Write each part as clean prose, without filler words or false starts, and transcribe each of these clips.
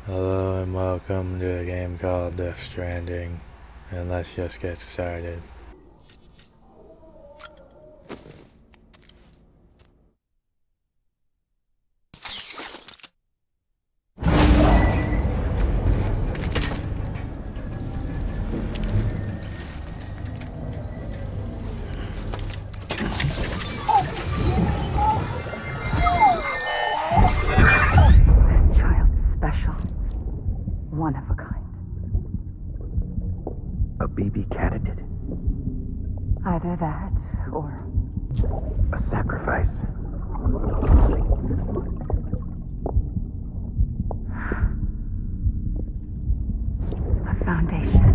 Hello and welcome to a game called Stranding, and let's just get started. This child's special. One of a kind. A BB candidate? Either that, or A sacrifice? a foundation.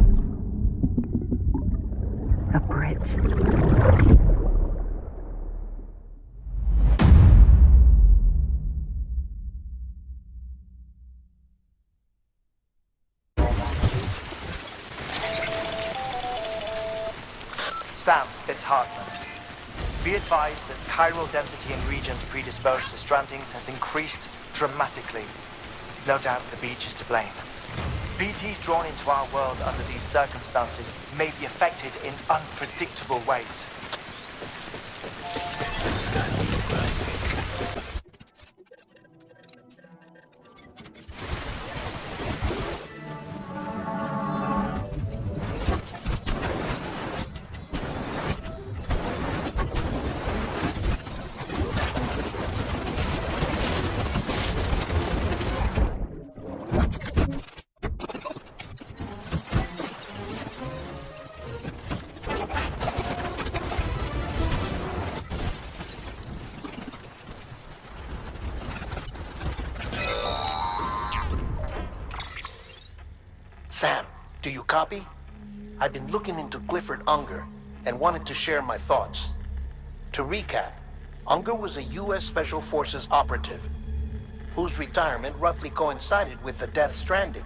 A bridge. Sam, it's Hartman. Be advised that chiral density in regions predisposed to strandings has increased dramatically. No doubt the beach is to blame. BTs drawn into our world under these circumstances may be affected in unpredictable ways. Sam, do you copy? I've been looking into Clifford Unger and wanted to share my thoughts. To recap, Unger was a U.S. Special Forces operative whose retirement roughly coincided with the Death Stranding.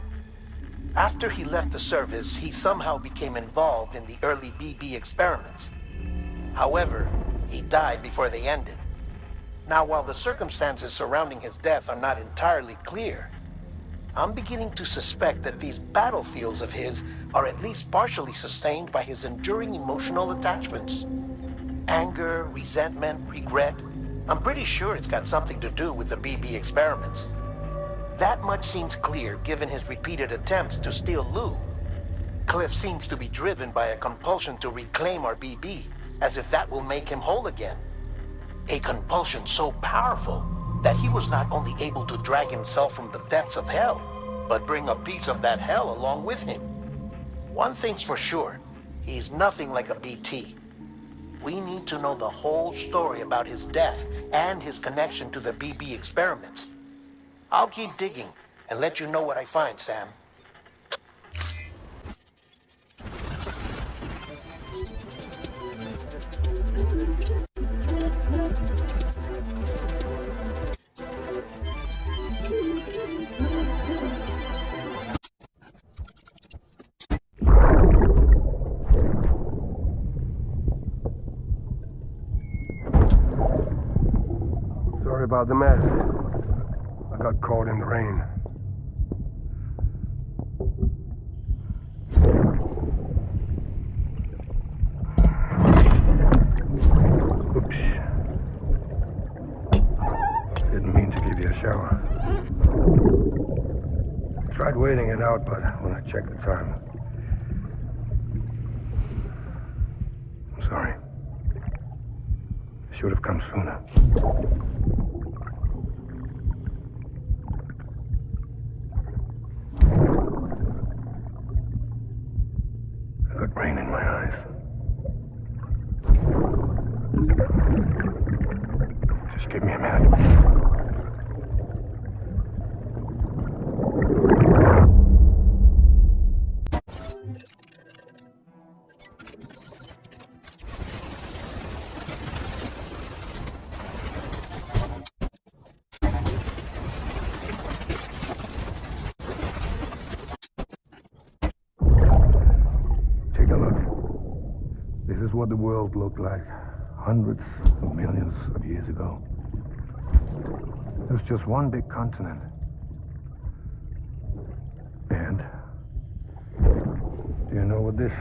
After he left the service, he somehow became involved in the early BB experiments. However, he died before they ended. Now, while the circumstances surrounding his death are not entirely clear, I'm beginning to suspect that these battlefields of his are at least partially sustained by his enduring emotional attachments. Anger, resentment, regret. I'm pretty sure it's got something to do with the BB experiments. That much seems clear given his repeated attempts to steal Lou. Cliff seems to be driven by a compulsion to reclaim our BB, as if that will make him whole again. A compulsion so powerful that he was not only able to drag himself from the depths of hell, but bring a piece of that hell along with him. One thing's for sure, he's nothing like a BT. We need to know the whole story about his death and his connection to the BB experiments. I'll keep digging and let you know what I find, Sam. Sorry about the mess. I got caught in the rain. Oops. Didn't mean to give you a shower. Tried waiting it out, but when I checked the time... I'm sorry. Should have come sooner. I got rain in my eyes. Just give me a minute. Take a look. This is what the world looked like hundreds of millions of years ago. It was just one big continent. You know what this is?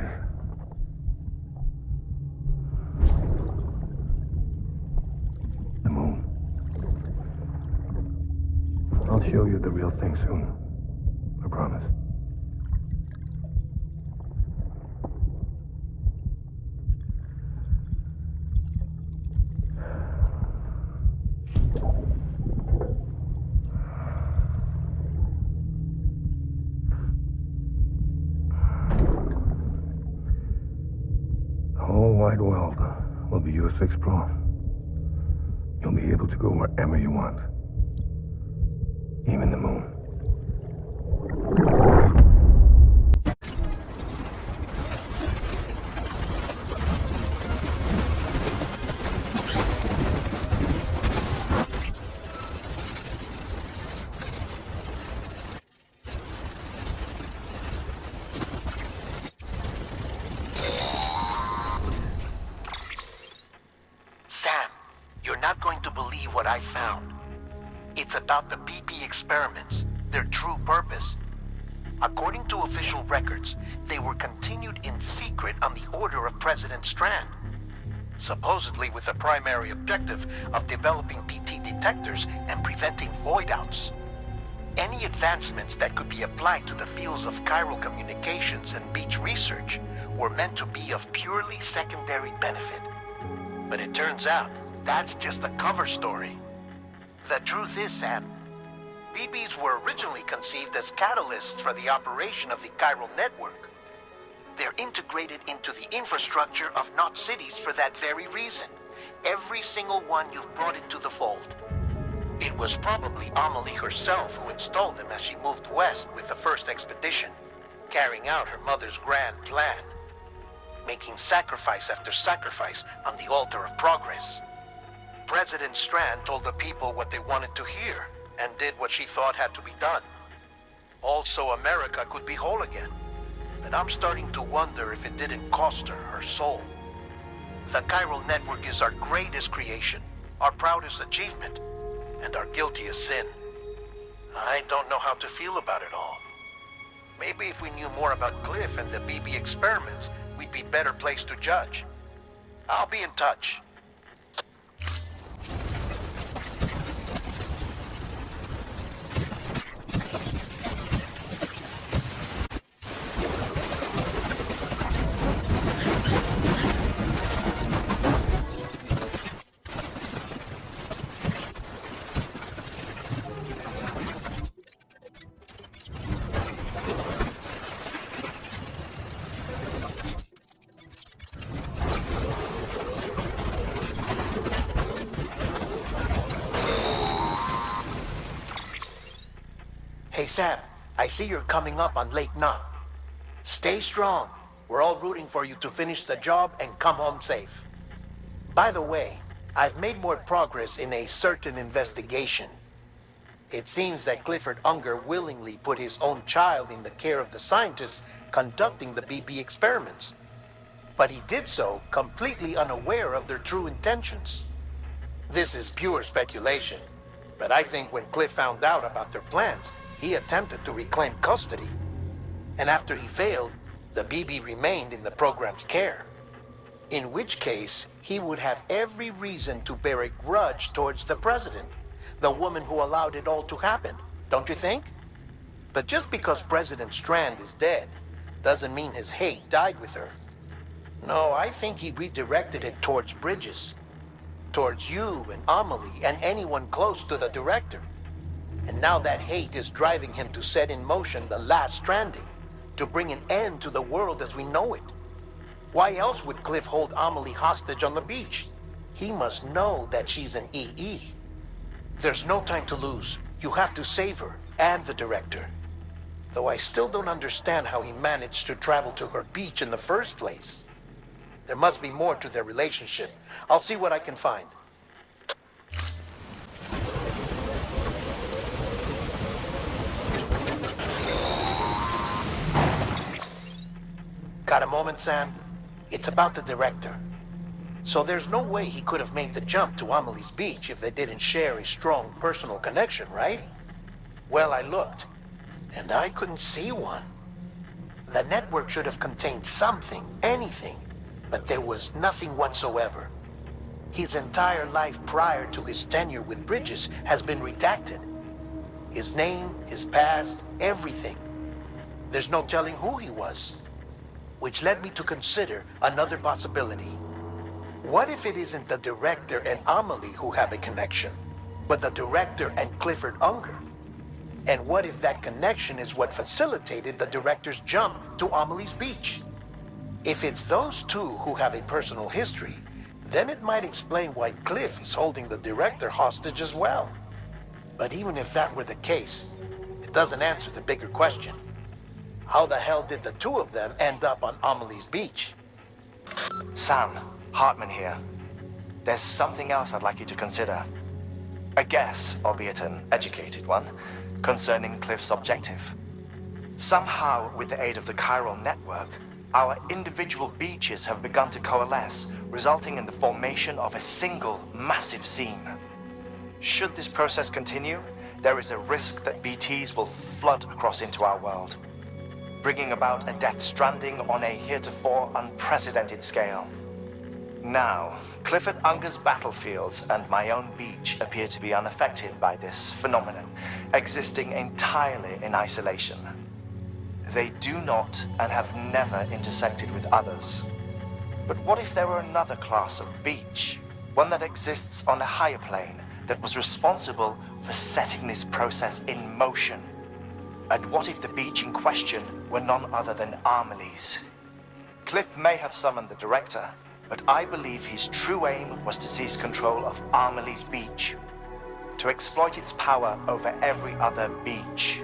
The moon. I'll show you the real thing soon. I promise. The whole wide world will be yours to explore. You'll be able to go wherever you want. Even the moon. Sam, you're not going to believe what I found. It's about the BP experiments, their true purpose. According to official records, they were continued in secret on the order of President Strand, supposedly with the primary objective of developing BT detectors and preventing void-outs. Any advancements that could be applied to the fields of chiral communications and beach research were meant to be of purely secondary benefit. But it turns out, that's just a cover story. The truth is, Sam, BBs were originally conceived as catalysts for the operation of the chiral network. They're integrated into the infrastructure of Knot cities for that very reason. Every single one you've brought into the fold. It was probably Amelie herself who installed them as she moved west with the first expedition, carrying out her mother's grand plan, making sacrifice after sacrifice on the altar of progress. President Strand told the people what they wanted to hear, and did what she thought had to be done. Also, America could be whole again. But I'm starting to wonder if it didn't cost her her soul. The chiral network is our greatest creation, our proudest achievement, and our guiltiest sin. I don't know how to feel about it all. Maybe if we knew more about Cliff and the BB experiments, we'd be better placed to judge. I'll be in touch. Hey Sam, I see you're coming up on Lake Knot. Stay strong. We're all rooting for you to finish the job and come home safe. By the way, I've made more progress in a certain investigation. It seems that Clifford Unger willingly put his own child in the care of the scientists conducting the BB experiments. But he did so completely unaware of their true intentions. This is pure speculation, but I think when Cliff found out about their plans, he attempted to reclaim custody. And after he failed, the BB remained in the program's care. In which case, he would have every reason to bear a grudge towards the president, the woman who allowed it all to happen, don't you think? But just because President Strand is dead, doesn't mean his hate died with her. No, I think he redirected it towards Bridges. Towards you and Amelie and anyone close to the director. And now that hate is driving him to set in motion the last Stranding, to bring an end to the world as we know it. Why else would Cliff hold Amelie hostage on the beach? He must know that she's an EE. There's no time to lose. You have to save her, and the director. Though I still don't understand how he managed to travel to her beach in the first place. There must be more to their relationship. I'll see what I can find. Got a moment, Sam? It's about the director. So there's no way he could have made the jump to Amelie's beach if they didn't share a strong personal connection, right? Well, I looked, and I couldn't see one. The network should have contained something, anything, but there was nothing whatsoever. His entire life prior to his tenure with Bridges has been redacted. His name, his past, everything. There's no telling who he was. Which led me to consider another possibility. What if it isn't the director and Amelie who have a connection, but the director and Clifford Unger? And what if that connection is what facilitated the director's jump to Amelie's beach? If it's those two who have a personal history, then it might explain why Cliff is holding the director hostage as well. But even if that were the case, it doesn't answer the bigger question. How the hell did the two of them end up on Amelie's beach? Sam, Hartman here. There's something else I'd like you to consider. A guess, albeit an educated one, concerning Cliff's objective. Somehow, with the aid of the chiral network, our individual beaches have begun to coalesce, resulting in the formation of a single massive seam. Should this process continue, there is a risk that BTs will flood across into our world, bringing about a death stranding on a heretofore unprecedented scale. Now, Clifford Unger's battlefields and my own beach appear to be unaffected by this phenomenon, existing entirely in isolation. They do not and have never intersected with others. But what if there were another class of beach, one that exists on a higher plane, that was responsible for setting this process in motion? And what if the beach in question were none other than Amelie's? Cliff may have summoned the director, but I believe his true aim was to seize control of Amelie's beach, to exploit its power over every other beach,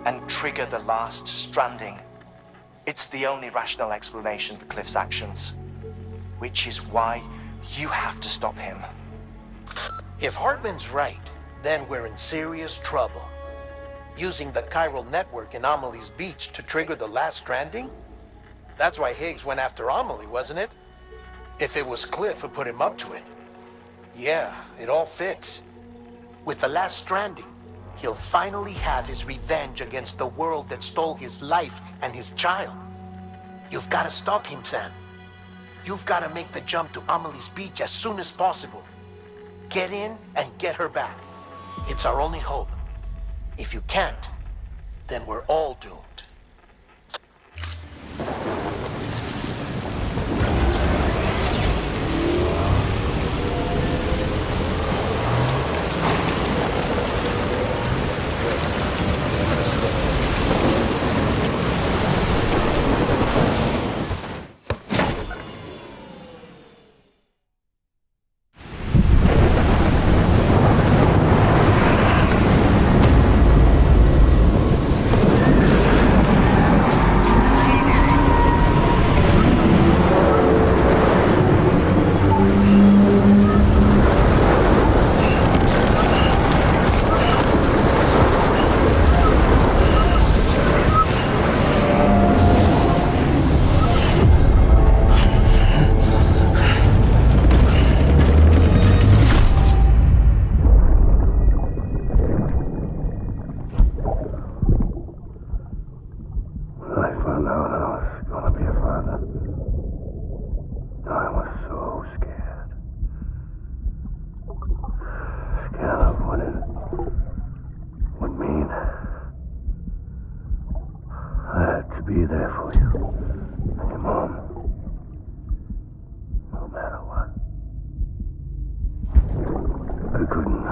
and trigger the last stranding. It's the only rational explanation for Cliff's actions, which is why you have to stop him. If Hartman's right, then we're in serious trouble. Using the chiral network in Amelie's beach to trigger the last stranding? That's why Higgs went after Amelie, wasn't it? If it was Cliff who put him up to it. Yeah, it all fits. With the last stranding, he'll finally have his revenge against the world that stole his life and his child. You've got to stop him, Sam. You've got to make the jump to Amelie's beach as soon as possible. Get in and get her back. It's our only hope. If you can't, then we're all doomed. Be there for you and your mom, no matter what. I couldn't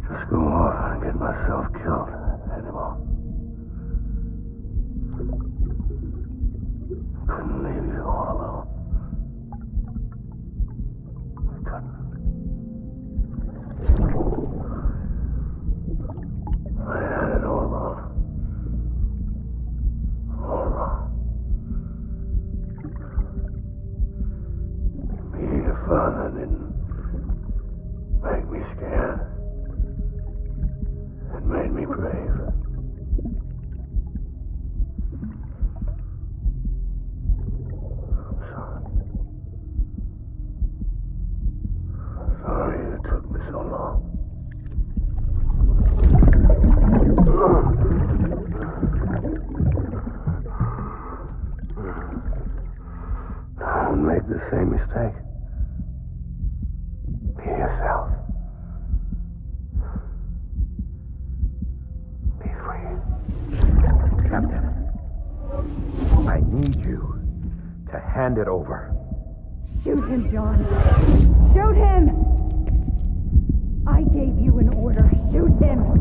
just go off and get myself killed anymore. Couldn't leave you all alone. I couldn't. I had it all wrong. Captain, I need you to hand it over. Shoot him, John. Shoot him! I gave you an order. Shoot him!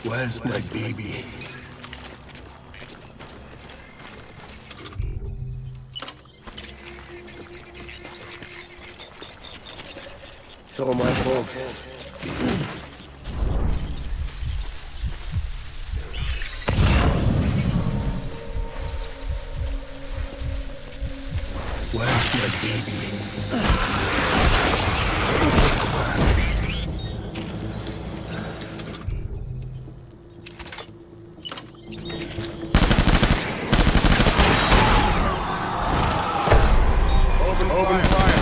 Where's my baby? It's all my fault. Where's my baby? Open fire!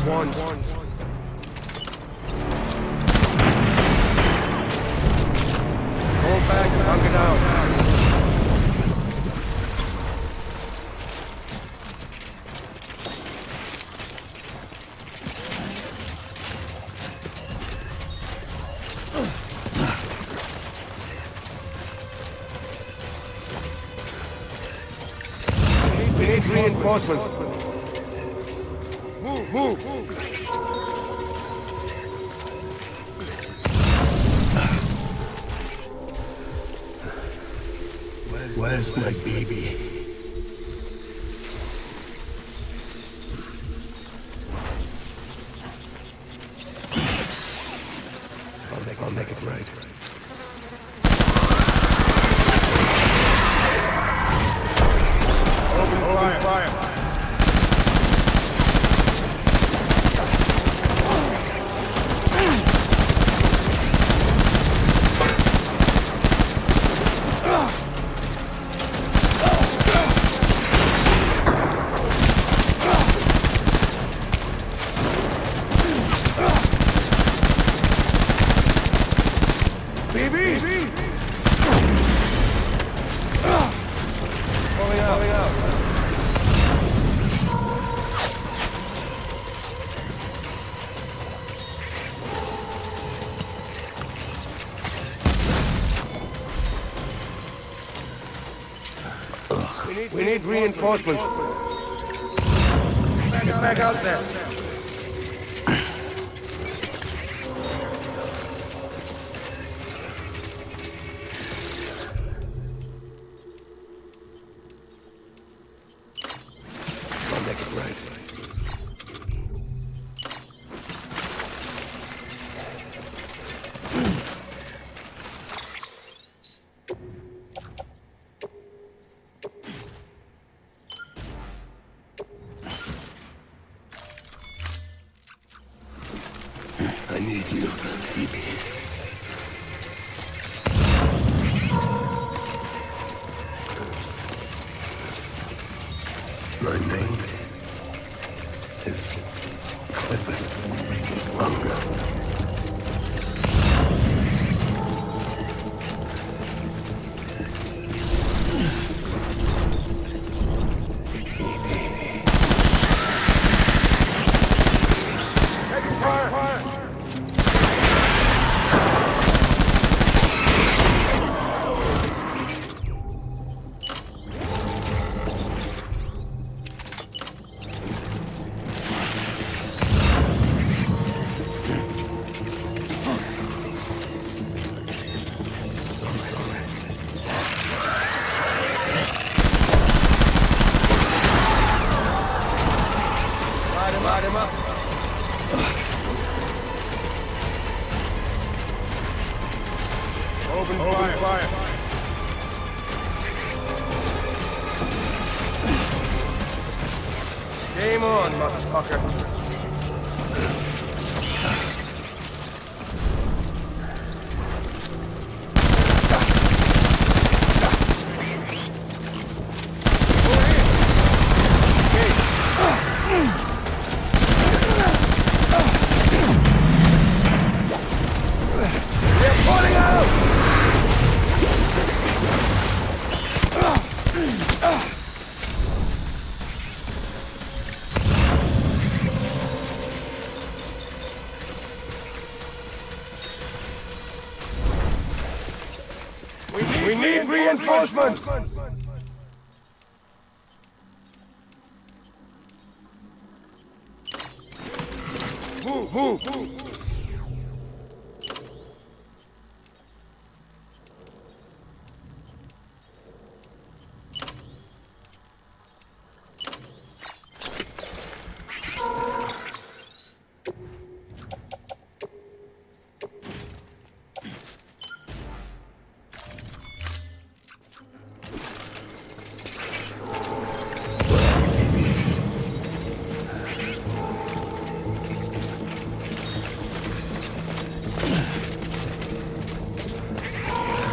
One. Hold back and hunker down. We need reinforcements. Move! Where's my baby? I'll make it right. Open fire! Pulling out. We need reinforcements. Get back out there. I'll make it right. I need you, baby. My name is Clifford Unger. Light him up. Open fire. Game on, motherfucker. We need reinforcements! Move!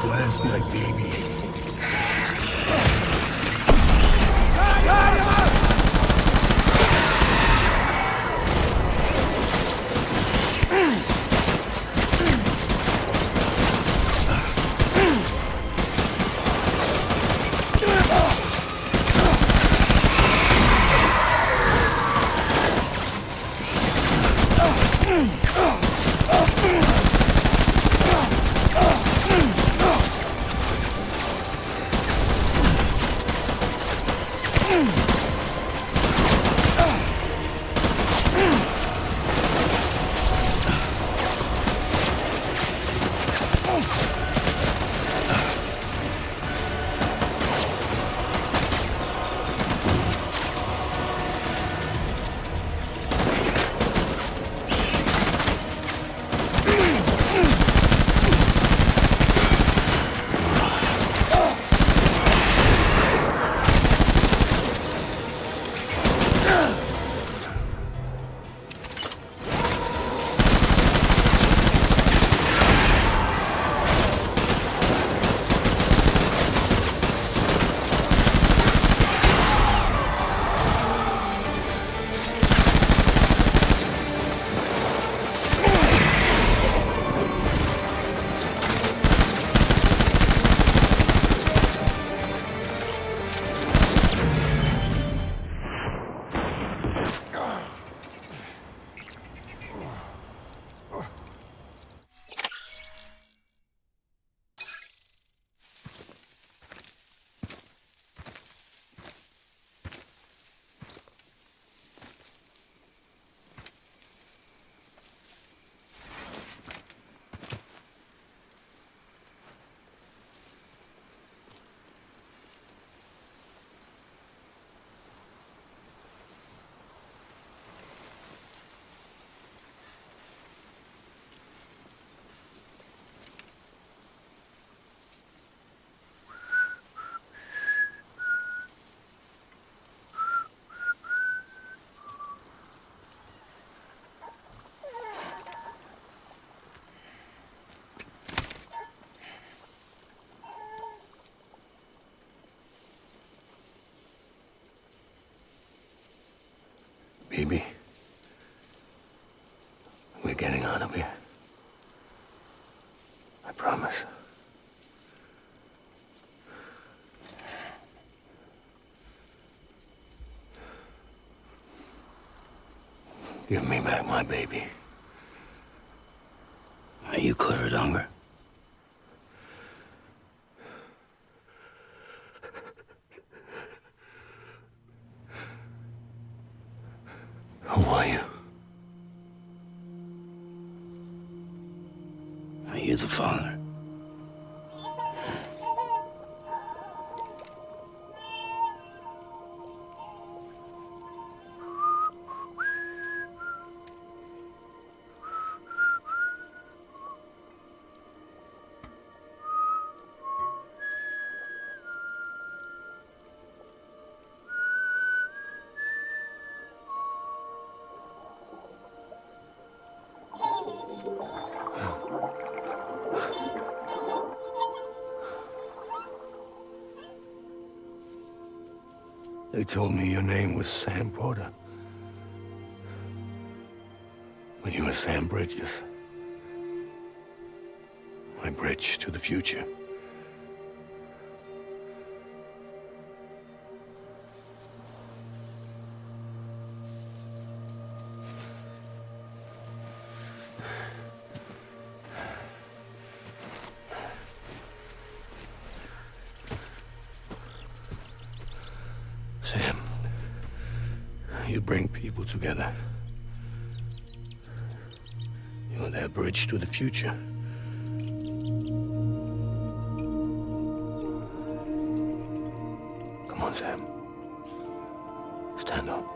Bless my baby. Baby, we're getting out of here. I promise. Give me back my baby. Are you Clifford Unger? Who are you? Are you the father? They told me your name was Sam Porter. But you were Sam Bridges. My bridge to the future. Sam, you bring people together. You're their bridge to the future. Come on, Sam. Stand up.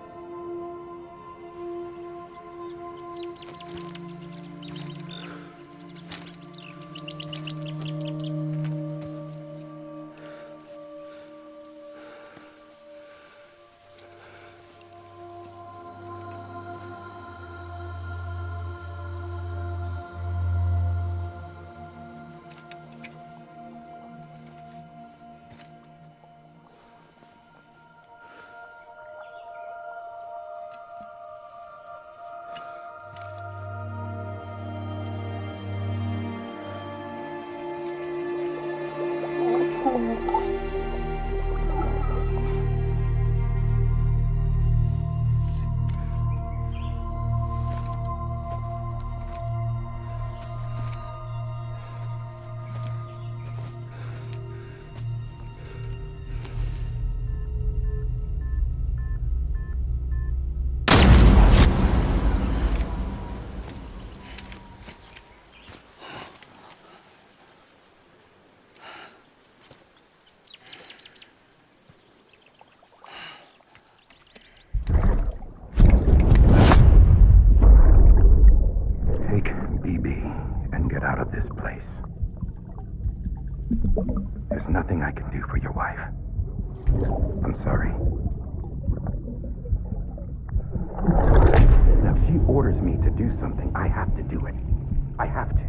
There's nothing I can do for your wife. I'm sorry. Now, if she orders me to do something, I have to do it. I have to.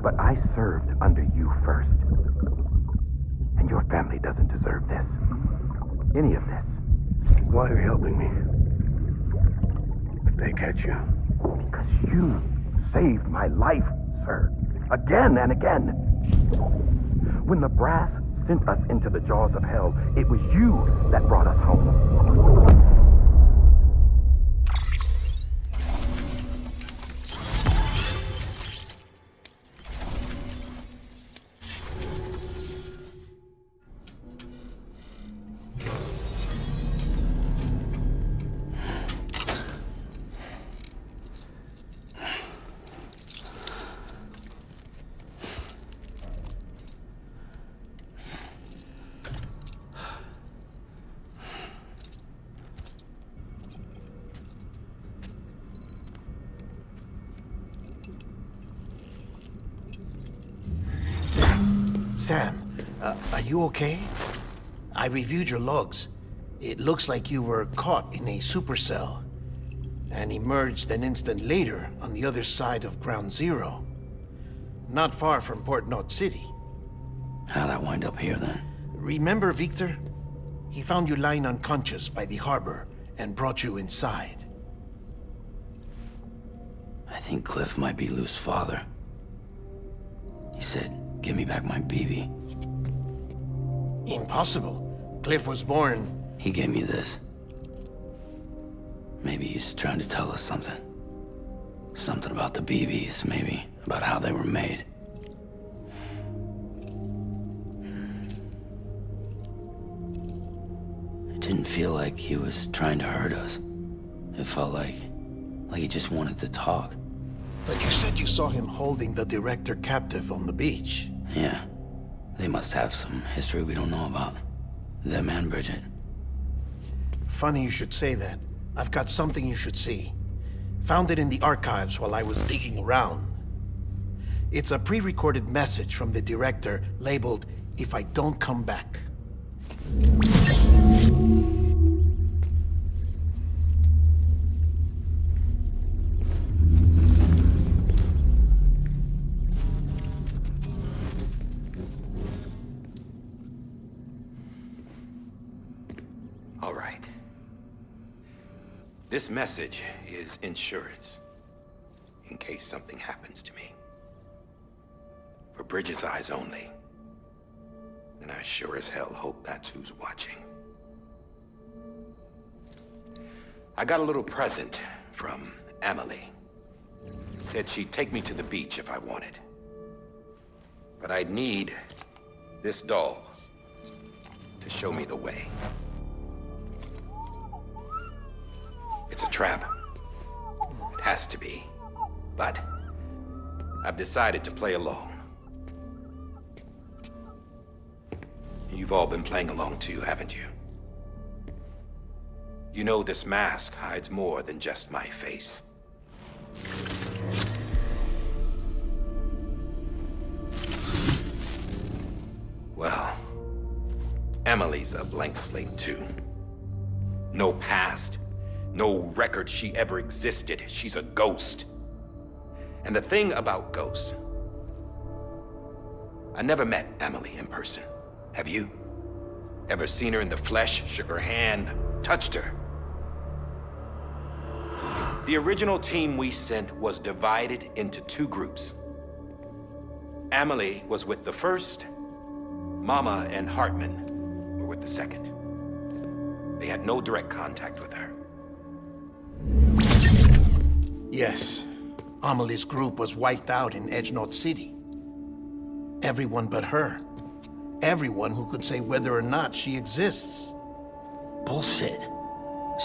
But I served under you first. And your family doesn't deserve this. Any of this. Why are you helping me? If they catch you. Because you saved my life, sir. Again and again. When the brass sent us into the jaws of hell, it was you that brought us home. Sam, are you okay? I reviewed your logs. It looks like you were caught in a supercell and emerged an instant later on the other side of Ground Zero. Not far from Port Knot City. How'd I wind up here then? Remember Victor? He found you lying unconscious by the harbor and brought you inside. I think Cliff might be Lou's father. He said, "Give me back my BB." Impossible. Cliff was born... He gave me this. Maybe he's trying to tell us something. Something about the BBs, maybe. About how they were made. It didn't feel like he was trying to hurt us. It felt like he just wanted to talk. But you said you saw him holding the director captive on the beach. Yeah. They must have some history we don't know about. Them and Bridget. Funny you should say that. I've got something you should see. Found it in the archives while I was digging around. It's a pre-recorded message from the director labeled, "If I don't come back." All right. This message is insurance, in case something happens to me. For Bridget's eyes only. And I sure as hell hope that's who's watching. I got a little present from Emily. Said she'd take me to the beach if I wanted. But I'd need this doll to show me the way. It's a trap. It has to be. But I've decided to play along. You've all been playing along too, haven't you? You know this mask hides more than just my face. Well, Emily's a blank slate too. No past, no record she ever existed. She's a ghost. And the thing about ghosts, I never met Emily in person. Have you? Ever seen her in the flesh, shook her hand, touched her? The original team we sent was divided into two groups. Emily was with the first. Mama and Hartman were with the second. They had no direct contact with her. Yes. Amelie's group was wiped out in Edgenorth City. Everyone but her. Everyone who could say whether or not she exists. Bullshit.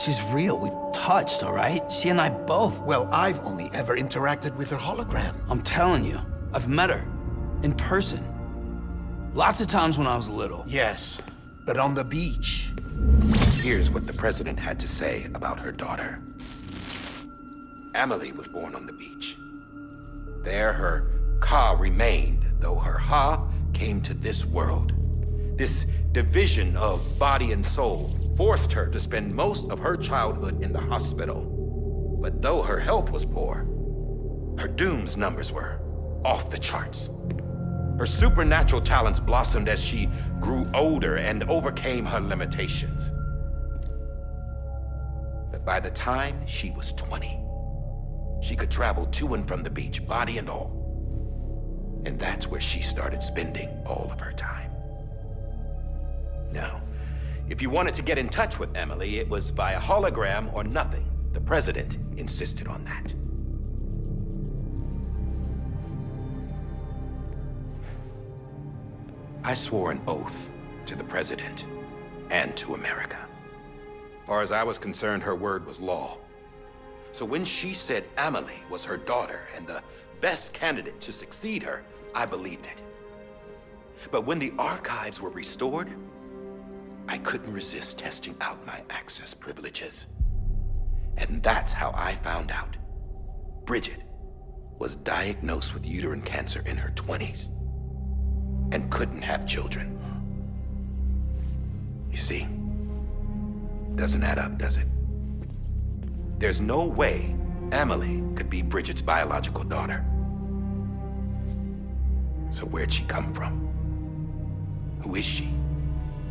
She's real. We touched, all right? She and I both. Well, I've only ever interacted with her hologram. I'm telling you, I've met her. In person. Lots of times when I was little. Yes, but on the beach. Here's what the president had to say about her daughter. Emily was born on the beach. There her Ka remained, though her Ha came to this world. This division of body and soul forced her to spend most of her childhood in the hospital. But though her health was poor, her Doom's numbers were off the charts. Her supernatural talents blossomed as she grew older and overcame her limitations. But by the time she was 20, she could travel to and from the beach, body and all. And that's where she started spending all of her time. Now, if you wanted to get in touch with Emily, it was via hologram or nothing. The president insisted on that. I swore an oath to the president and to America. As far as I was concerned, her word was law. So when she said Emily was her daughter and the best candidate to succeed her, I believed it. But when the archives were restored, I couldn't resist testing out my access privileges. And that's how I found out Bridget was diagnosed with uterine cancer in her 20s and couldn't have children. You see, doesn't add up, does it? There's no way Emily could be Bridget's biological daughter. So where'd she come from? Who is she?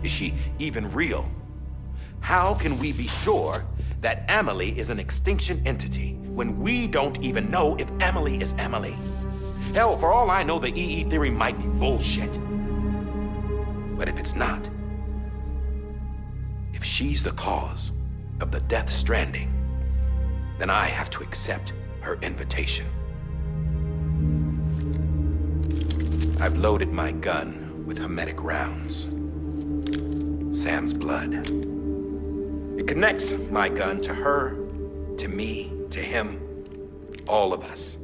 Is she even real? How can we be sure that Emily is an extinction entity when we don't even know if Emily is Emily? Hell, for all I know, the EE theory might be bullshit. But if it's not, if she's the cause of the death stranding, then I have to accept her invitation. I've loaded my gun with hermetic rounds. Sam's blood. It connects my gun to her, to me, to him, all of us.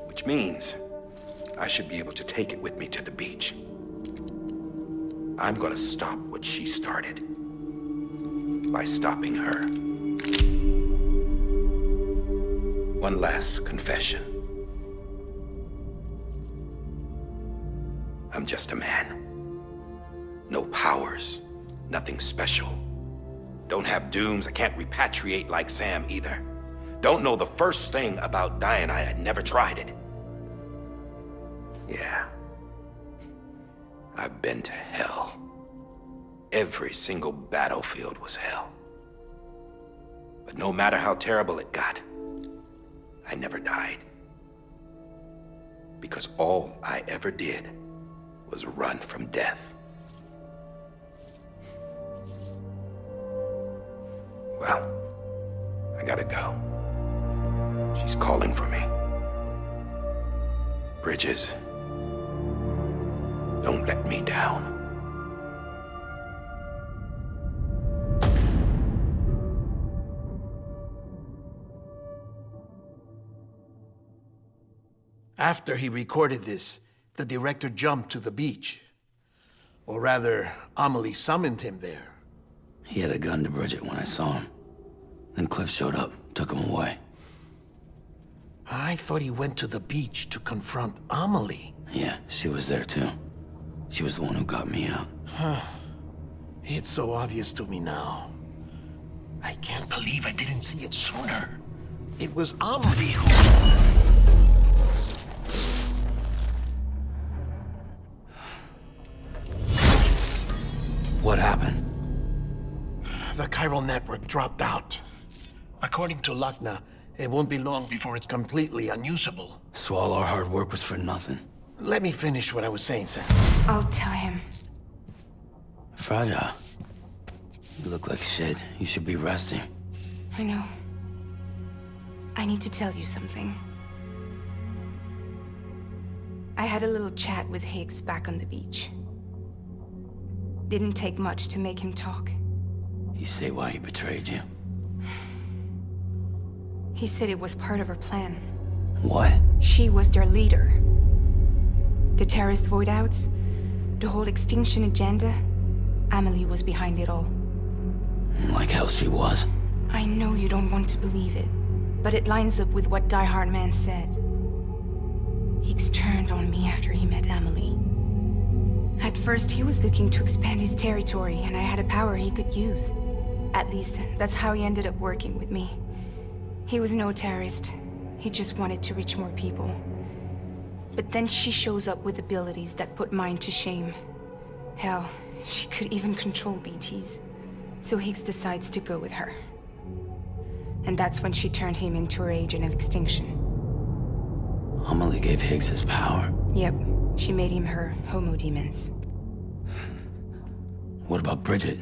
Which means I should be able to take it with me to the beach. I'm gonna stop what she started by stopping her. One last confession. I'm just a man. No powers, nothing special. Don't have dooms, I can't repatriate like Sam either. Don't know the first thing about dying, I had never tried it. Yeah. I've been to hell. every single battlefield was hell. But no matter how terrible it got, I never died. Because all I ever did was run from death. Well, I gotta go. She's calling for me. Bridges, don't let me down. After he recorded this, the director jumped to the beach. Or rather, Amelie summoned him there. He had a gun to Bridget when I saw him. Then Cliff showed up, took him away. I thought he went to the beach to confront Amelie. Yeah, she was there too. She was the one who got me out. It's so obvious to me now. I can't believe I didn't see it sooner. It was Amelie who... What happened? The chiral network dropped out. According to Lakna, it won't be long before it's completely unusable. So all our hard work was for nothing. Let me finish what I was saying, Sam. I'll tell him. Fragile. You look like shit. You should be resting. I know. I need to tell you something. I had a little chat with Higgs back on the beach. Didn't take much to make him talk. You say why he betrayed you? He said it was part of her plan. What? She was their leader. The terrorist voidouts, the whole extinction agenda, Amelie was behind it all. Like hell she was. I know you don't want to believe it, but it lines up with what Die Hard Man said. Higgs turned on me after he met Amelie. At first, he was looking to expand his territory, and I had a power he could use. At least, that's how he ended up working with me. He was no terrorist. He just wanted to reach more people. But then she shows up with abilities that put mine to shame. Hell, she could even control BTs. So Higgs decides to go with her. And that's when she turned him into her agent of extinction. Amelie gave Higgs his power. Yep, she made him her homo demons. What about Bridget?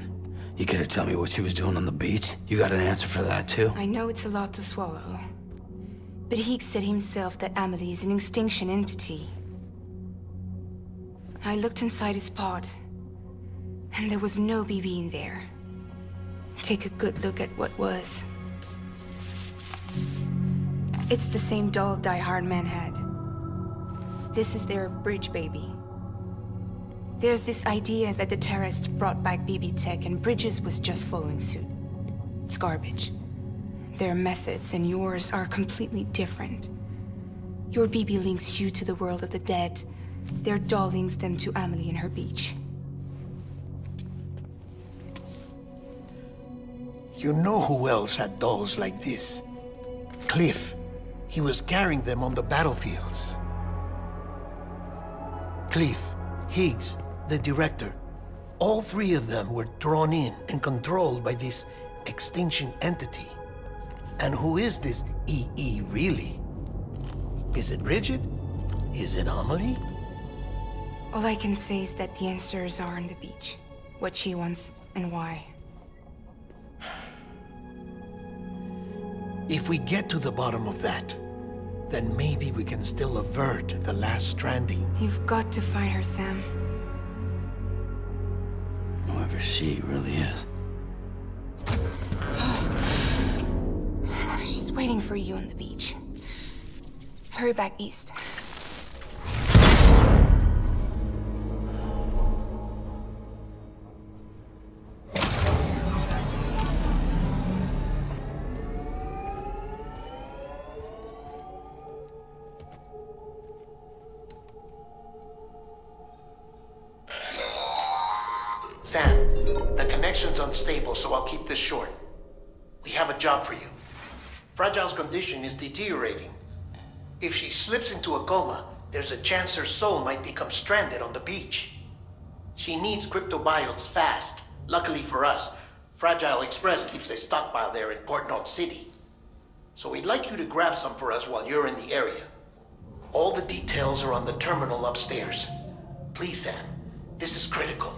You care to tell me what she was doing on the beach? You got an answer for that too? I know it's a lot to swallow. But Higgs said himself that Amelie is an extinction entity. I looked inside his pod, and there was no BB in there. Take a good look at what was. It's the same doll Die Hard Man had. This is their bridge baby. There's this idea that the terrorists brought back BB tech and Bridges was just following suit. It's garbage. Their methods and yours are completely different. Your BB links you to the world of the dead. Their doll links them to Amelie and her beach. You know who else had dolls like this? Cliff. He was carrying them on the battlefields. Cliff, Higgs, the director. All three of them were drawn in and controlled by this extinction entity. And who is this EE really? Is it Bridget? Is it Amelie? All I can say is that the answers are on the beach. What she wants and why. If we get to the bottom of that, then maybe we can still avert the last stranding. You've got to find her, Sam. Whoever she really is. She's waiting for you on the beach. Hurry back east. Sam, the connection's unstable, so I'll keep this short. We have a job for you. Fragile's condition is deteriorating. If she slips into a coma, there's a chance her soul might become stranded on the beach. She needs cryptobiotes fast, Luckily for us, Fragile Express keeps a stockpile there in Port Knot City. So we'd like you to grab some for us while you're in the area. All the details are on the terminal upstairs. Please, Sam, this is critical.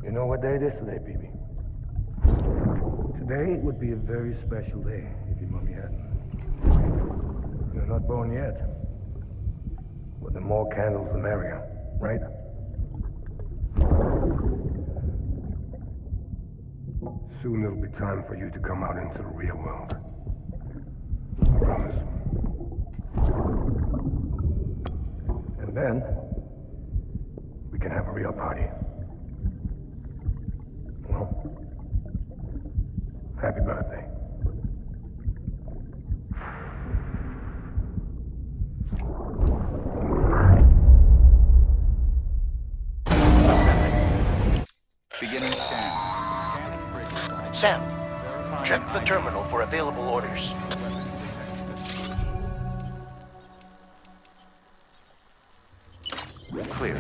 You know what day it is today, BB? Today would be a very special day if your mommy hadn't. You're not born yet. But the more candles, the merrier, right? Soon it'll be time for you to come out into the real world. I promise. And then, we can have a real party. Well, happy birthday. Beginning scan. Sam, check the terminal for available orders. Clear.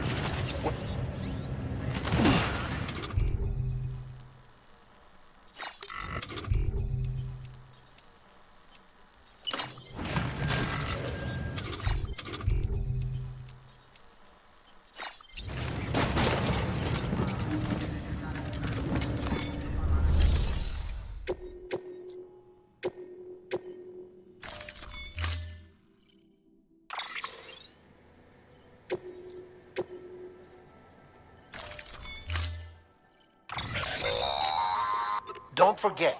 Don't forget,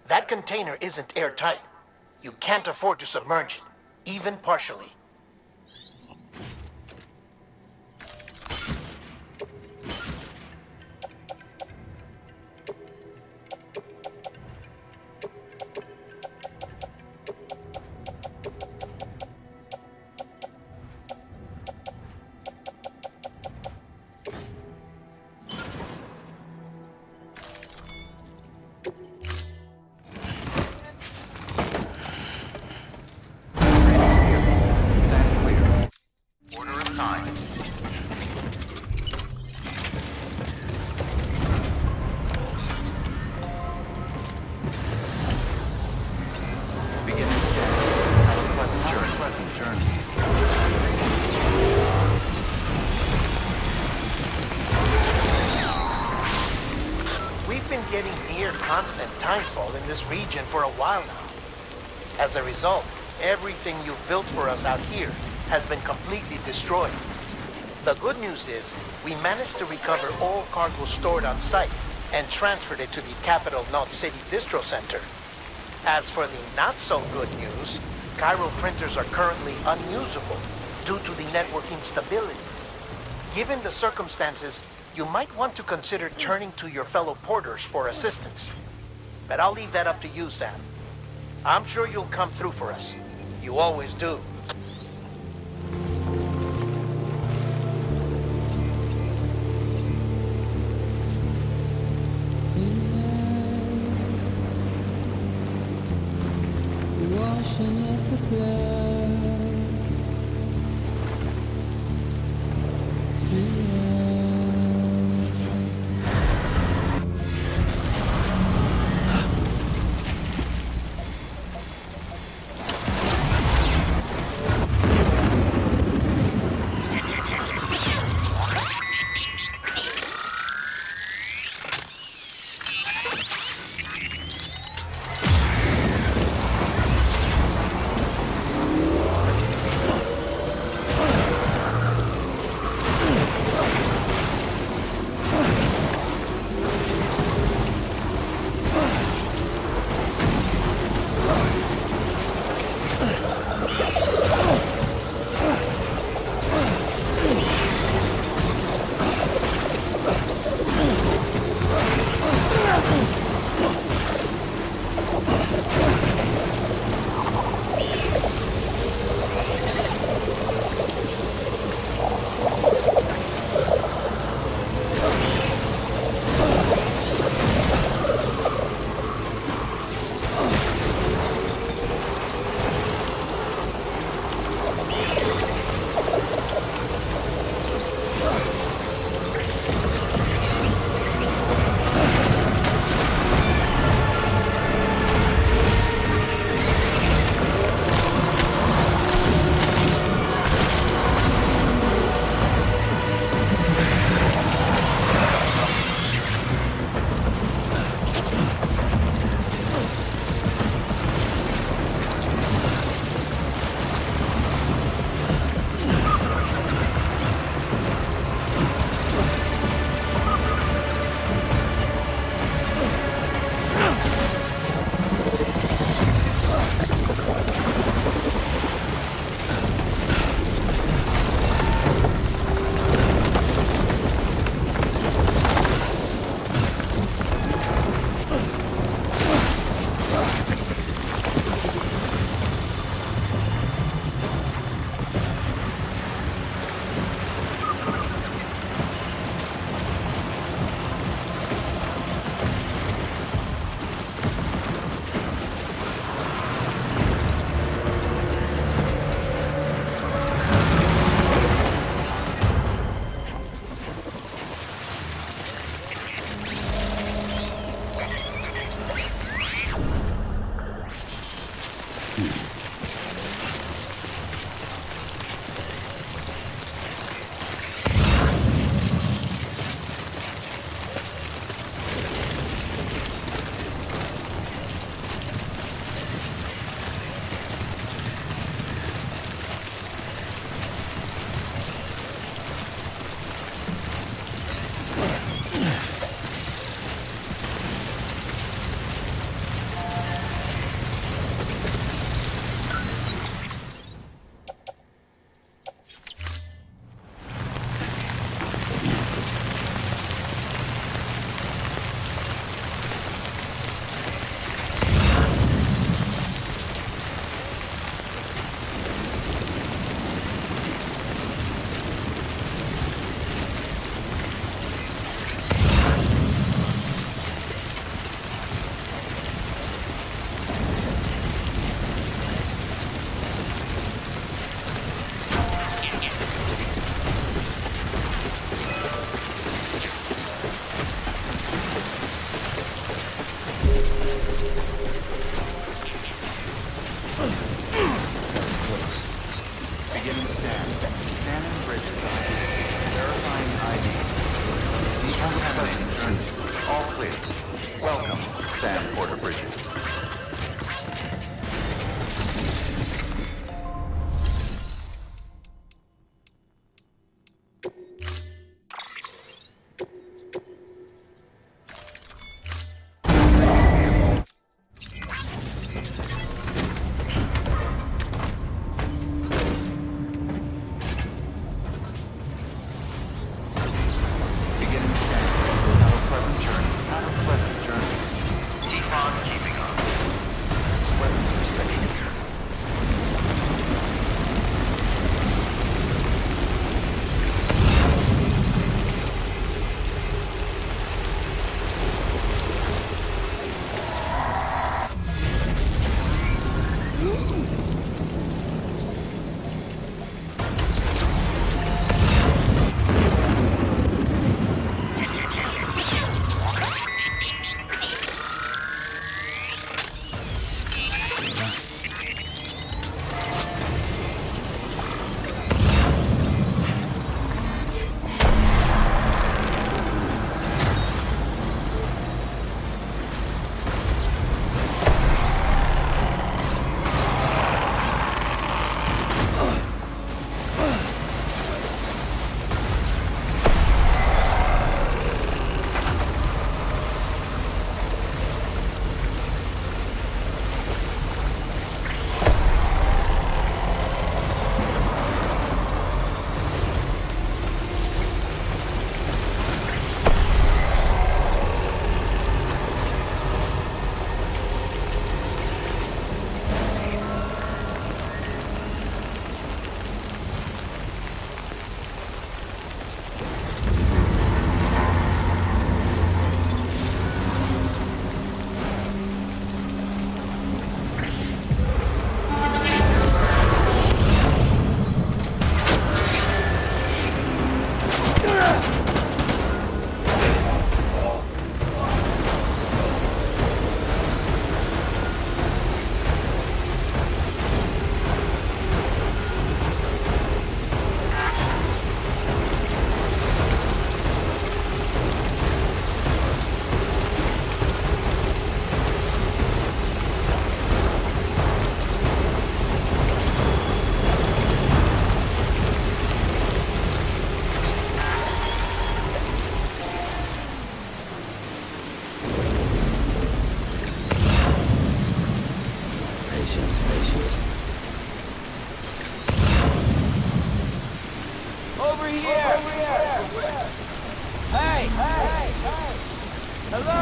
that container isn't airtight. You can't afford to submerge it, even partially. Constant timefall in this region for a while now. As a result, everything you've built for us out here has been completely destroyed. The good news is, we managed to recover all cargo stored on site and transferred it to the Capital Knot City Distro Center. As for the not-so-good news, chiral printers are currently unusable due to the network instability. Given the circumstances, you might want to consider turning to your fellow porters for assistance. But I'll leave that up to you, Sam. I'm sure you'll come through for us. You always do. Washing at the blood. clear. Welcome, Sam Porter Bridges. Beginning scan. Have a pleasant journey. Have a pleasant journey. Keep on keeping on. Weapons inspection here. Patience, patience. Over here! Hey! Hello!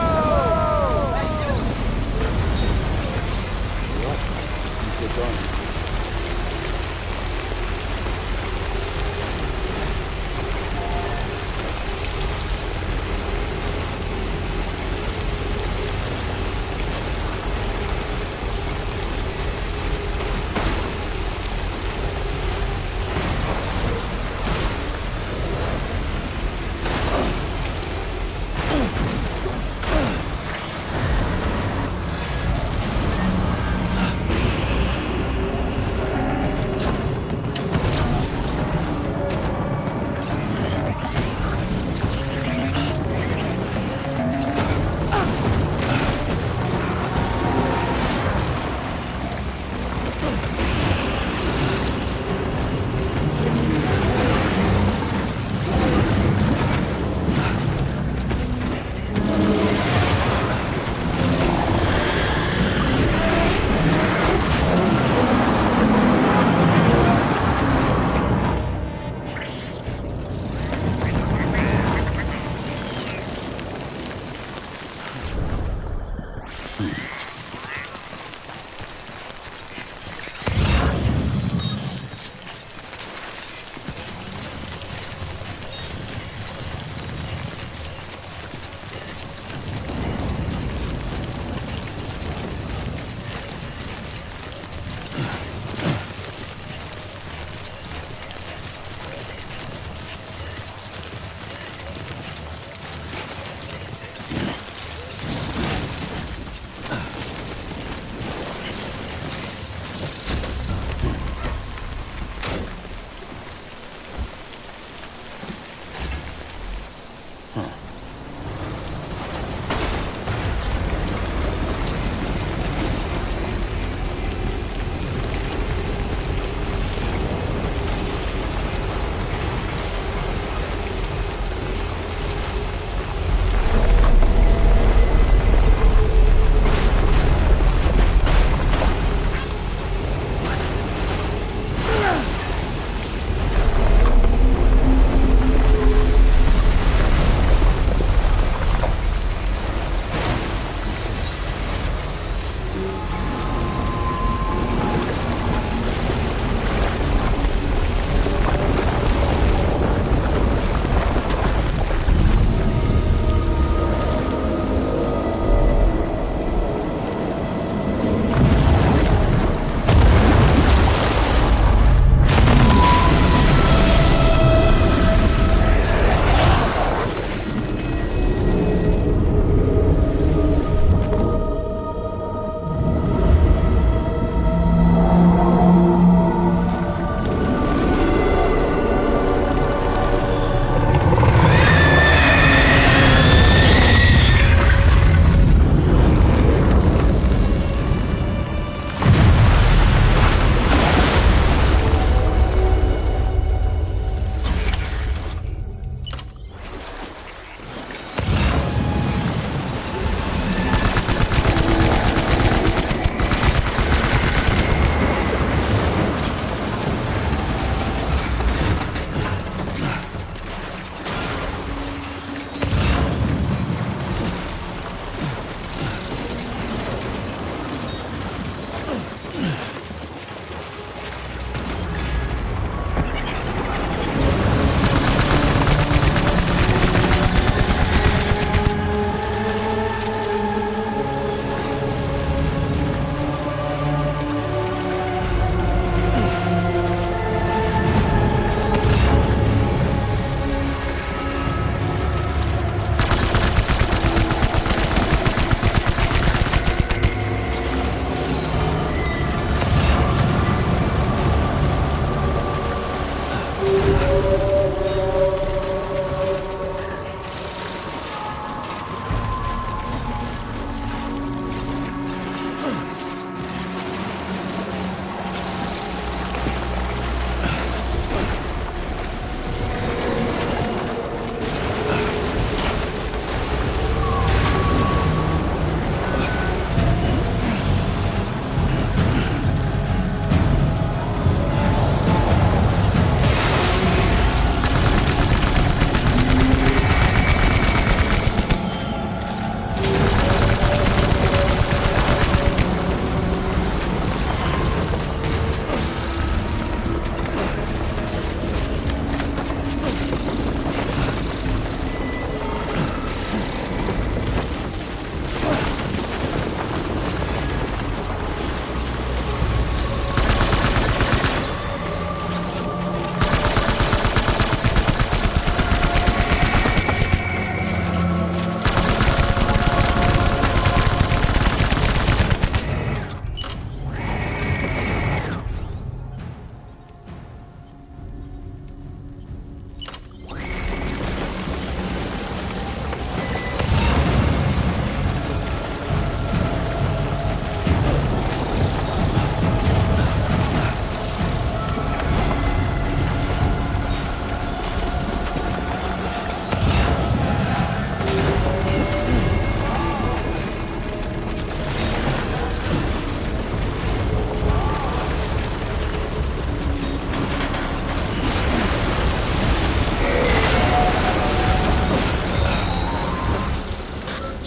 Let's get going.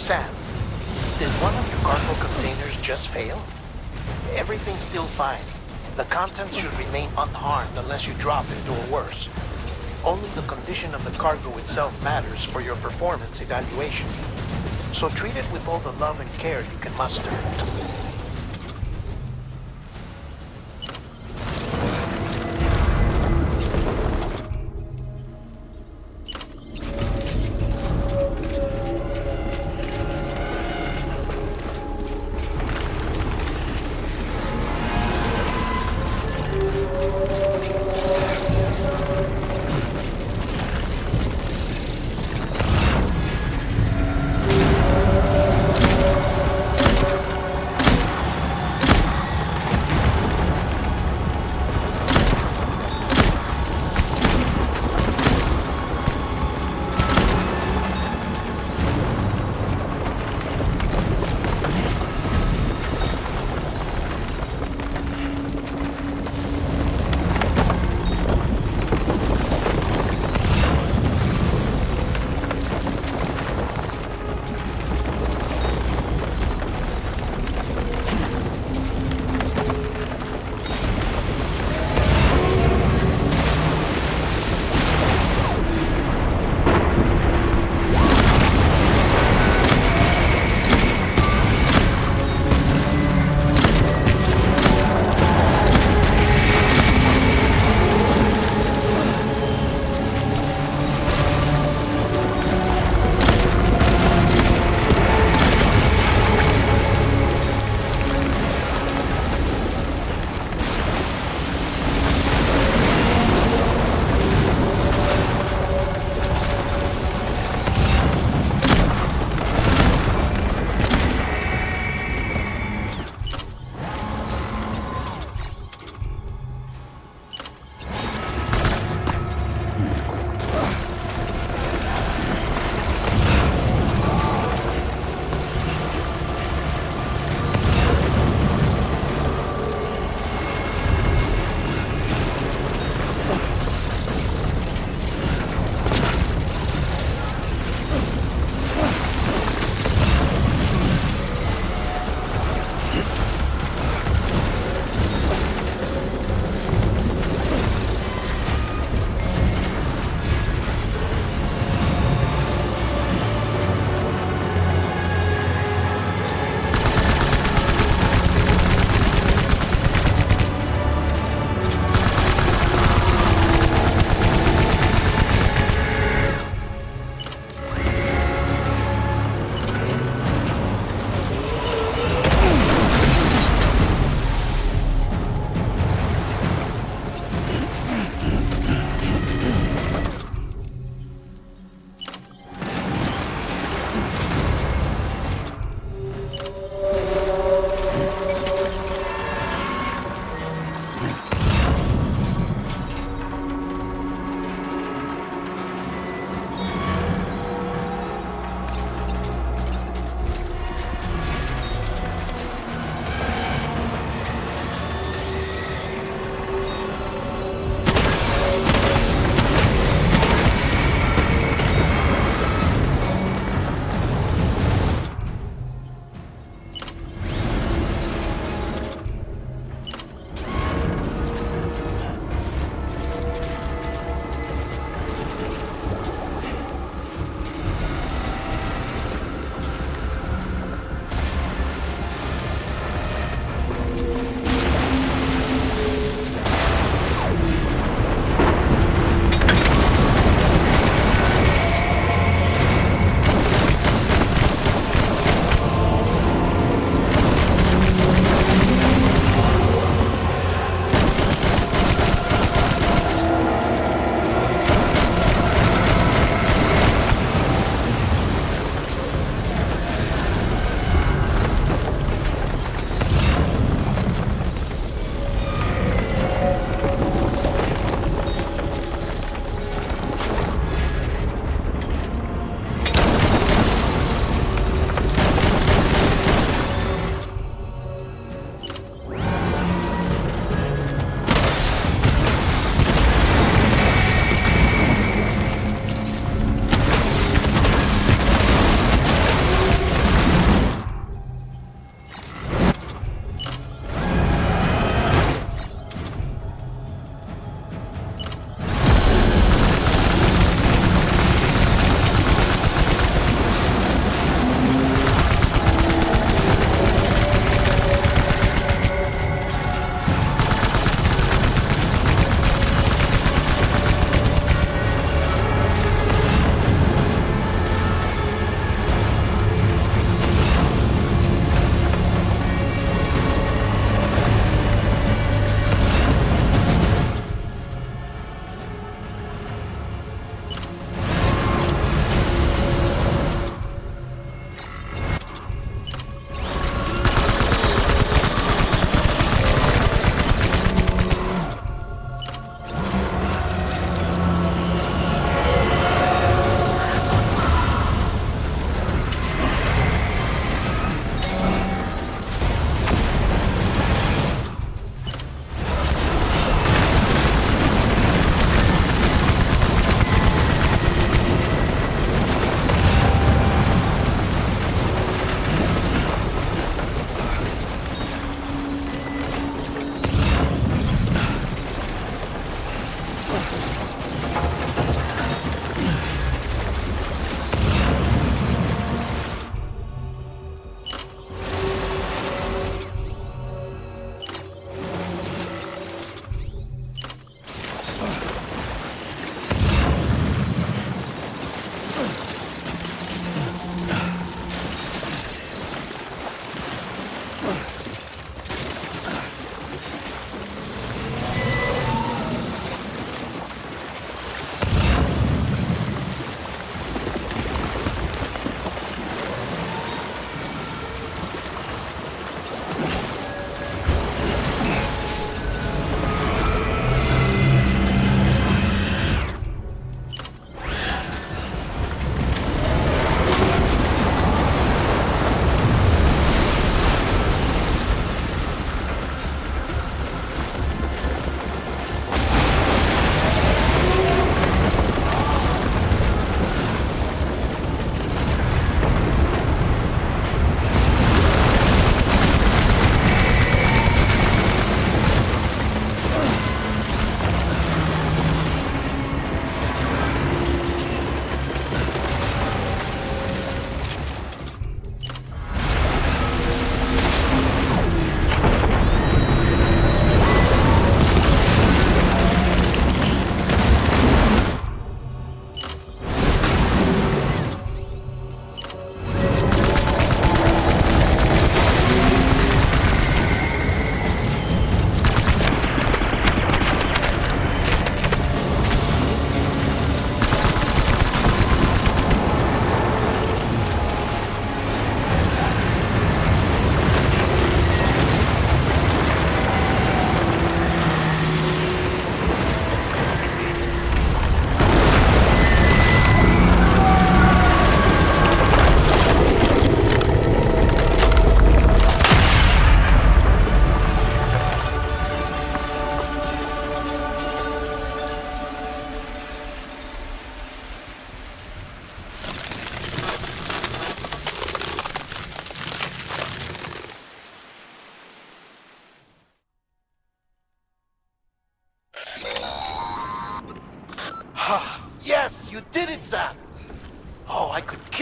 Sam, did one of your cargo containers just fail? Everything's still fine. The contents should remain unharmed unless you drop into a worse. Only the condition of the cargo itself matters for your performance evaluation. So treat it with all the love and care you can muster.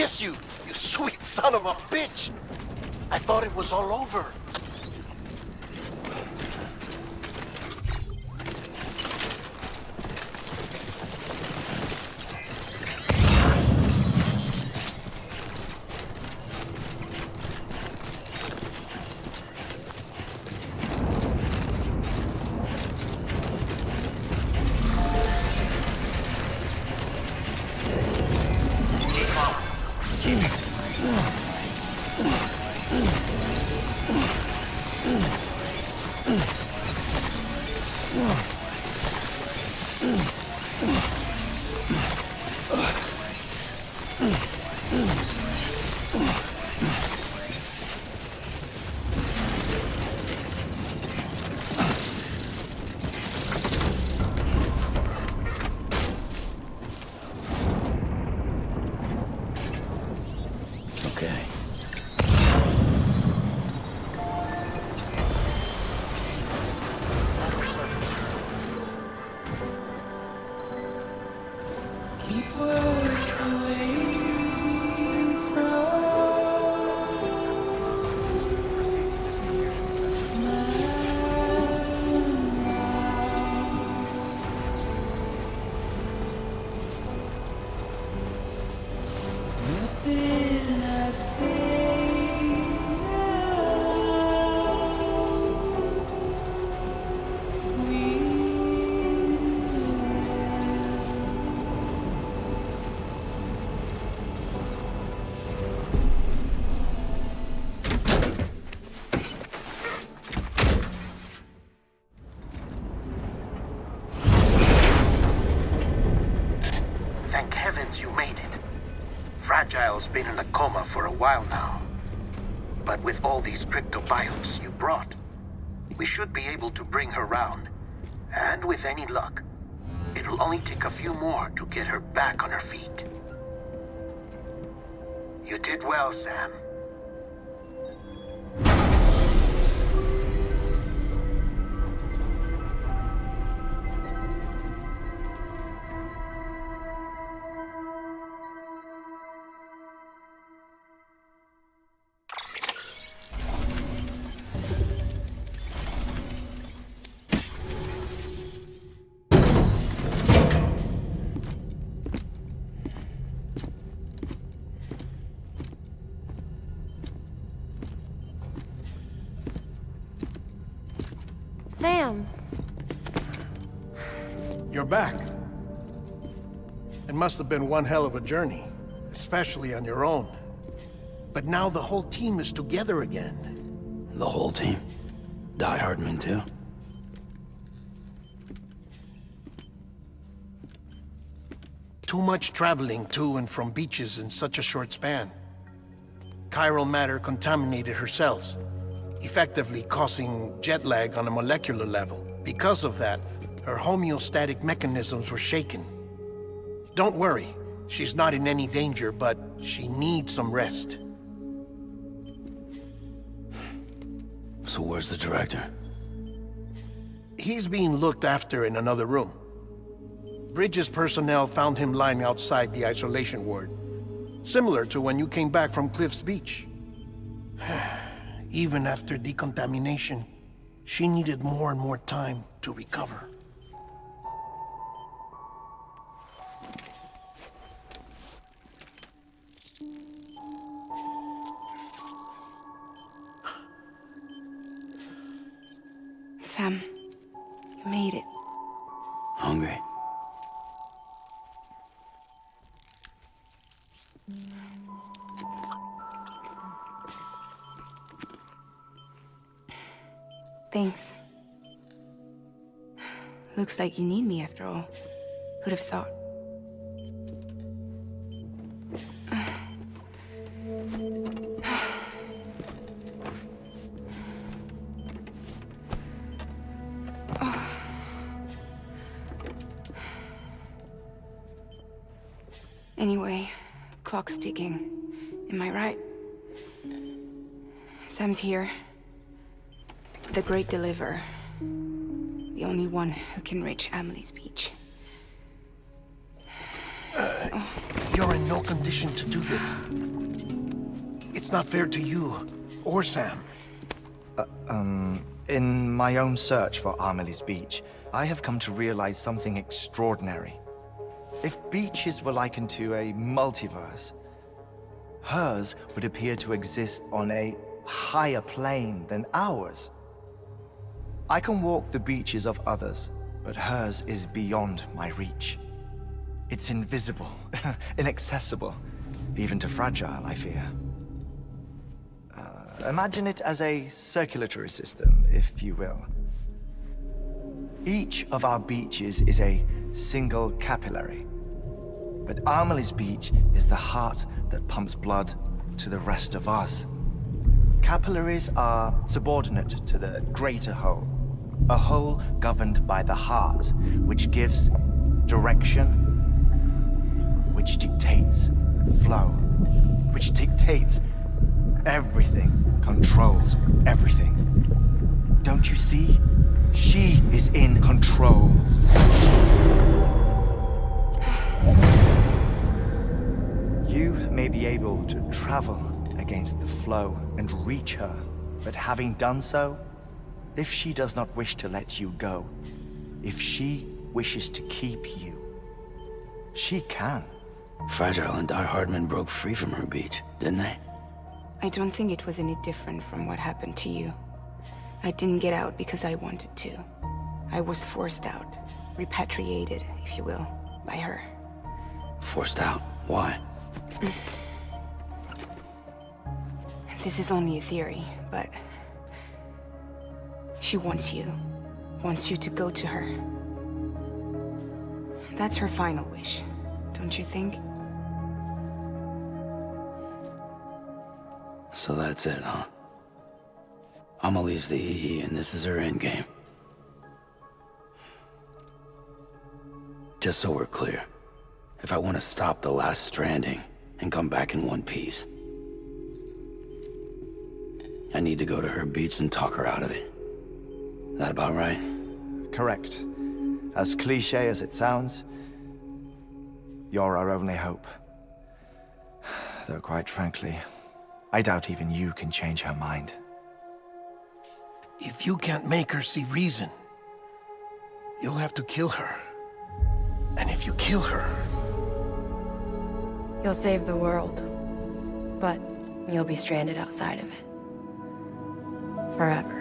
kiss you, you sweet son of a bitch! I thought it was all over. Okay. Keep us away nothing I say now. Thank heavens you made it. Fragile's been in a coma for a while now. But with all these cryptobiotes you brought, we should be able to bring her round. And with any luck, it'll only take a few more to get her back on her feet. You did well, Sam. Sam. You're back. It must have been one hell of a journey, especially on your own. But now the whole team is together again. The whole team? Die Hardman too? Too much traveling to and from beaches in such a short span. Chiral matter contaminated her cells, effectively causing jet lag on a molecular level. Because of that, her homeostatic mechanisms were shaken. Don't worry, she's not in any danger, but she needs some rest. So where's the director? He's being looked after in another room. Bridges personnel found him lying outside the isolation ward, similar to when you came back from Cliff's Beach. Even after decontamination, she needed more and more time to recover. Sam, you made it. Hungry? Thanks. Looks like you need me after all. Who'd have thought? Anyway, clock's ticking. Am I right? Sam's here. The Great Deliverer. The only one who can reach Amelie's beach. You're in no condition to do this. It's not fair to you or Sam. In my own search for Amelie's Beach, I have come to realize something extraordinary. If beaches were likened to a multiverse, hers would appear to exist on a higher plane than ours. I can walk the beaches of others, but hers is beyond my reach. It's invisible, inaccessible, even to fragile, I fear. Imagine it as a circulatory system, if you will. Each of our beaches is a single capillary. But Amelie's Beach is the heart that pumps blood to the rest of us. Capillaries are subordinate to the greater whole. A whole governed by the heart, which gives direction, which dictates flow, which dictates everything, controls everything. Don't you see? She is in control. You may be able to travel against the flow and reach her, but having done so, if she does not wish to let you go, if she wishes to keep you, she can. Fragile and Die Hardman broke free from her beach, didn't they? I don't think it was any different from what happened to you. I didn't get out because I wanted to. I was forced out, repatriated, if you will, by her. Forced out? Why? This is only a theory, but she wants you to go to her. That's her final wish, don't you think? So that's it, huh? Amelie's the EE, and this is her endgame. Just so we're clear, if I want to stop the last Stranding and come back in one piece, I need to go to her beach and talk her out of it. That about right? Correct. As cliché as it sounds, you're our only hope. Though quite frankly, I doubt even you can change her mind. If you can't make her see reason, you'll have to kill her. And if you kill her... You'll save the world, but you'll be stranded outside of it. Forever.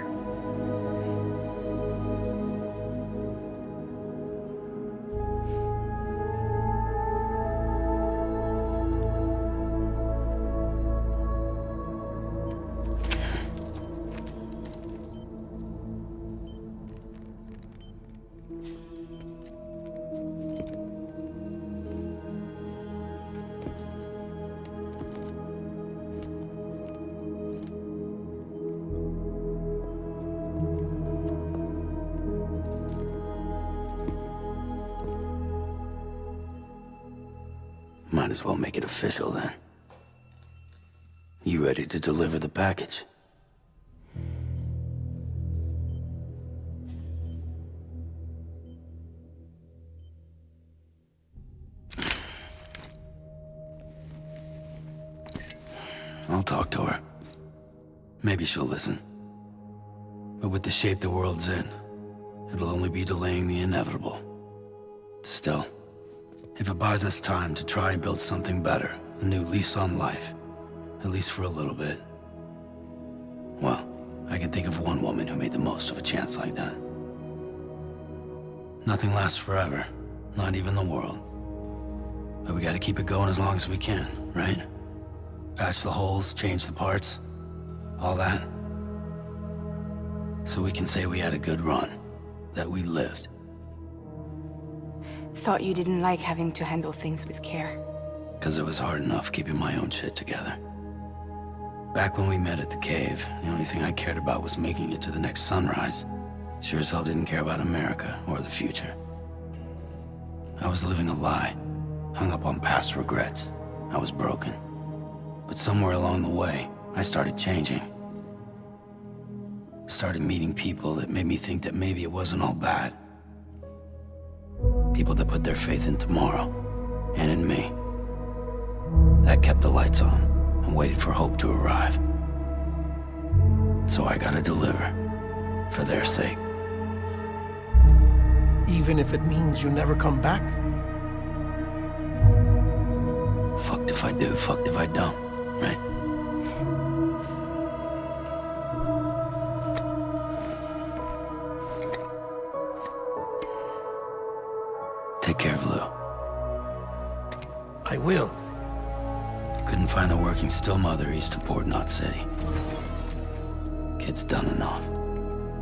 Might as well make it official then. You ready to deliver the package? I'll talk to her. Maybe she'll listen. But with the shape the world's in, it'll only be delaying the inevitable. Still, if it buys us time to try and build something better, a new lease on life, at least for a little bit, well, I can think of one woman who made the most of a chance like that. Nothing lasts forever, not even the world. But we gotta keep it going as long as we can, right? Patch the holes, change the parts, all that. So we can say we had a good run, that we lived. Thought you didn't like having to handle things with care. 'Cause it was hard enough keeping my own shit together. Back when we met at the cave, the only thing I cared about was making it to the next sunrise. Sure as hell didn't care about America or the future. I was living a lie, hung up on past regrets. I was broken. But somewhere along the way, I started changing. Started meeting people that made me think that maybe it wasn't all bad. People that put their faith in tomorrow, and in me. That kept the lights on and waited for hope to arrive. So I gotta deliver, for their sake. Even if it means you never come back? Fucked if I do, fucked if I don't, right? Take care of Lou. I will. Couldn't find a working still mother east of Port Knot City. Kid's done enough.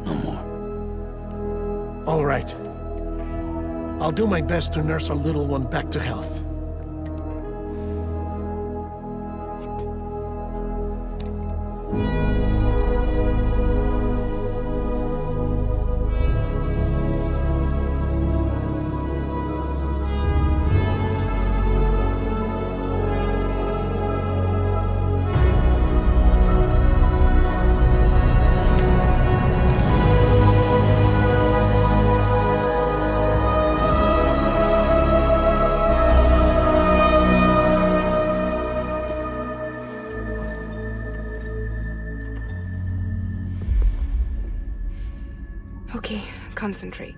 No more. All right. I'll do my best to nurse our little one back to health. Okay, concentrate.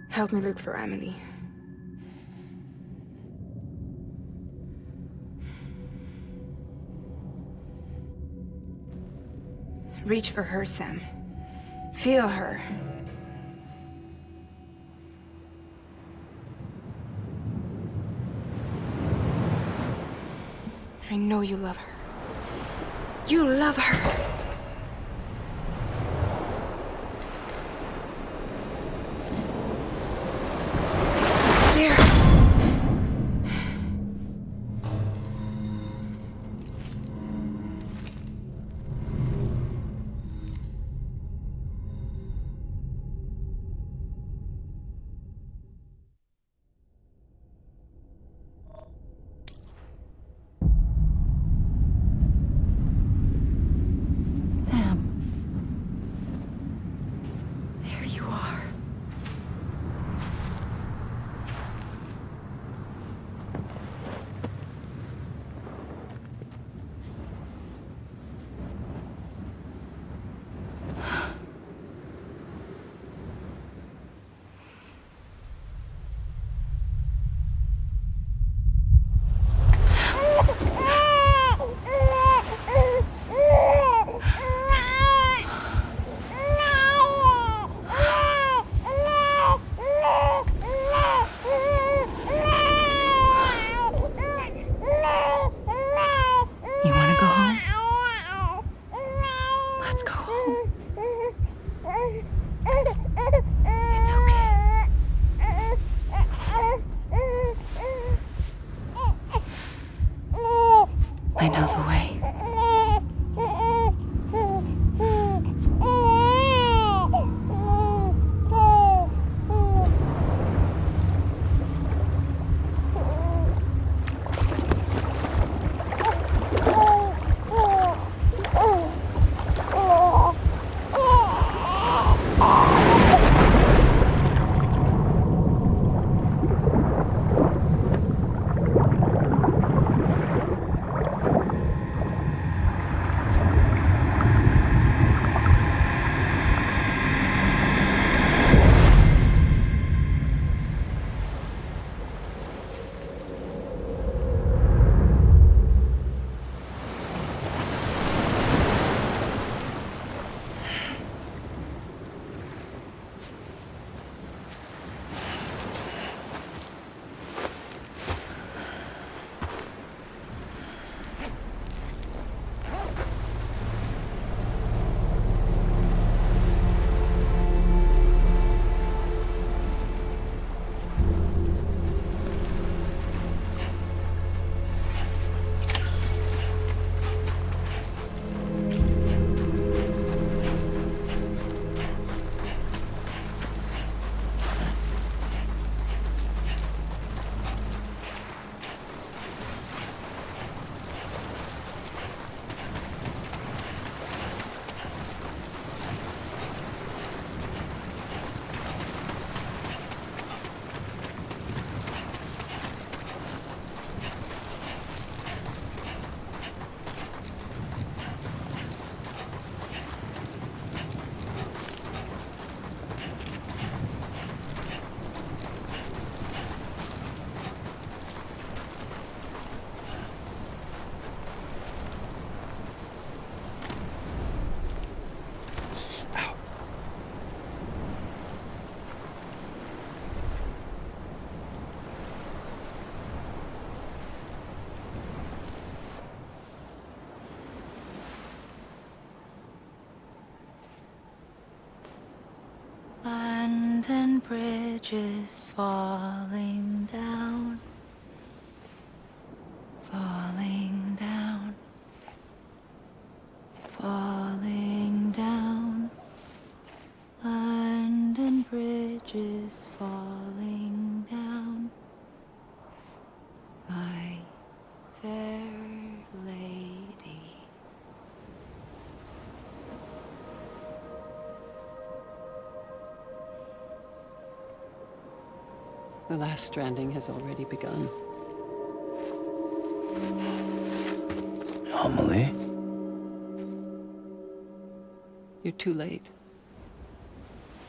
Help me look for Emily. Reach for her, Sam. Feel her. I know you love her. You love her! I know the way. bridges falling down, falling down, falling down. London Bridge is falling down, my fair lady. The last stranding has already begun. Amelie? You're too late.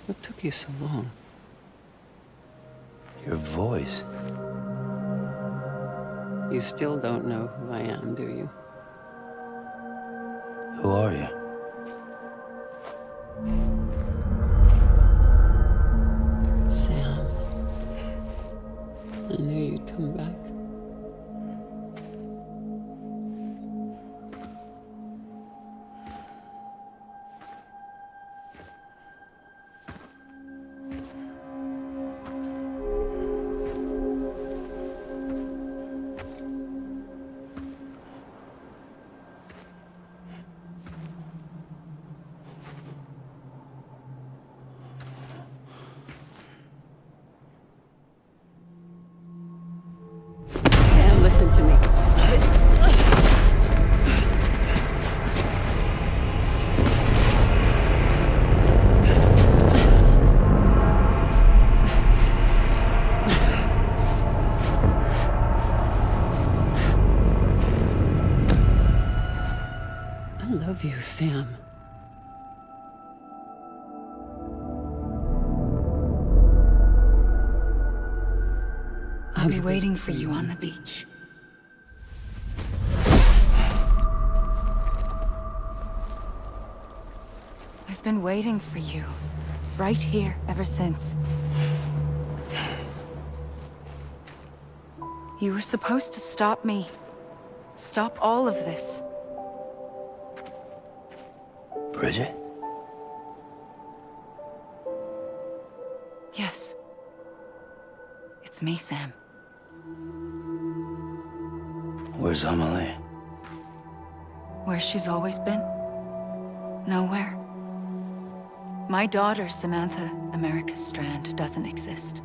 What took you so long? Your voice. You still don't know who I am, do you? Who are you? Sam. I knew you'd come back. Sam, listen to me. I love you, Sam. I'll be waiting for you on the beach. I've been waiting for you, right here, ever since. You were supposed to stop me. Stop all of this. Bridget? Yes. It's me, Sam. Where's Amelie? Where she's always been. Nowhere. My daughter, Samantha America Strand, doesn't exist.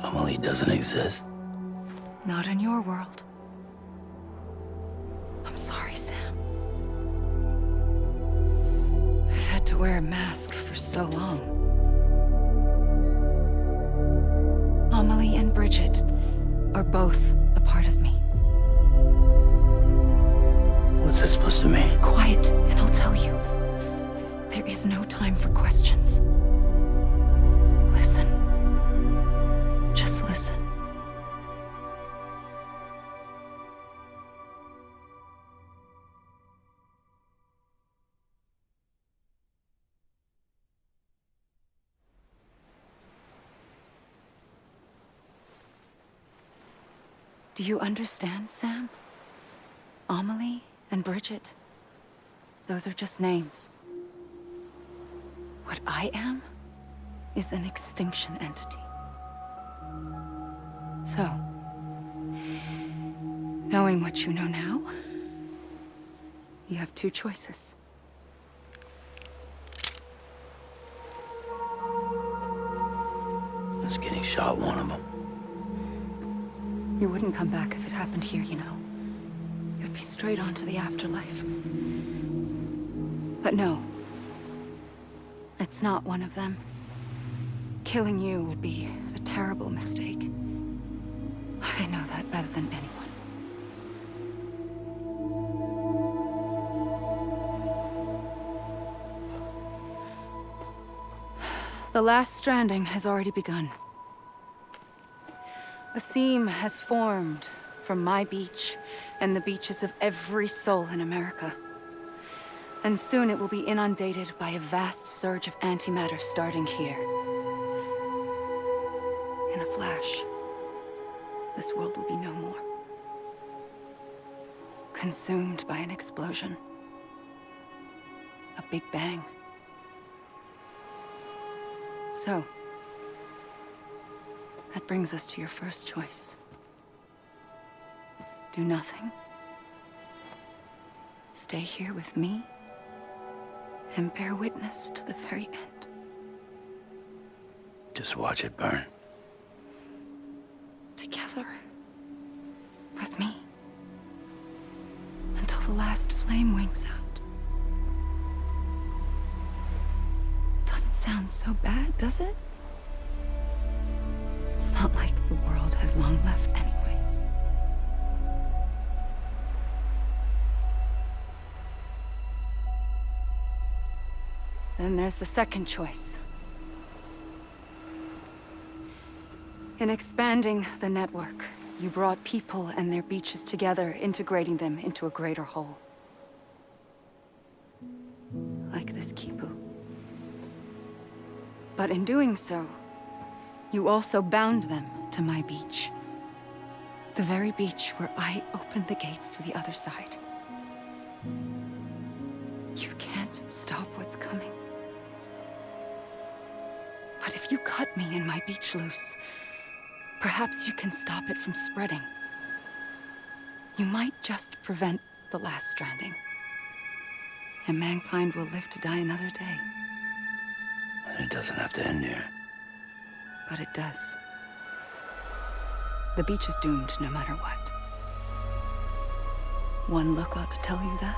Amelie doesn't exist. Not in your world. I'm sorry, Sam. I've had to wear a mask for so long. Amelie and Bridget are both a part of me. What's that supposed to mean? Quiet, and I'll tell you. There is no time for questions. Listen. Just listen. Do you understand, Sam? Amelie and Bridget, those are just names. What I am is an extinction entity. So, knowing what you know now, you have two choices. Is getting shot one of them? You wouldn't come back if it happened here, you know. You'd be straight on to the afterlife. But no. It's not one of them. Killing you would be a terrible mistake. I know that better than anyone. The last stranding has already begun. A seam has formed from my beach and the beaches of every soul in America. And soon it will be inundated by a vast surge of antimatter starting here. In a flash, this world will be no more. Consumed by an explosion. A big bang. So, that brings us to your first choice. Do nothing. Stay here with me and bear witness to the very end. Just watch it burn. Together. With me. Until the last flame winks out. Doesn't sound so bad, does it? It's not like the world has long left anyway. Then there's the second choice. In expanding the network, you brought people and their beaches together, integrating them into a greater whole. Like this Kipu. But in doing so, you also bound them to my beach. The very beach where I opened the gates to the other side. You can't stop what's coming. But if you cut me and my beach loose, perhaps you can stop it from spreading. You might just prevent the last stranding. And mankind will live to die another day. And it doesn't have to end here. But it does. The beach is doomed no matter what. One look ought to tell you that.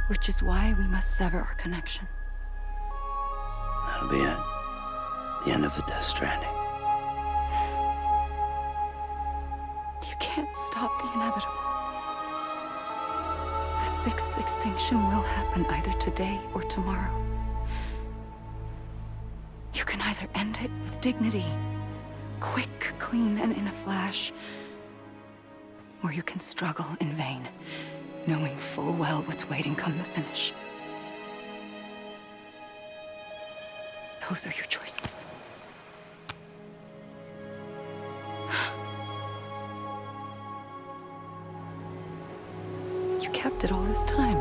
Which is why we must sever our connection. That'll be it. The end of the Death Stranding. You can't stop the inevitable. The sixth extinction will happen either today or tomorrow. You can either end it with dignity, quick, clean, and in a flash, or you can struggle in vain, knowing full well what's waiting come the finish. Those are your choices. You kept it all this time.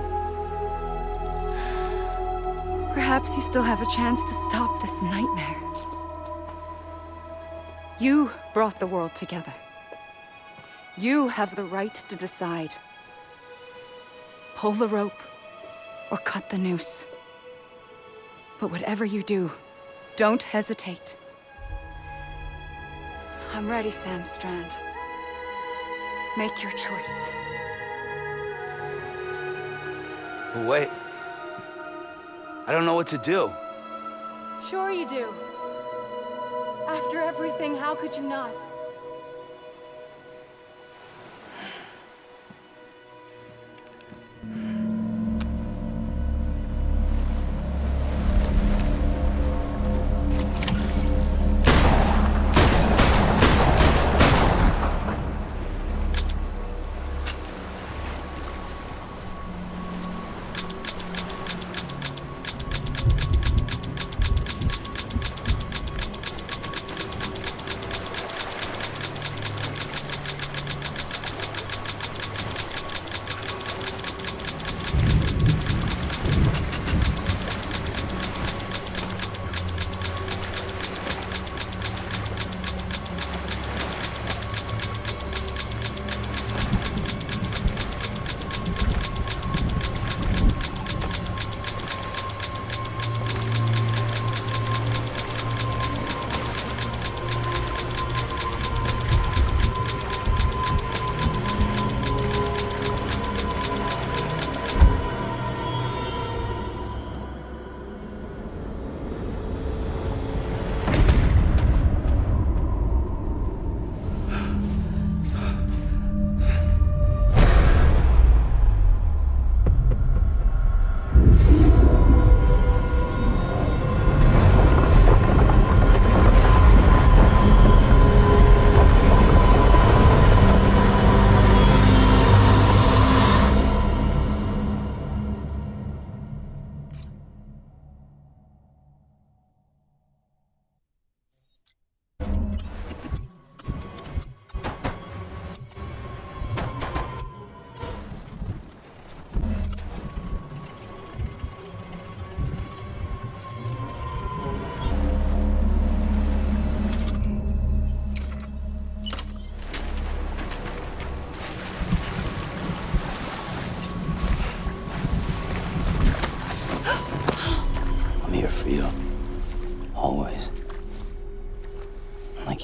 Perhaps you still have a chance to stop this nightmare. You brought the world together. You have the right to decide. Pull the rope or cut the noose. But whatever you do, don't hesitate. I'm ready, Sam Strand. Make your choice. But wait. I don't know what to do. Sure you do. After everything, how could you not?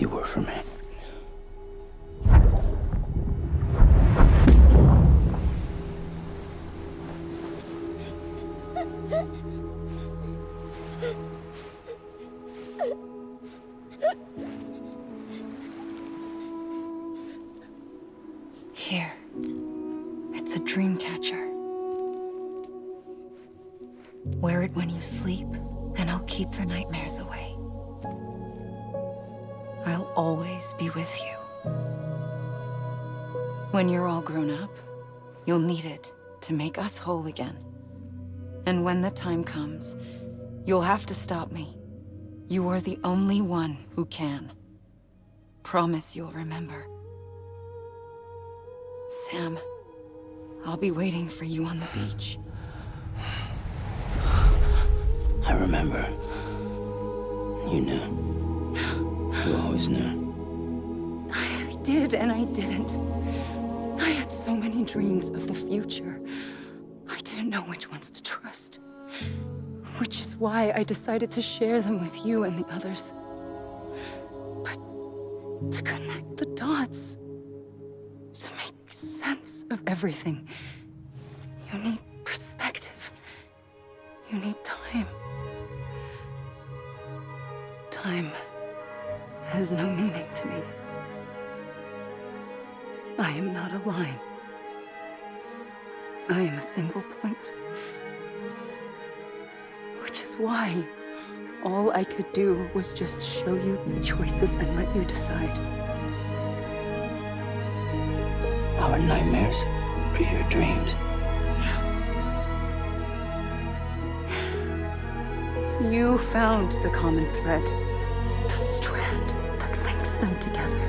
you were for me. Here. It's a dream catcher. Wear it when you sleep, and I'll keep the nightmares away. I'll always be with you. When you're all grown up, you'll need it to make us whole again. And when the time comes, you'll have to stop me. You are the only one who can. Promise you'll remember. Sam, I'll be waiting for you on the beach. I remember. You knew. You always knew. I did and I didn't. I had so many dreams of the future. I didn't know which ones to trust. Which is why I decided to share them with you and the others. But to connect the dots, to make sense of everything, you need perspective. You need time. Time has no meaning to me. I am not a line. I am a single point. Which is why all I could do was just show you the choices and let you decide. Our nightmares are your dreams. You found the common thread, the strand that links them together.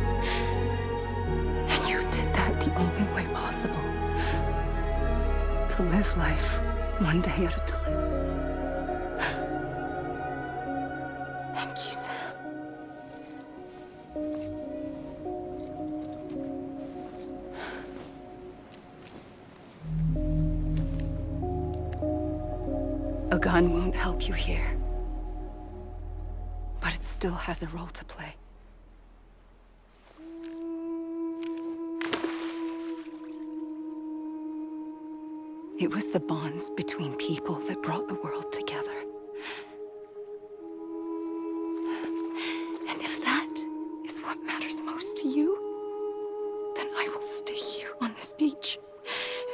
And you did that the only way possible. To live life one day at a time. Thank you, Sam. A gun won't help you here. But it still has a role to play. It was the bonds between people that brought the world together. And if that is what matters most to you, then I will stay here on this beach.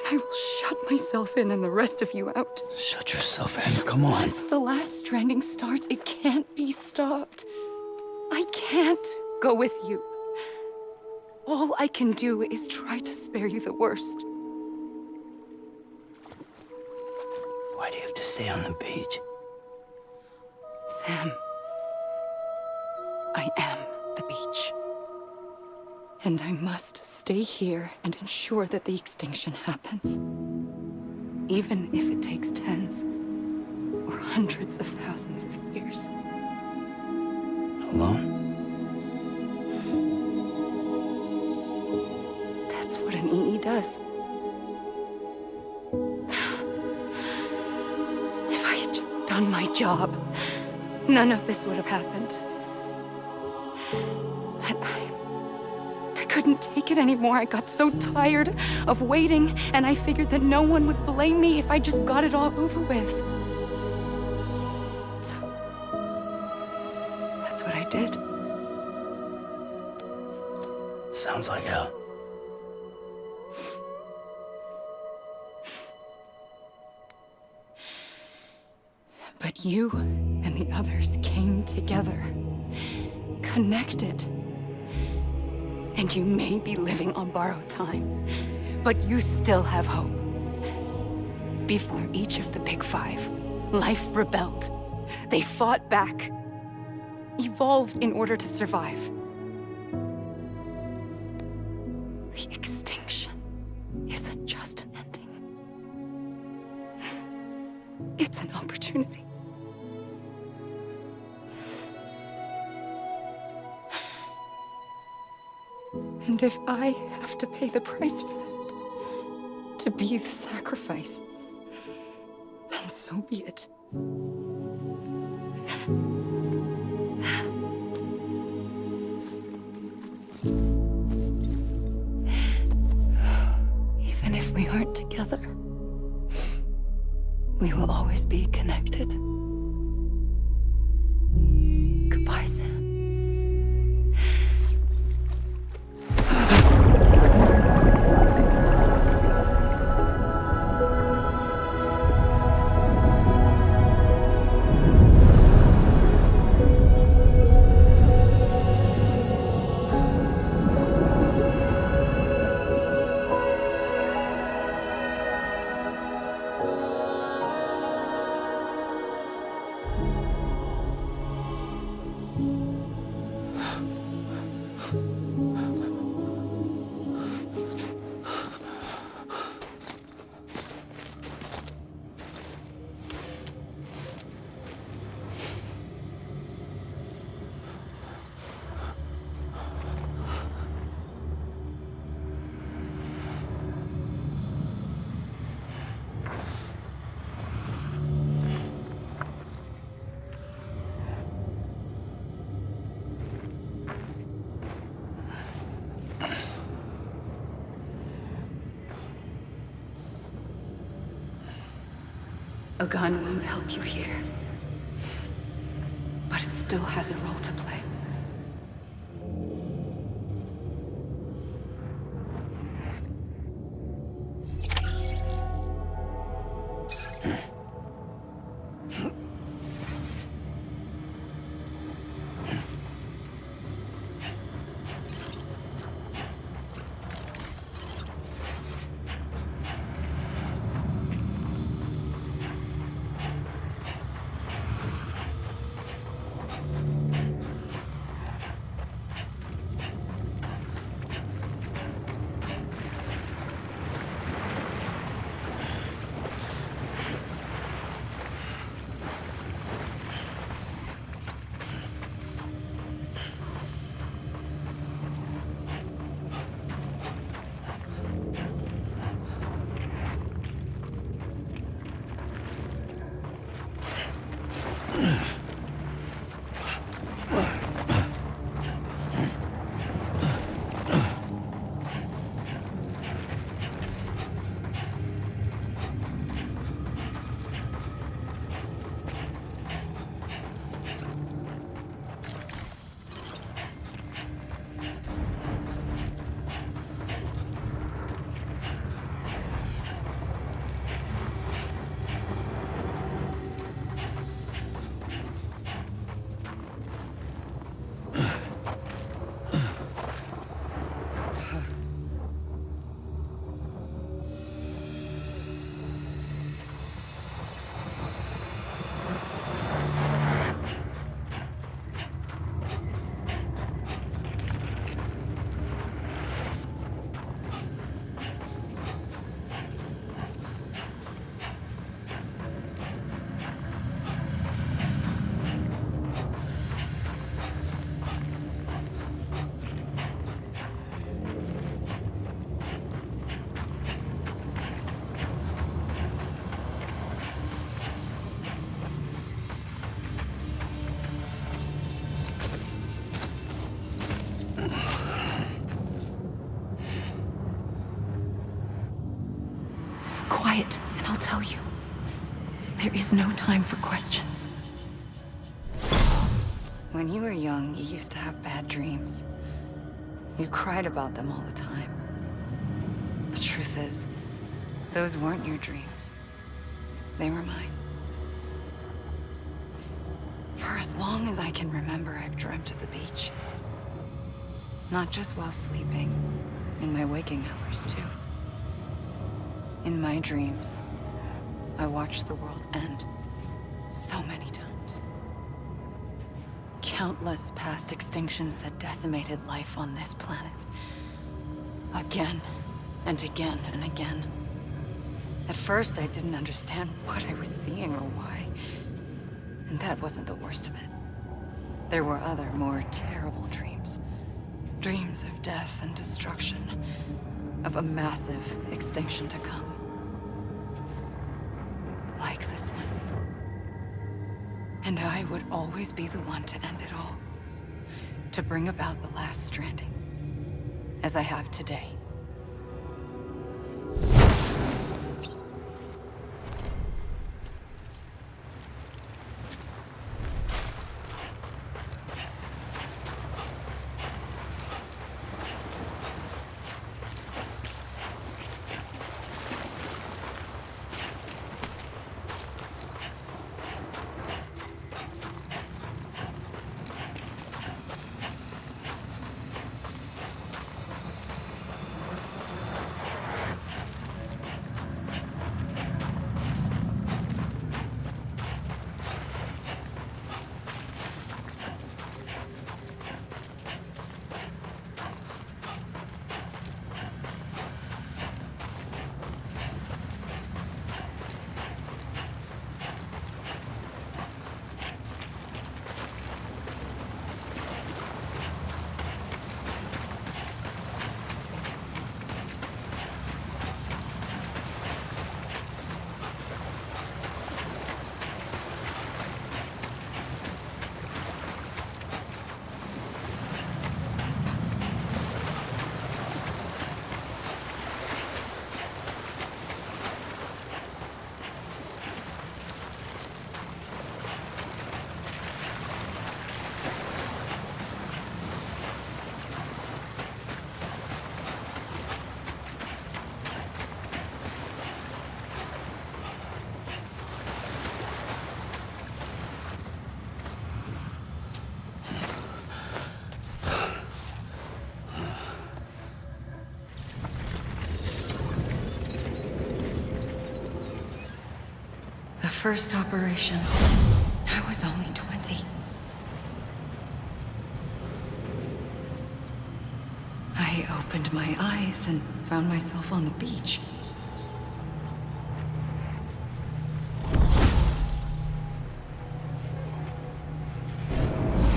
And I will shut myself in and the rest of you out. Shut yourself in, come on. Once the last stranding starts, it can't be stopped. I can't go with you. All I can do is try to spare you the worst. Why do you have to stay on the beach? Sam, I am the beach. And I must stay here and ensure that the extinction happens. Even if it takes tens or hundreds of thousands of years. Alone? That's what an EE does. If I had just done my job, none of this would have happened. But I couldn't take it anymore. I got so tired of waiting, and I figured that no one would blame me if I just got it all over with. So, that's what I did. Sounds like hell. But you and the others came together, connected. And you may be living on borrowed time, but you still have hope. Before each of the Big Five, life rebelled. They fought back, evolved in order to survive. The extinction isn't just an ending. It's an opportunity. And if I have to pay the price for that, to be the sacrifice, then so be it. Even if we aren't together, we will always be connected. Goodbye, Sam. A gun won't help you here, but it still has a role to play. Quiet, and I'll tell you. There is no time for questions. When you were young, you used to have bad dreams. You cried about them all the time. The truth is, those weren't your dreams. They were mine. For as long as I can remember, I've dreamt of the beach. Not just while sleeping, in my waking hours, too. In my dreams, I watched the world end so many times. Countless past extinctions that decimated life on this planet. Again, and again, and again. At first, I didn't understand what I was seeing or why. And that wasn't the worst of it. There were other, more terrible dreams. Dreams of death and destruction. Of a massive extinction to come. Like this one. And I would always be the one to end it all. To bring about the last stranding. as I have today. The first operation, I was only 20. I opened my eyes and found myself on the beach.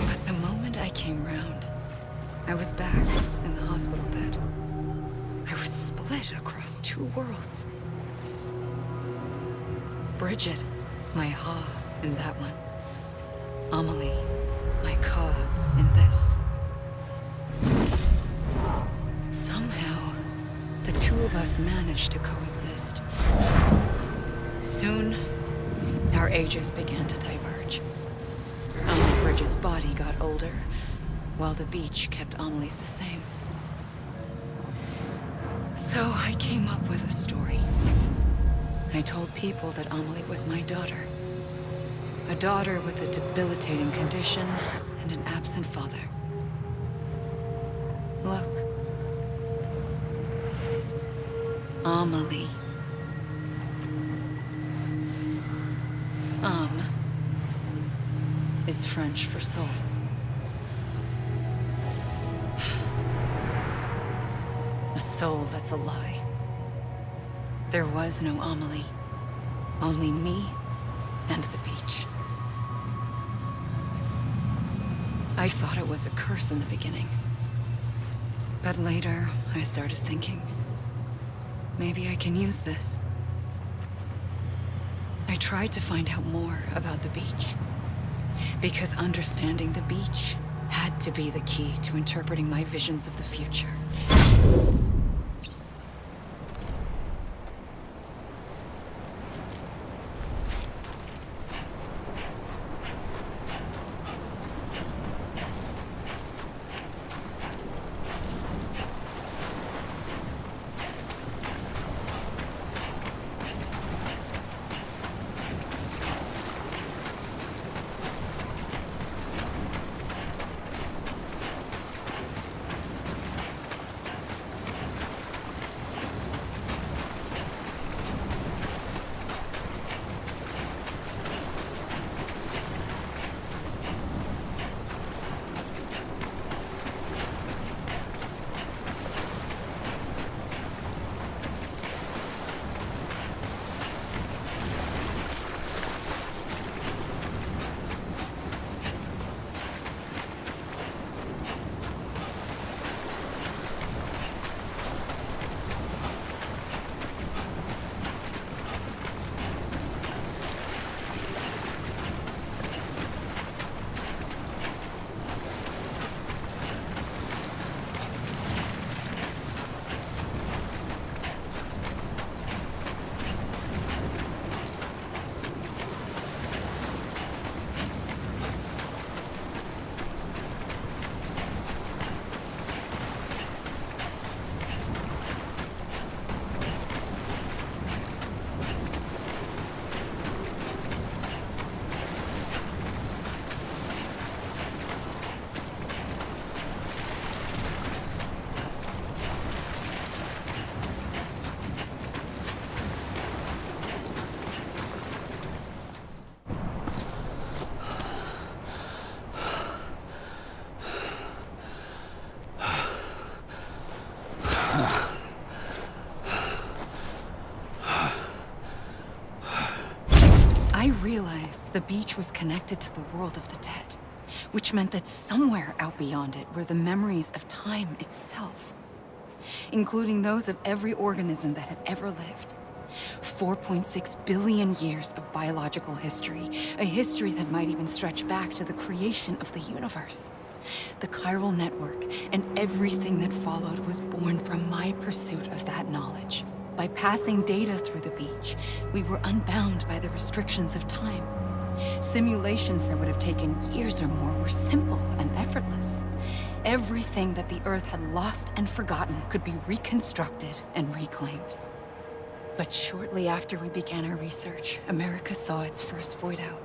But the moment I came round, I was back in the hospital bed. I was split across two worlds. Bridget, my Ha in that one. Amelie, my Ka in this. Somehow, the two of us managed to coexist. Soon, our ages began to diverge. Only Bridget's body got older, while the beach kept Amelie's the same. So I came up with a story. I told people that Amelie was my daughter. A daughter with a debilitating condition and an absent father. Look. Amelie. Âme is French for soul. A soul that's a lie. There was no Amelie. Only me and the beach. I thought it was a curse in the beginning. But later, I started thinking, maybe I can use this. I tried to find out more about the beach. Because understanding the beach had to be the key to interpreting my visions of the future. I realized the beach was connected to the world of the dead, which meant that somewhere out beyond it were the memories of time itself, including those of every organism that had ever lived. 4.6 billion years of biological history, a history that might even stretch back to the creation of the universe. The chiral network and everything that followed was born from my pursuit of that knowledge. By passing data through the beach, we were unbound by the restrictions of time. Simulations that would have taken years or more were simple and effortless. Everything that the Earth had lost and forgotten could be reconstructed and reclaimed. But shortly after we began our research, America saw its first void out.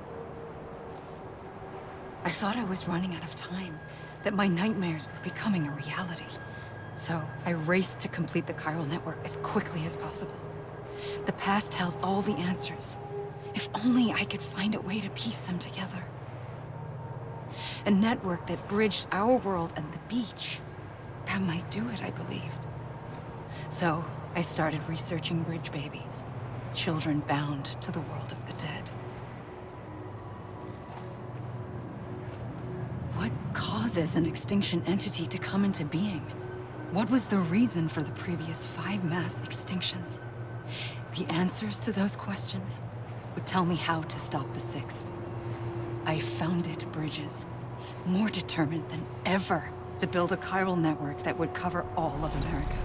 I thought I was running out of time, that my nightmares were becoming a reality. So I raced to complete the chiral network as quickly as possible. The past held all the answers. If only I could find a way to piece them together. A network that bridged our world and the beach. That might do it, I believed. So I started researching bridge babies, children bound to the world of the dead. What causes an extinction entity to come into being? What was the reason for the previous 5 mass extinctions? The answers to those questions would tell me how to stop the 6th. I founded bridges, more determined than ever to build a chiral network that would cover all of America.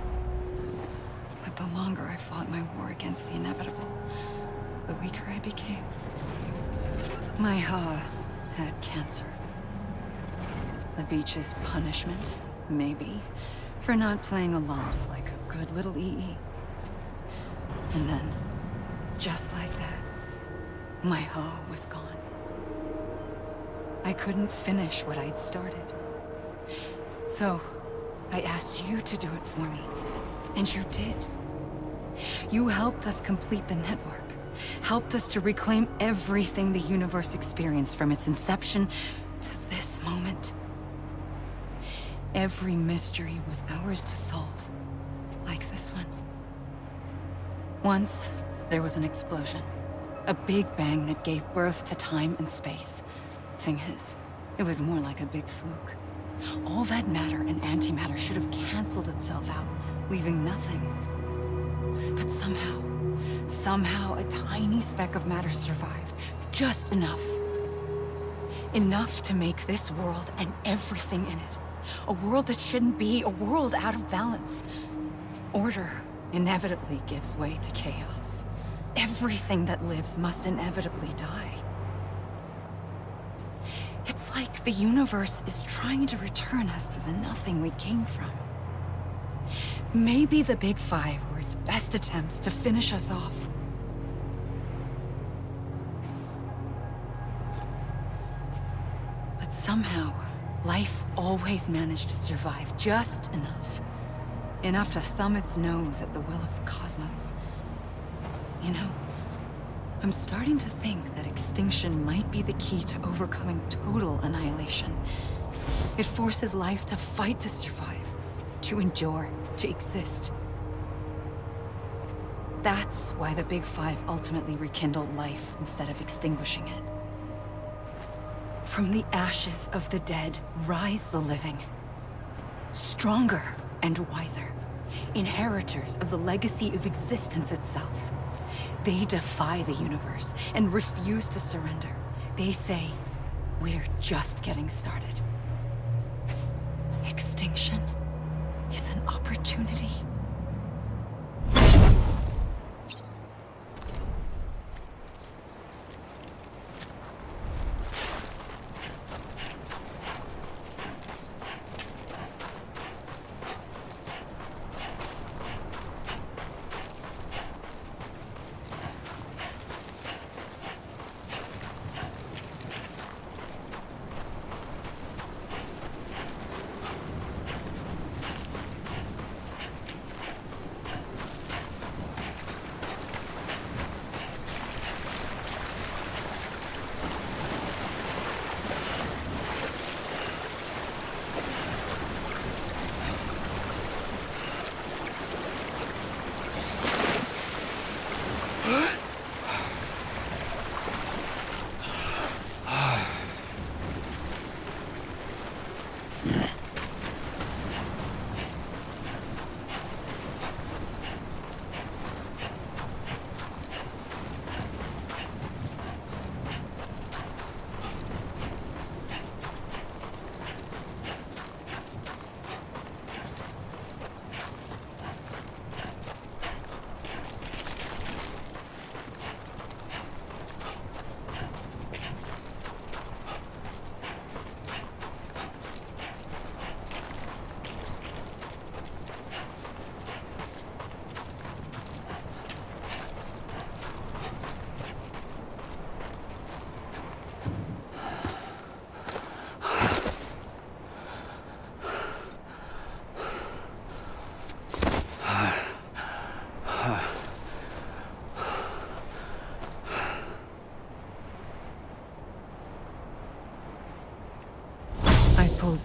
But the longer I fought my war against the inevitable, the weaker I became. My Ha had cancer. The beach's punishment, maybe, for not playing along like a good little EE. And then, just like that, my Ha was gone. I couldn't finish what I'd started. So, I asked you to do it for me, and you did. You helped us complete the network, helped us to reclaim everything the universe experienced from its inception to this moment. Every mystery was ours to solve, like this one. Once, there was an explosion. A big bang that gave birth to time and space. Thing is, it was more like a big fluke. All that matter and antimatter should have canceled itself out, leaving nothing. But somehow a tiny speck of matter survived. Just enough. Enough to make this world and everything in it. A world that shouldn't be, a world out of balance. Order inevitably gives way to chaos. Everything that lives must inevitably die. It's like the universe is trying to return us to the nothing we came from. Maybe the Big Five were its best attempts to finish us off. But somehow, life always managed to survive just enough. Enough to thumb its nose at the will of the cosmos. You know, I'm starting to think that extinction might be the key to overcoming total annihilation. It forces life to fight to survive, to endure, to exist. That's why the Big Five ultimately rekindled life instead of extinguishing it. From the ashes of the dead rise the living. Stronger and wiser. Inheritors of the legacy of existence itself. They defy the universe and refuse to surrender. They say, we're just getting started. Extinction is an opportunity.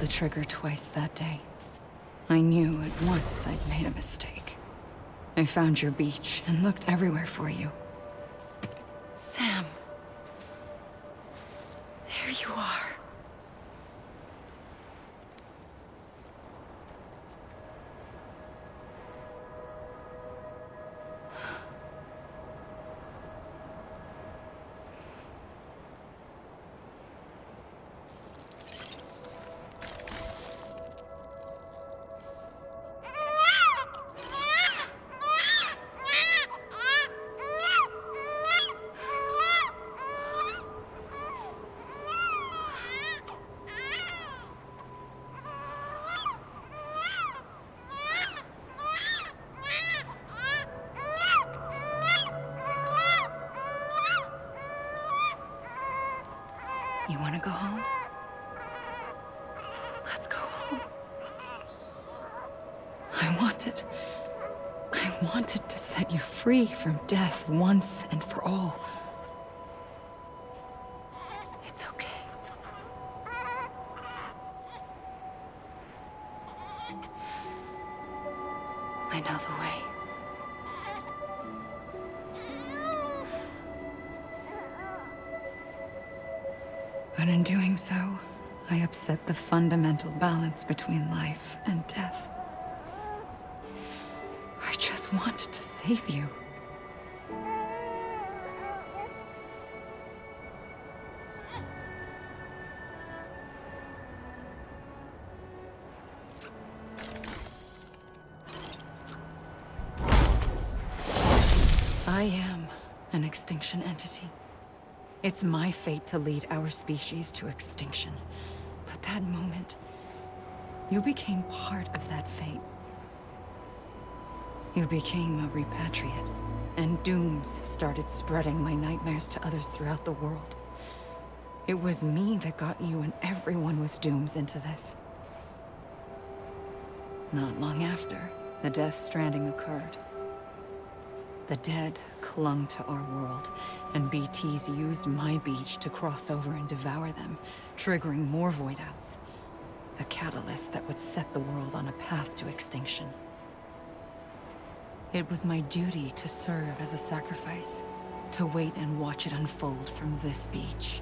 trigger twice that day. I knew at once I'd made a mistake. I found your beach and looked everywhere for you. Sam. There you are. You want to go home? Let's go home. I wanted to set you free from death once and for all. It's okay. I know the way. But in doing so, I upset the fundamental balance between life and death. I just wanted to save you. I am an extinction entity. It's my fate to lead our species to extinction. But that moment, you became part of that fate. You became a repatriate, and dooms started spreading my nightmares to others throughout the world. It was me that got you and everyone with dooms into this. Not long after, the Death Stranding occurred. The dead clung to our world, and BTs used my beach to cross over and devour them, triggering more void-outs. A catalyst that would set the world on a path to extinction. It was my duty to serve as a sacrifice, to wait and watch it unfold from this beach.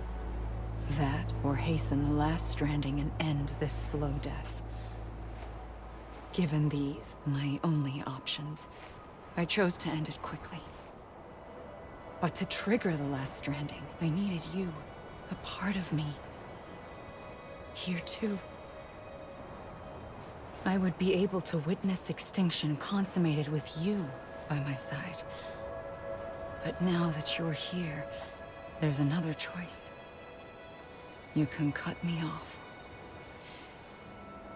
That, or hasten the last stranding and end this slow death. Given these, my only options, I chose to end it quickly. But to trigger the last stranding, I needed you, a part of me. Here too. I would be able to witness extinction consummated with you by my side. But now that you're here, there's another choice. You can cut me off.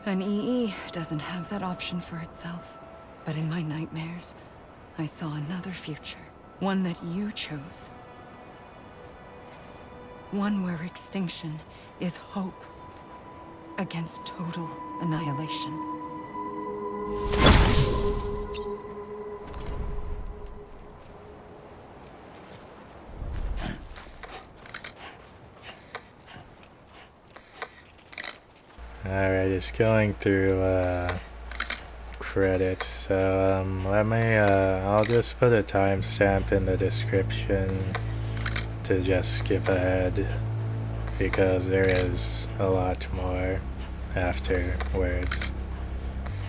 An EE doesn't have that option for itself. But in my nightmares, I saw another future. One that you chose. One where extinction is hope against total annihilation. Alright, just going through credits, so I'll just put a timestamp in the description to just skip ahead, because there is a lot more afterwards.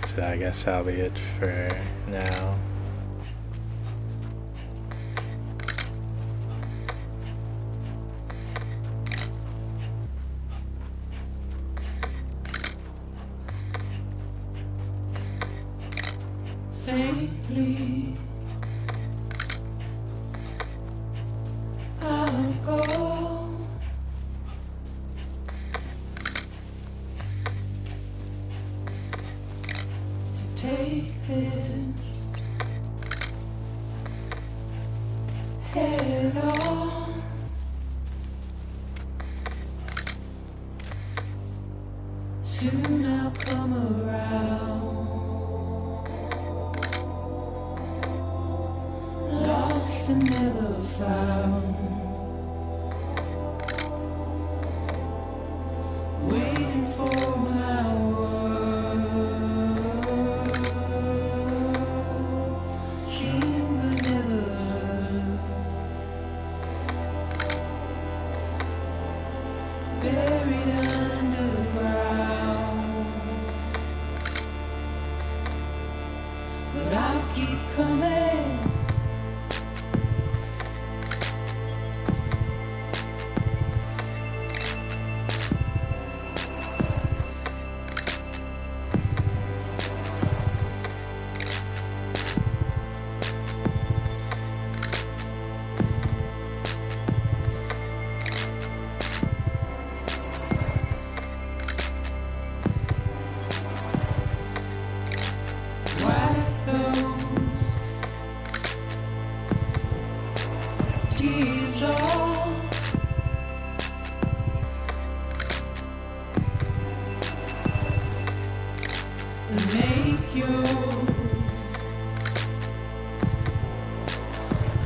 So I guess that'll be it for now. Faintly, I'll go to take this head on. Soon I'll come around. Lost and never found, waiting for my but I'll keep coming. Wipe those tears off. And make your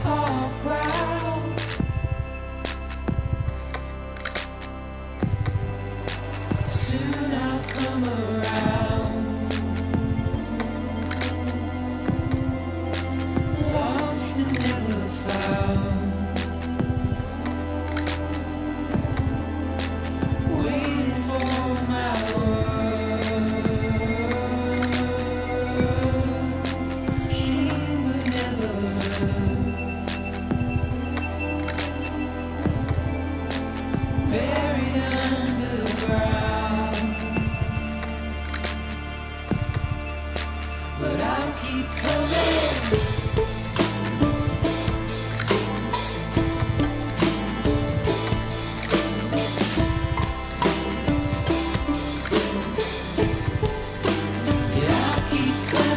heart proud. Soon I'll come around. Lost and never found. Waiting for my words. Seen but never heard. Buried underground. But I'll keep coming. Yeah, I'll keep coming. Yeah,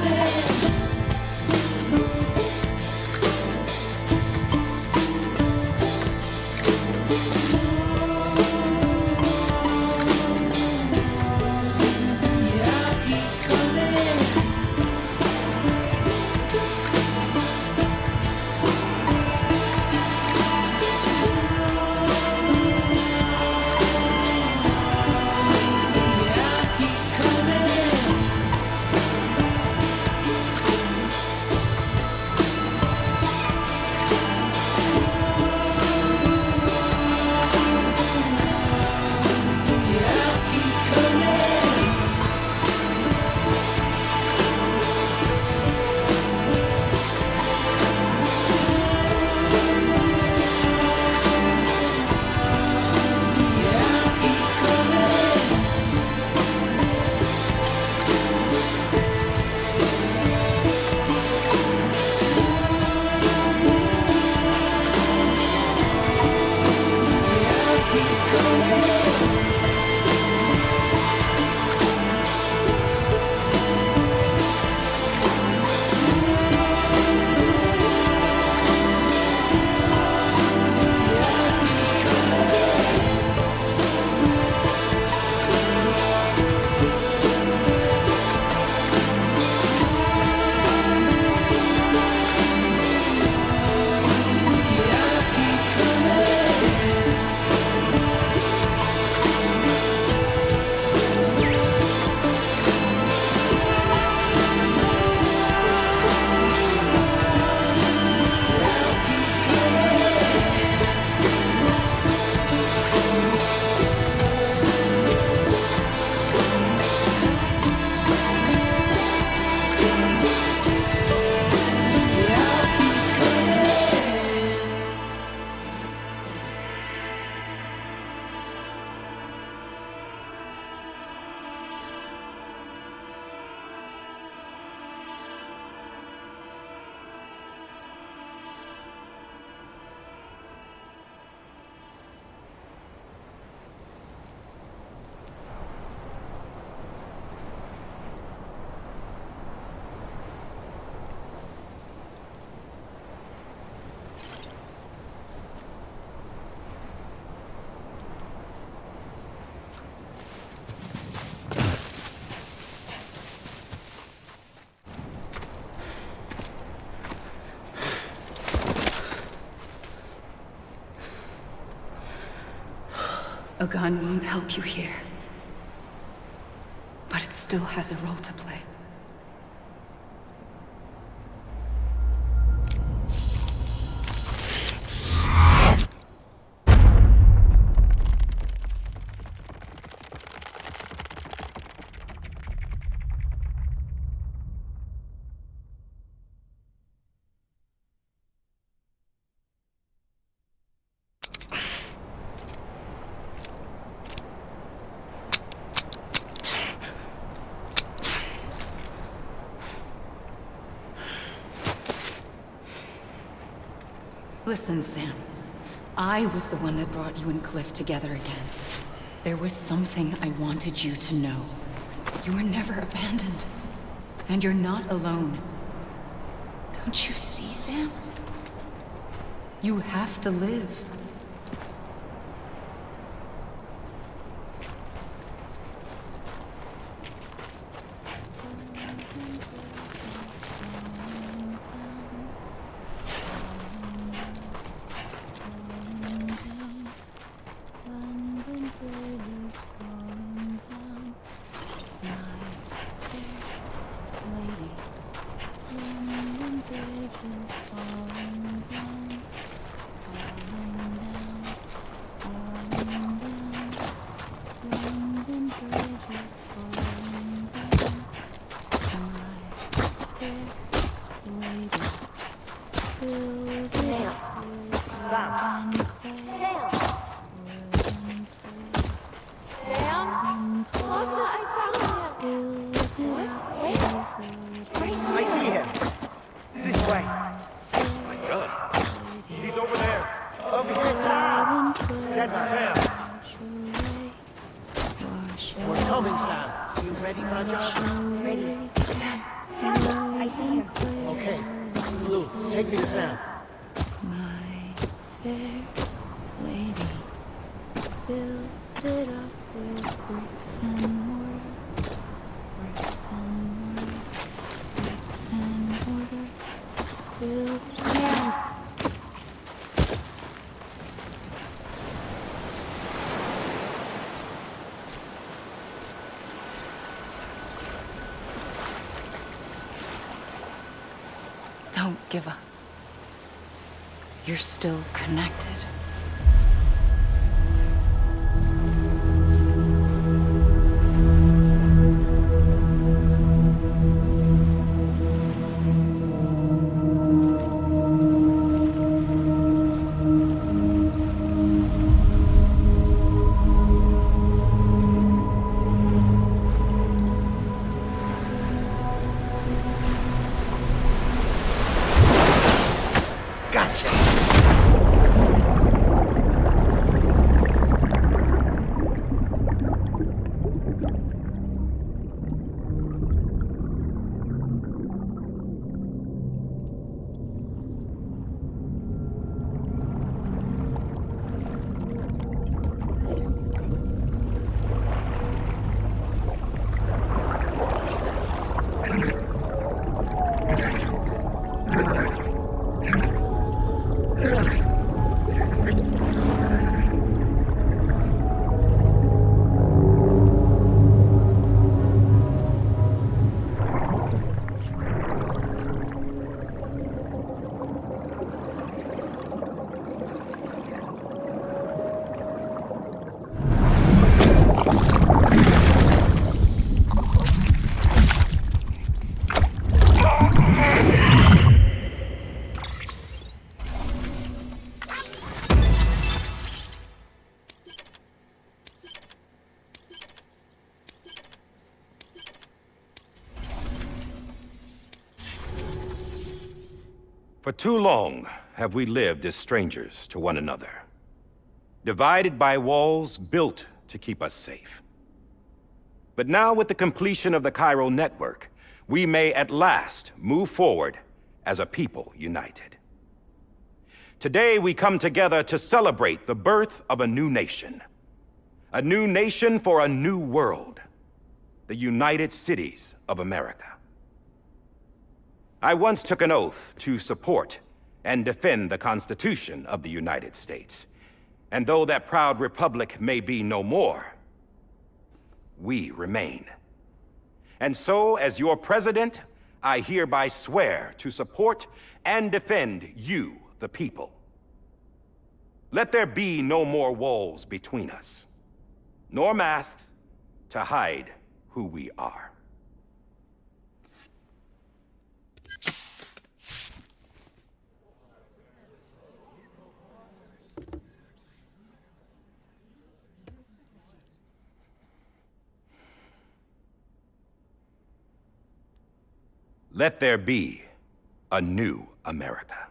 I'll keep coming. Yeah, I'll keep coming. Yeah, I'll keep coming. Yeah, I'll keep coming. Yeah, I'll keep coming. A gun won't help you here. But it still has a role to play. Listen, Sam. I was the one that brought you and Cliff together again. There was something I wanted you to know. You were never abandoned. And you're not alone. Don't you see, Sam? You have to live. I see him. This way. My gun. He's over there. Over here, Sam. Sam. We're coming, Sam. You ready for the job? Ready. Sam, I see him. Okay. Blue, take me to Sam. My fair lady, build it up with bricks and mortar. Bricks and mortar. Bricks and mortar. Build it up. Don't give up. You're still connected. For too long have we lived as strangers to one another, divided by walls built to keep us safe. But now, with the completion of the chiral network, we may at last move forward as a people united. Today, we come together to celebrate the birth of a new nation for a new world, the United Cities of America. I once took an oath to support and defend the Constitution of the United States. And though that proud republic may be no more, we remain. And so, as your president, I hereby swear to support and defend you, the people. Let there be no more walls between us, nor masks to hide who we are. Let there be a new America.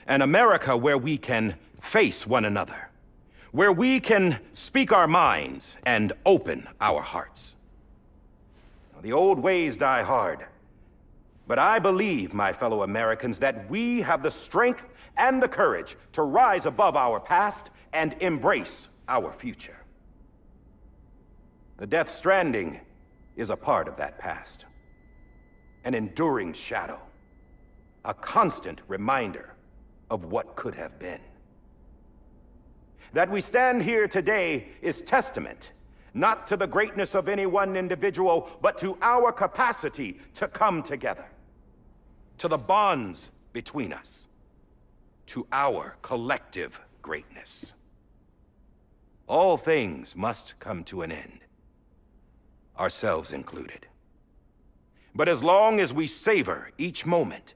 An America where we can face one another. Where we can speak our minds and open our hearts. Now, the old ways die hard. But I believe, my fellow Americans, that we have the strength and the courage to rise above our past and embrace our future. The Death Stranding is a part of that past. An enduring shadow. A constant reminder of what could have been. That we stand here today is testament, not to the greatness of any one individual, but to our capacity to come together. To the bonds between us. To our collective greatness. All things must come to an end. Ourselves included. But as long as we savor each moment,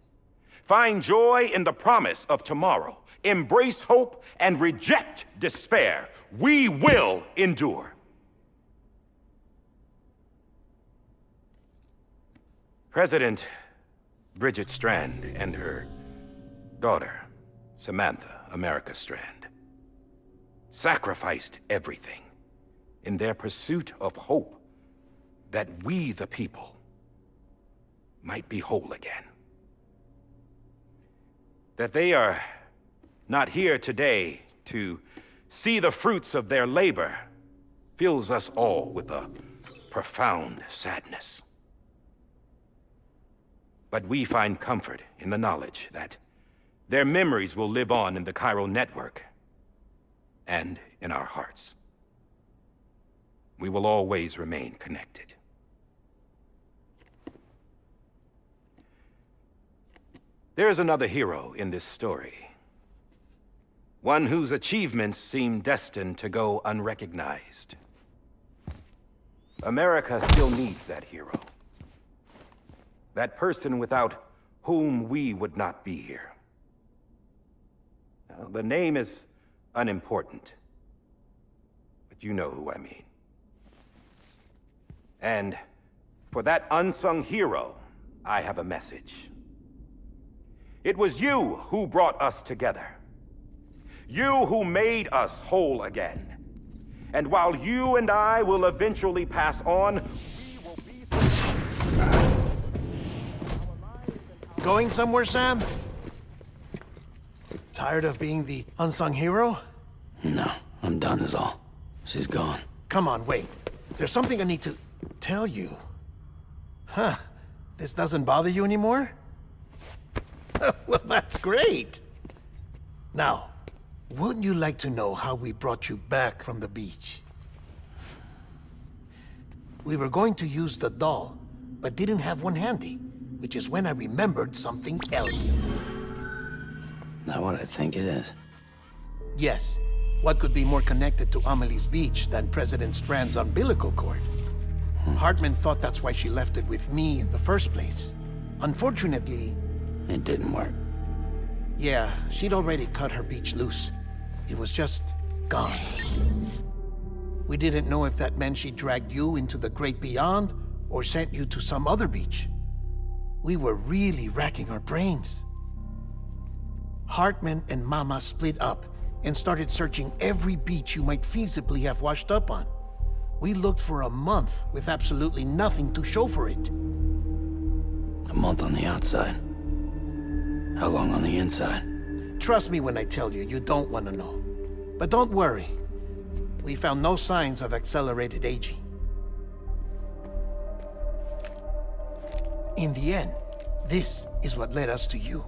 find joy in the promise of tomorrow, embrace hope, and reject despair, we will endure. President Bridget Strand and her daughter, Samantha America Strand, sacrificed everything in their pursuit of hope that we, the people, might be whole again. That they are not here today to see the fruits of their labor fills us all with a profound sadness. But we find comfort in the knowledge that their memories will live on in the chiral network and in our hearts. We will always remain connected. There is another hero in this story. One whose achievements seem destined to go unrecognized. America still needs that hero. That person without whom we would not be here. Now, the name is unimportant, but you know who I mean. And for that unsung hero, I have a message. It was you who brought us together. You who made us whole again. And while you and I will eventually pass on, we will be... Going somewhere, Sam? Tired of being the unsung hero? No, I'm done is all. She's gone. Come on, wait. There's something I need to tell you. Huh. This doesn't bother you anymore? Well, that's great. Now, wouldn't you like to know how we brought you back from the beach? We were going to use the doll, but didn't have one handy, which is when I remembered something else. Not what I think it is. Yes. What could be more connected to Amelie's beach than President Strand's umbilical cord? Hartman thought that's why she left it with me in the first place. Unfortunately... It didn't work. Yeah, she'd already cut her beach loose. It was just gone. We didn't know if that meant she dragged you into the great beyond or sent you to some other beach. We were really racking our brains. Hartman and Mama split up and started searching every beach you might feasibly have washed up on. We looked for a month with absolutely nothing to show for it. A month on the outside. How long on the inside? Trust me when I tell you, you don't want to know. But don't worry. We found no signs of accelerated aging. In the end, this is what led us to you.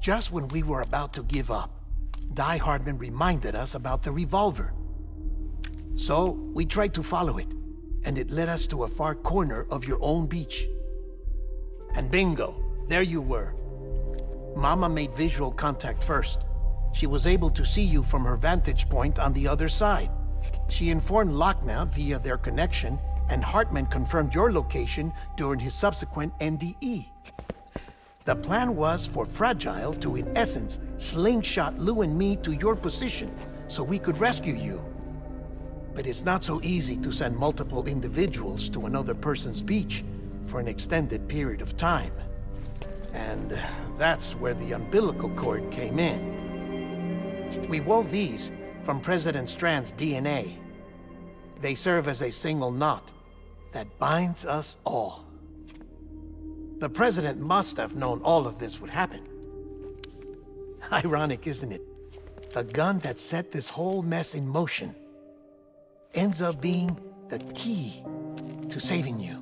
Just when we were about to give up, Die Hardman reminded us about the revolver. So, we tried to follow it, and it led us to a far corner of your own beach. And bingo, there you were. Mama made visual contact first. She was able to see you from her vantage point on the other side. She informed Lochna via their connection, and Hartman confirmed your location during his subsequent NDE. The plan was for Fragile to, in essence, slingshot Lou and me to your position so we could rescue you. But it's not so easy to send multiple individuals to another person's beach for an extended period of time. And that's where the umbilical cord came in. We wove these from President Strand's DNA. They serve as a single knot that binds us all. The President must have known all of this would happen. Ironic, isn't it? The gun that set this whole mess in motion ends up being the key to saving you.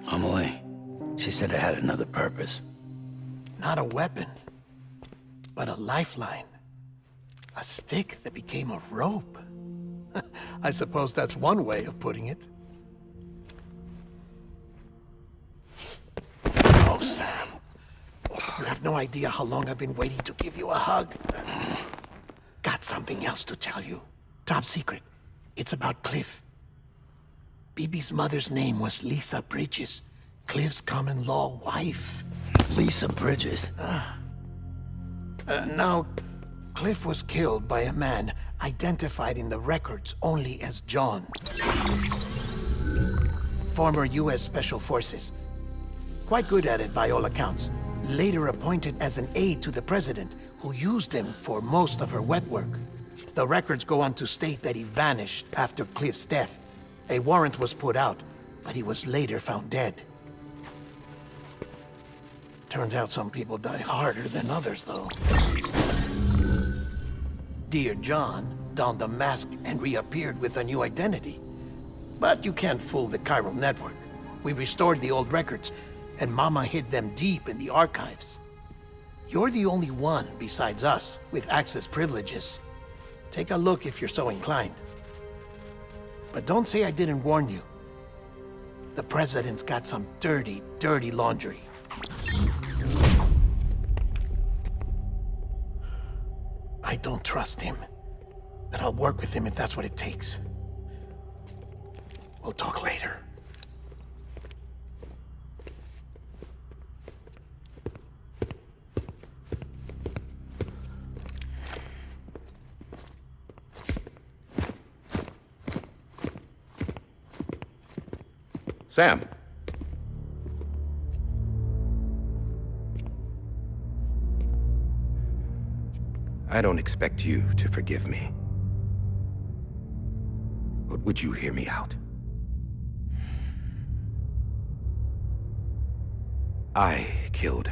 Amelie, she said it had another purpose. Not a weapon, but a lifeline. A stick that became a rope. I suppose that's one way of putting it. Oh, Sam. You have no idea how long I've been waiting to give you a hug. Got something else to tell you. Top secret. It's about Cliff. Bibi's mother's name was Lisa Bridges, Cliff's common-law wife. Lisa Bridges? Now, Cliff was killed by a man identified in the records only as John. Former U.S. Special Forces. Quite good at it by all accounts. Later appointed as an aide to the president, who used him for most of her wet work. The records go on to state that he vanished after Cliff's death. A warrant was put out, but he was later found dead. Turns out some people die harder than others, though. Dear John donned a mask and reappeared with a new identity. But you can't fool the chiral network. We restored the old records, and Mama hid them deep in the archives. You're the only one besides us with access privileges. Take a look if you're so inclined. But don't say I didn't warn you. The president's got some dirty, dirty laundry. I don't trust him, but I'll work with him if that's what it takes. We'll talk later. Sam. I don't expect you to forgive me. But would you hear me out? I killed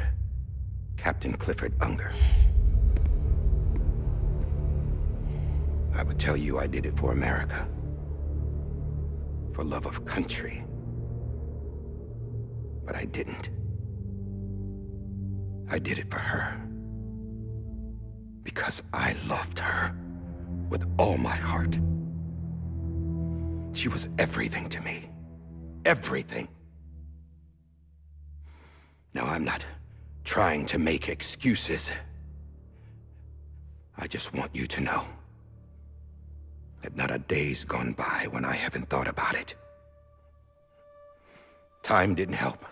Captain Clifford Unger. I would tell you I did it for America. For love of country. But I didn't. I did it for her. Because I loved her with all my heart. She was everything to me. Everything. Now, I'm not trying to make excuses. I just want you to know that not a day's gone by when I haven't thought about it. Time didn't help.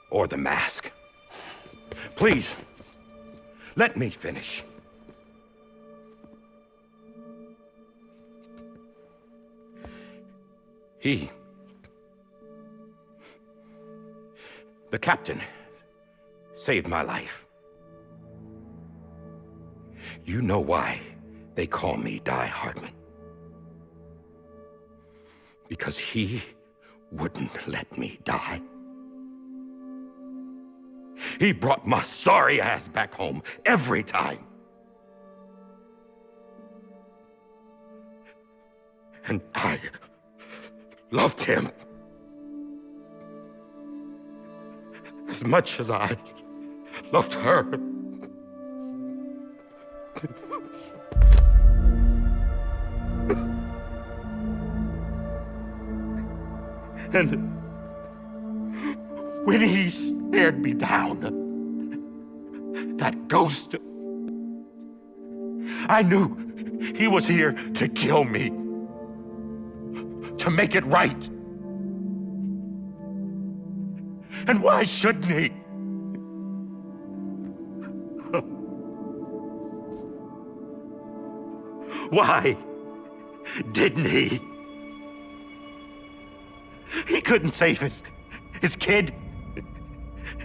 Or the mask. Please, let me finish. The captain, saved my life. You know why they call me Die Hardman. Because he wouldn't let me die. He brought my sorry ass back home every time. And I loved him as much as I loved her. And when he stared me down, that ghost, I knew he was here to kill me, to make it right. And why shouldn't he? Why didn't he? He couldn't save his kid,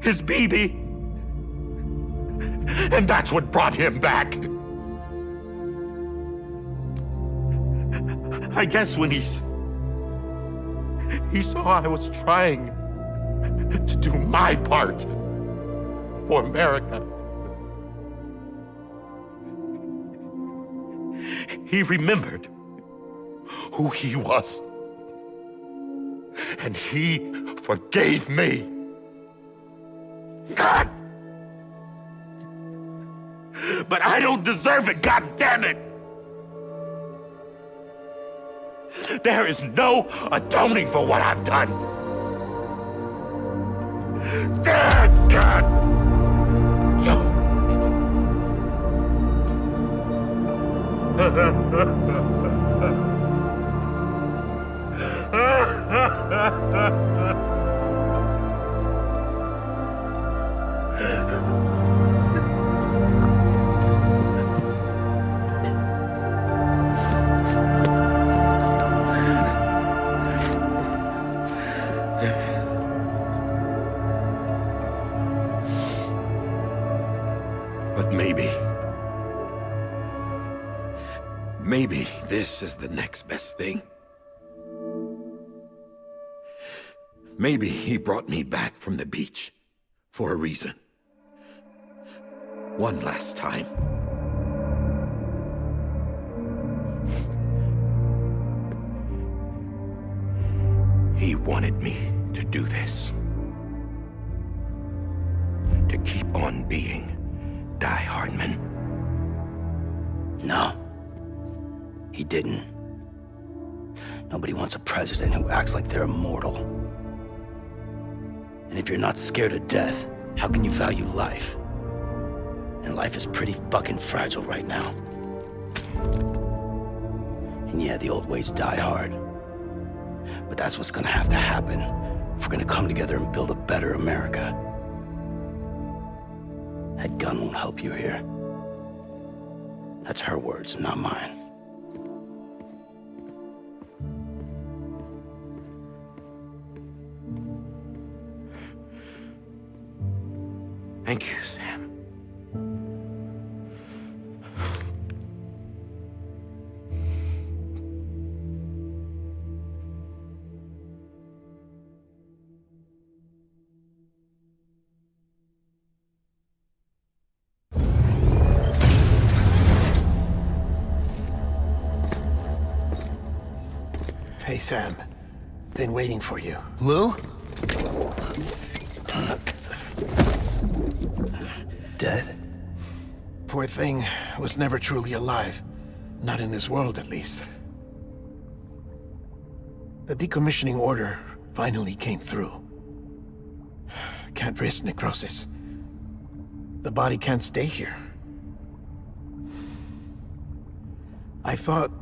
his BB. And that's what brought him back. I guess when he saw I was trying to do my part for America, he remembered who he was. And he forgave me. God! But I don't deserve it, God damn it! There is no atoning for what I've done. God! But maybe this is the next best thing. Maybe he brought me back from the beach for a reason. One last time. He wanted me to do this. To keep on being Die Hardman. No. He didn't. Nobody wants a president who acts like they're immortal. And if you're not scared of death, how can you value life? And life is pretty fucking fragile right now. And yeah, the old ways die hard. But that's what's gonna have to happen if we're gonna come together and build a better America. That gun won't help you here. That's her words, not mine. Thank you, Sam. Hey, Sam. Been waiting for you. Lou? Dead? Poor thing was never truly alive. Not in this world, at least. The decommissioning order finally came through. Can't risk necrosis. The body can't stay here. I thought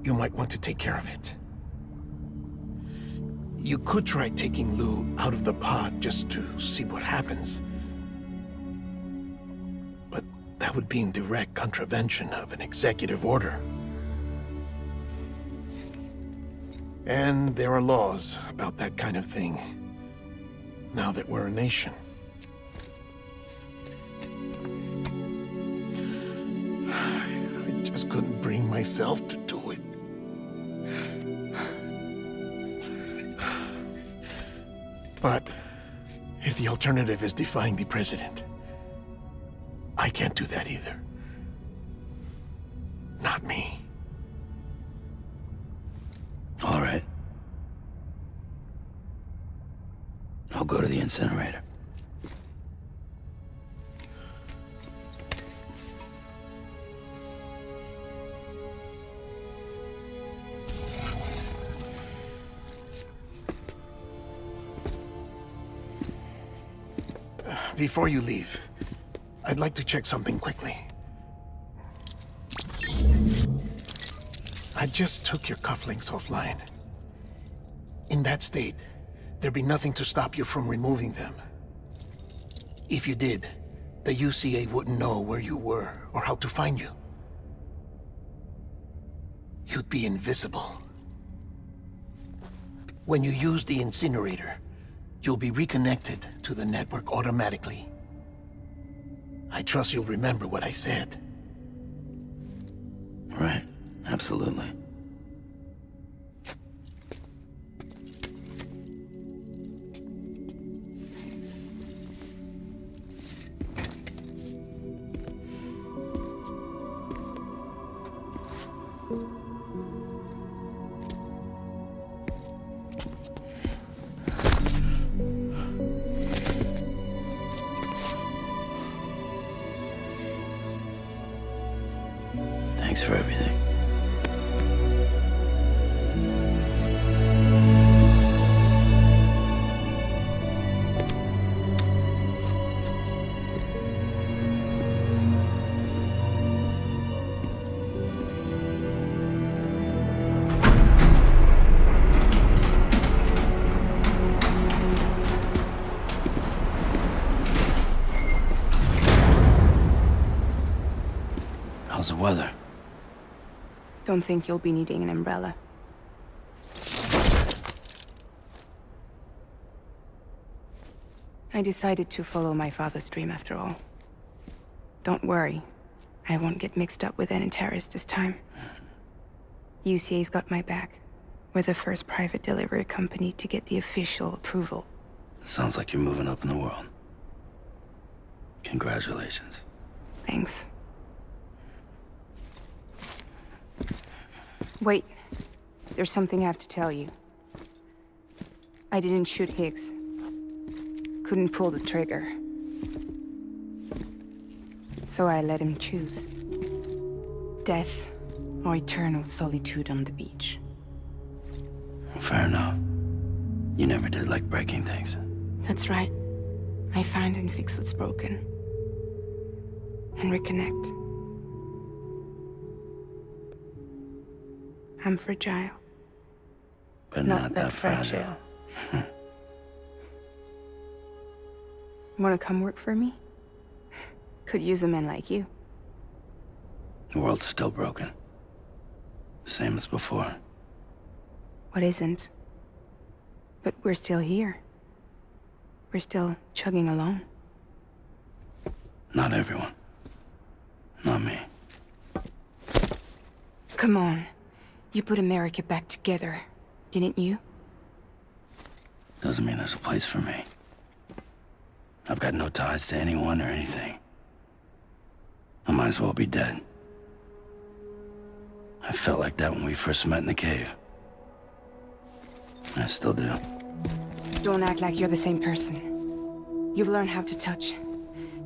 you might want to take care of it. You could try taking Lou out of the pod just to see what happens. But that would be in direct contravention of an executive order. And there are laws about that kind of thing, now that we're a nation. I just couldn't bring myself to do it. But if the alternative is defying the president, I can't do that either. Not me. All right. I'll go to the incinerator. Before you leave, I'd like to check something quickly. I just took your cufflinks offline. In that state, there'd be nothing to stop you from removing them. If you did, the UCA wouldn't know where you were or how to find you. You'd be invisible. When you use the incinerator, you'll be reconnected to the network automatically. I trust you'll remember what I said. Right. Absolutely. Thanks for everything. How's the weather? Don't think you'll be needing an umbrella. I decided to follow my father's dream after all. Don't worry. I won't get mixed up with any terrorists this time. UCA's got my back. We're the first private delivery company to get the official approval. Sounds like you're moving up in the world. Congratulations. Thanks. Wait. There's something I have to tell you. I didn't shoot Higgs. Couldn't pull the trigger. So I let him choose. Death or eternal solitude on the beach. Fair enough. You never did like breaking things. That's right. I find and fix what's broken. And reconnect. I'm fragile. But not that fragile. Wanna come work for me? Could use a man like you. The world's still broken. Same as before. What isn't? But we're still here. We're still chugging along. Not everyone. Not me. Come on. You put America back together, didn't you? Doesn't mean there's a place for me. I've got no ties to anyone or anything. I might as well be dead. I felt like that when we first met in the cave. I still do. Don't act like you're the same person. You've learned how to touch,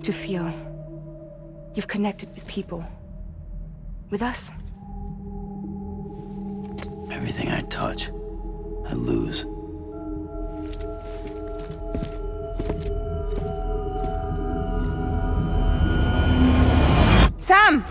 to feel. You've connected with people. With us. Everything I touch, I lose. Sam!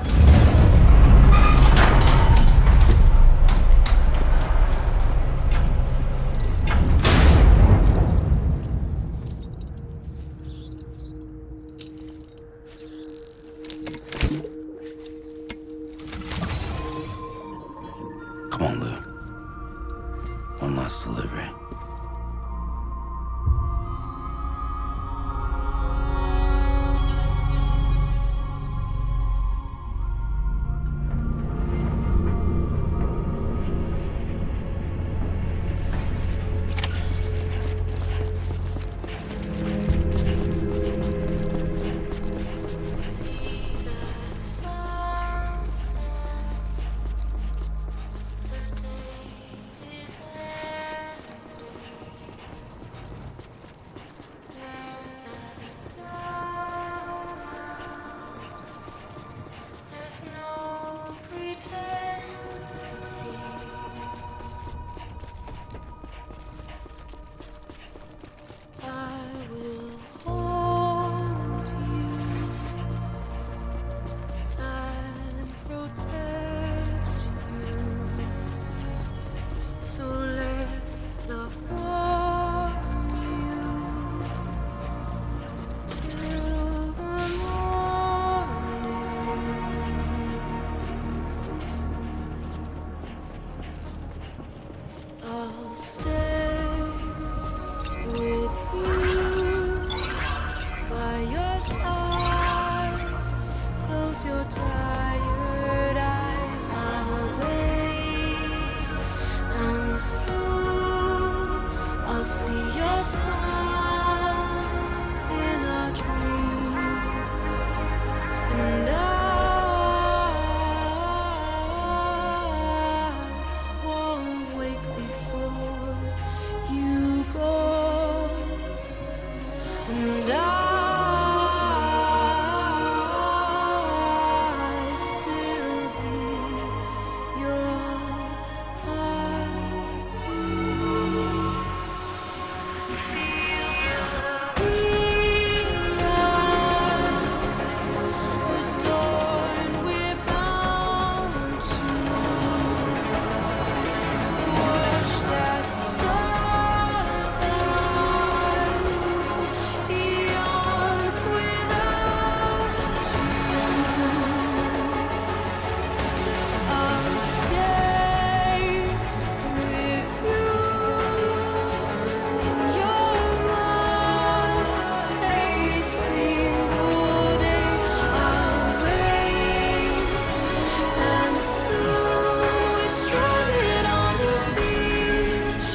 Come on, Lou. One last delivery. And I still hear your heartbeat. Adorned, we're bound to watch that starlight eons without I'll stay with you in your mind every single day. I'll wait, and soon we're stranded on the beach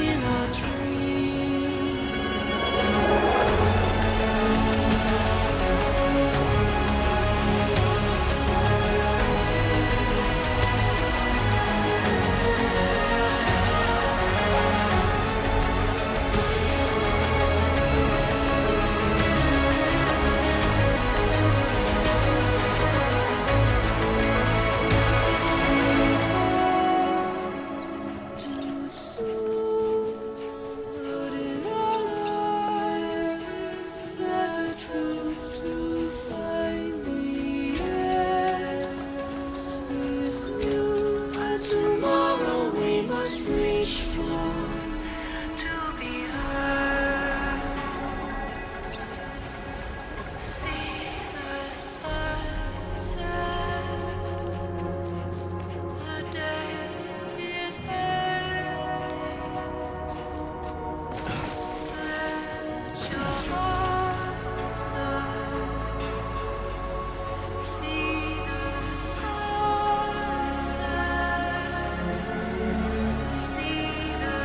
in our too soon, but in our lives there's a truth to find the end is new, and tomorrow we must reach for to be heard. See the sunset. The day is ending. Let your heart start. See the sunset. See the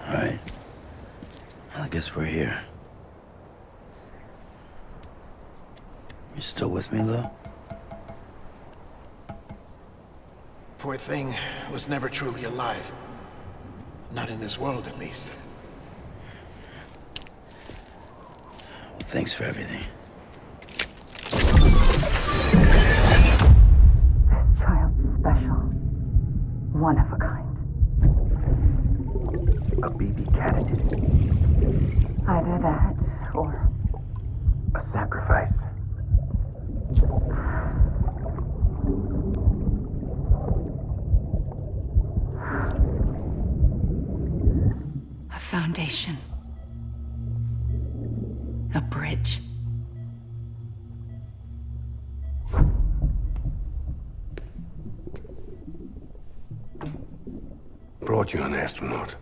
All right. Well, I guess we're here. You still with me, Lou? Poor thing was never truly alive. Not in this world, at least. Well, thanks for everything. This child's special. One of a kind. A BB candidate. Either that, or A sacrifice. A foundation. A bridge. Brought you an astronaut.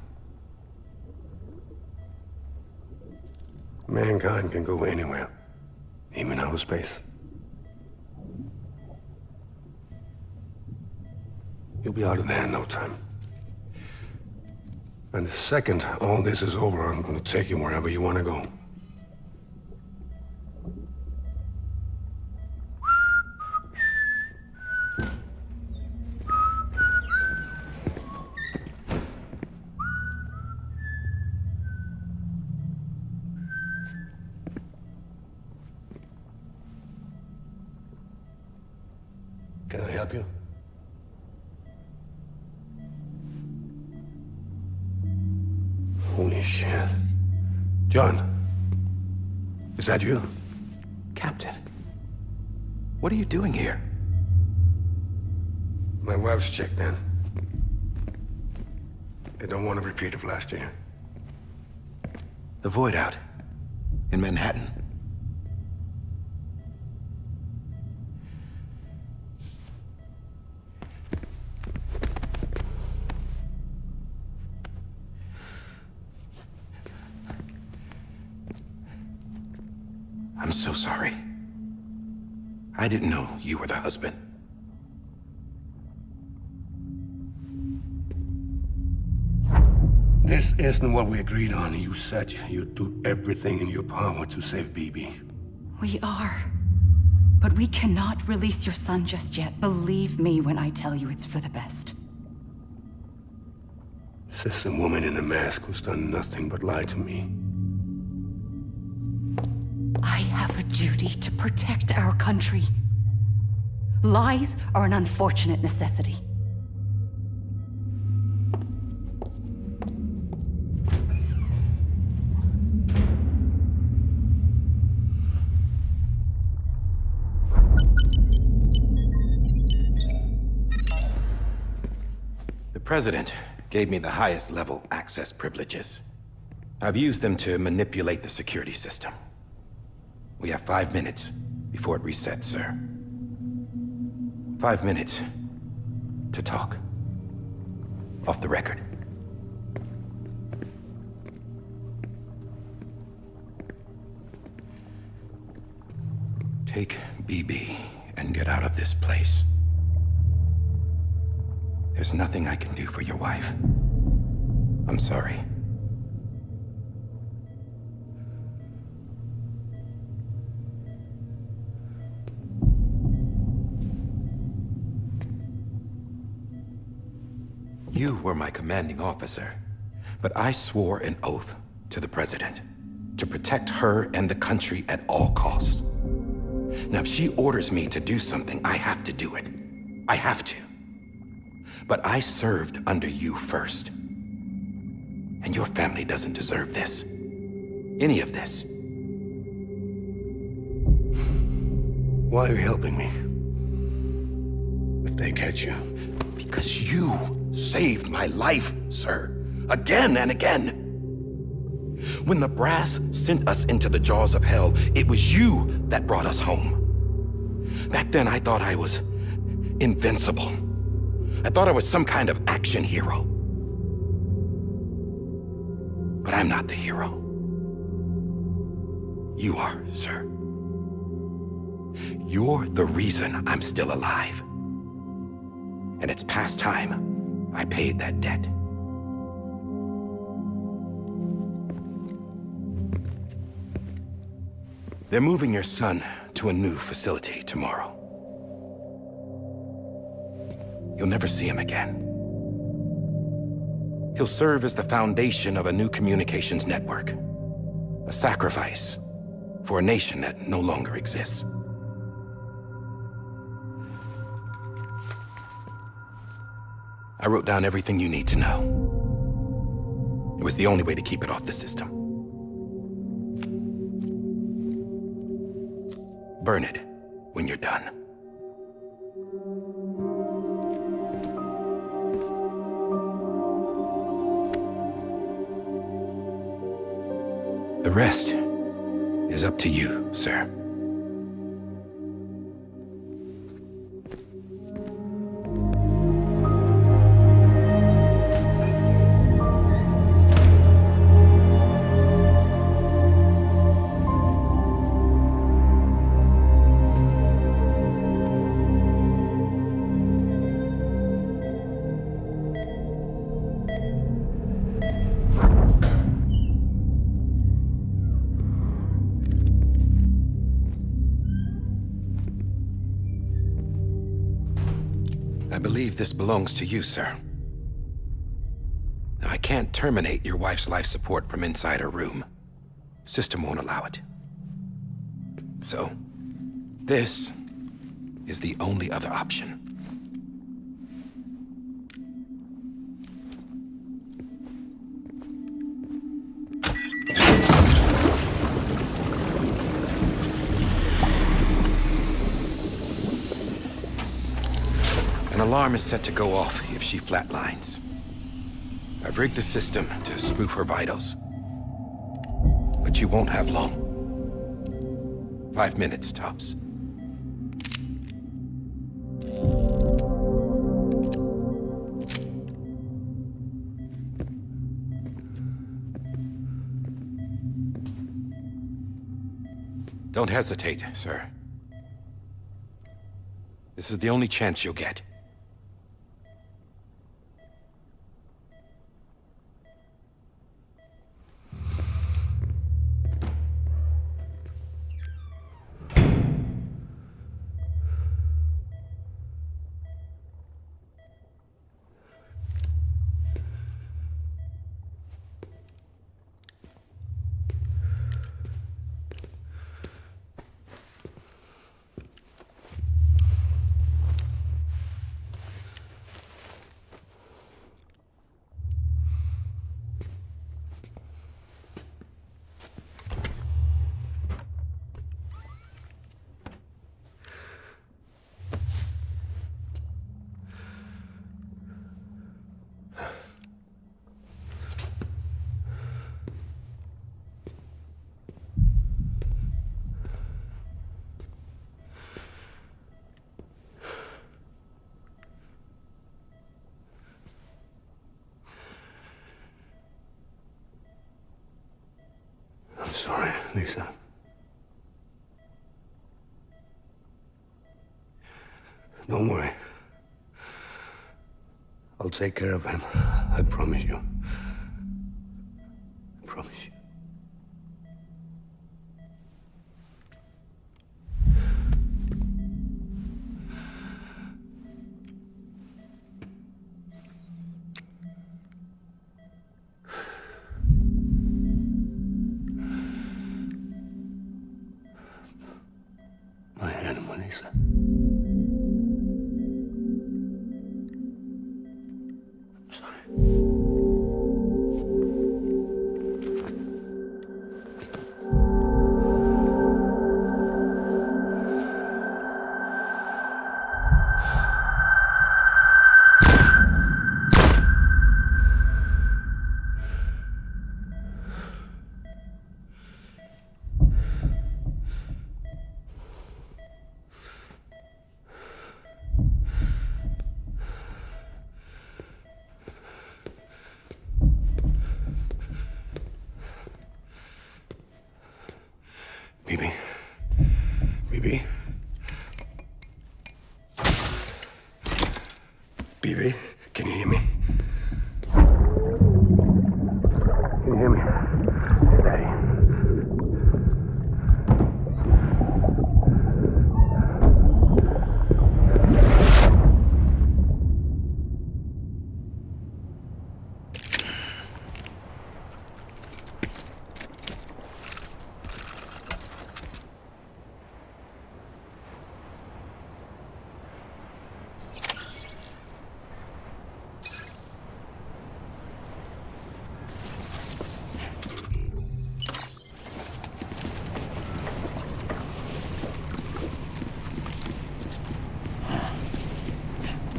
Mankind can go anywhere, even outer space. You'll be out of there in no time. And the second all this is over, I'm gonna take you wherever you wanna go. Can I help you? Holy shit. John, is that you? Captain, what are you doing here? My wife's checked in. They don't want a repeat of last year. The Void Out in Manhattan. I'm so sorry. I didn't know you were the husband. This isn't what we agreed on. You said you'd do everything in your power to save BB. We are. But we cannot release your son just yet. Believe me when I tell you it's for the best. This is a woman in a mask who's done nothing but lie to me. I have a duty to protect our country. Lies are an unfortunate necessity. The President gave me the highest level access privileges. I've used them to manipulate the security system. We have 5 minutes before it resets, sir. 5 minutes to talk. Off the record. Take BB and get out of this place. There's nothing I can do for your wife. I'm sorry. You were my commanding officer, but I swore an oath to the President to protect her and the country at all costs. Now, if she orders me to do something, I have to do it. I have to. But I served under you first. And your family doesn't deserve this. Any of this. Why are you helping me? If they catch you. Because you saved my life, sir. Again and again. When the brass sent us into the jaws of hell, it was you that brought us home. Back then, I thought I was invincible. I thought I was some kind of action hero. But I'm not the hero. You are, sir. You're the reason I'm still alive. And it's past time I paid that debt. They're moving your son to a new facility tomorrow. You'll never see him again. He'll serve as the foundation of a new communications network. A sacrifice for a nation that no longer exists. I wrote down everything you need to know. It was the only way to keep it off the system. Burn it when you're done. The rest is up to you, sir. I believe this belongs to you, sir. Now, I can't terminate your wife's life support from inside her room. System won't allow it. So, this is the only other option. alarm is set to go off if she flatlines. I've rigged the system to spoof her vitals. But you won't have long. 5 minutes, tops. Don't hesitate, sir. This is the only chance you'll get. I'm sorry, Lisa. Don't worry. I'll take care of him. I promise you. I promise you. My animal, Lisa. I'm sorry. Bibi? Bibi? Bibi, can you hear me? Can you hear me? It's Daddy.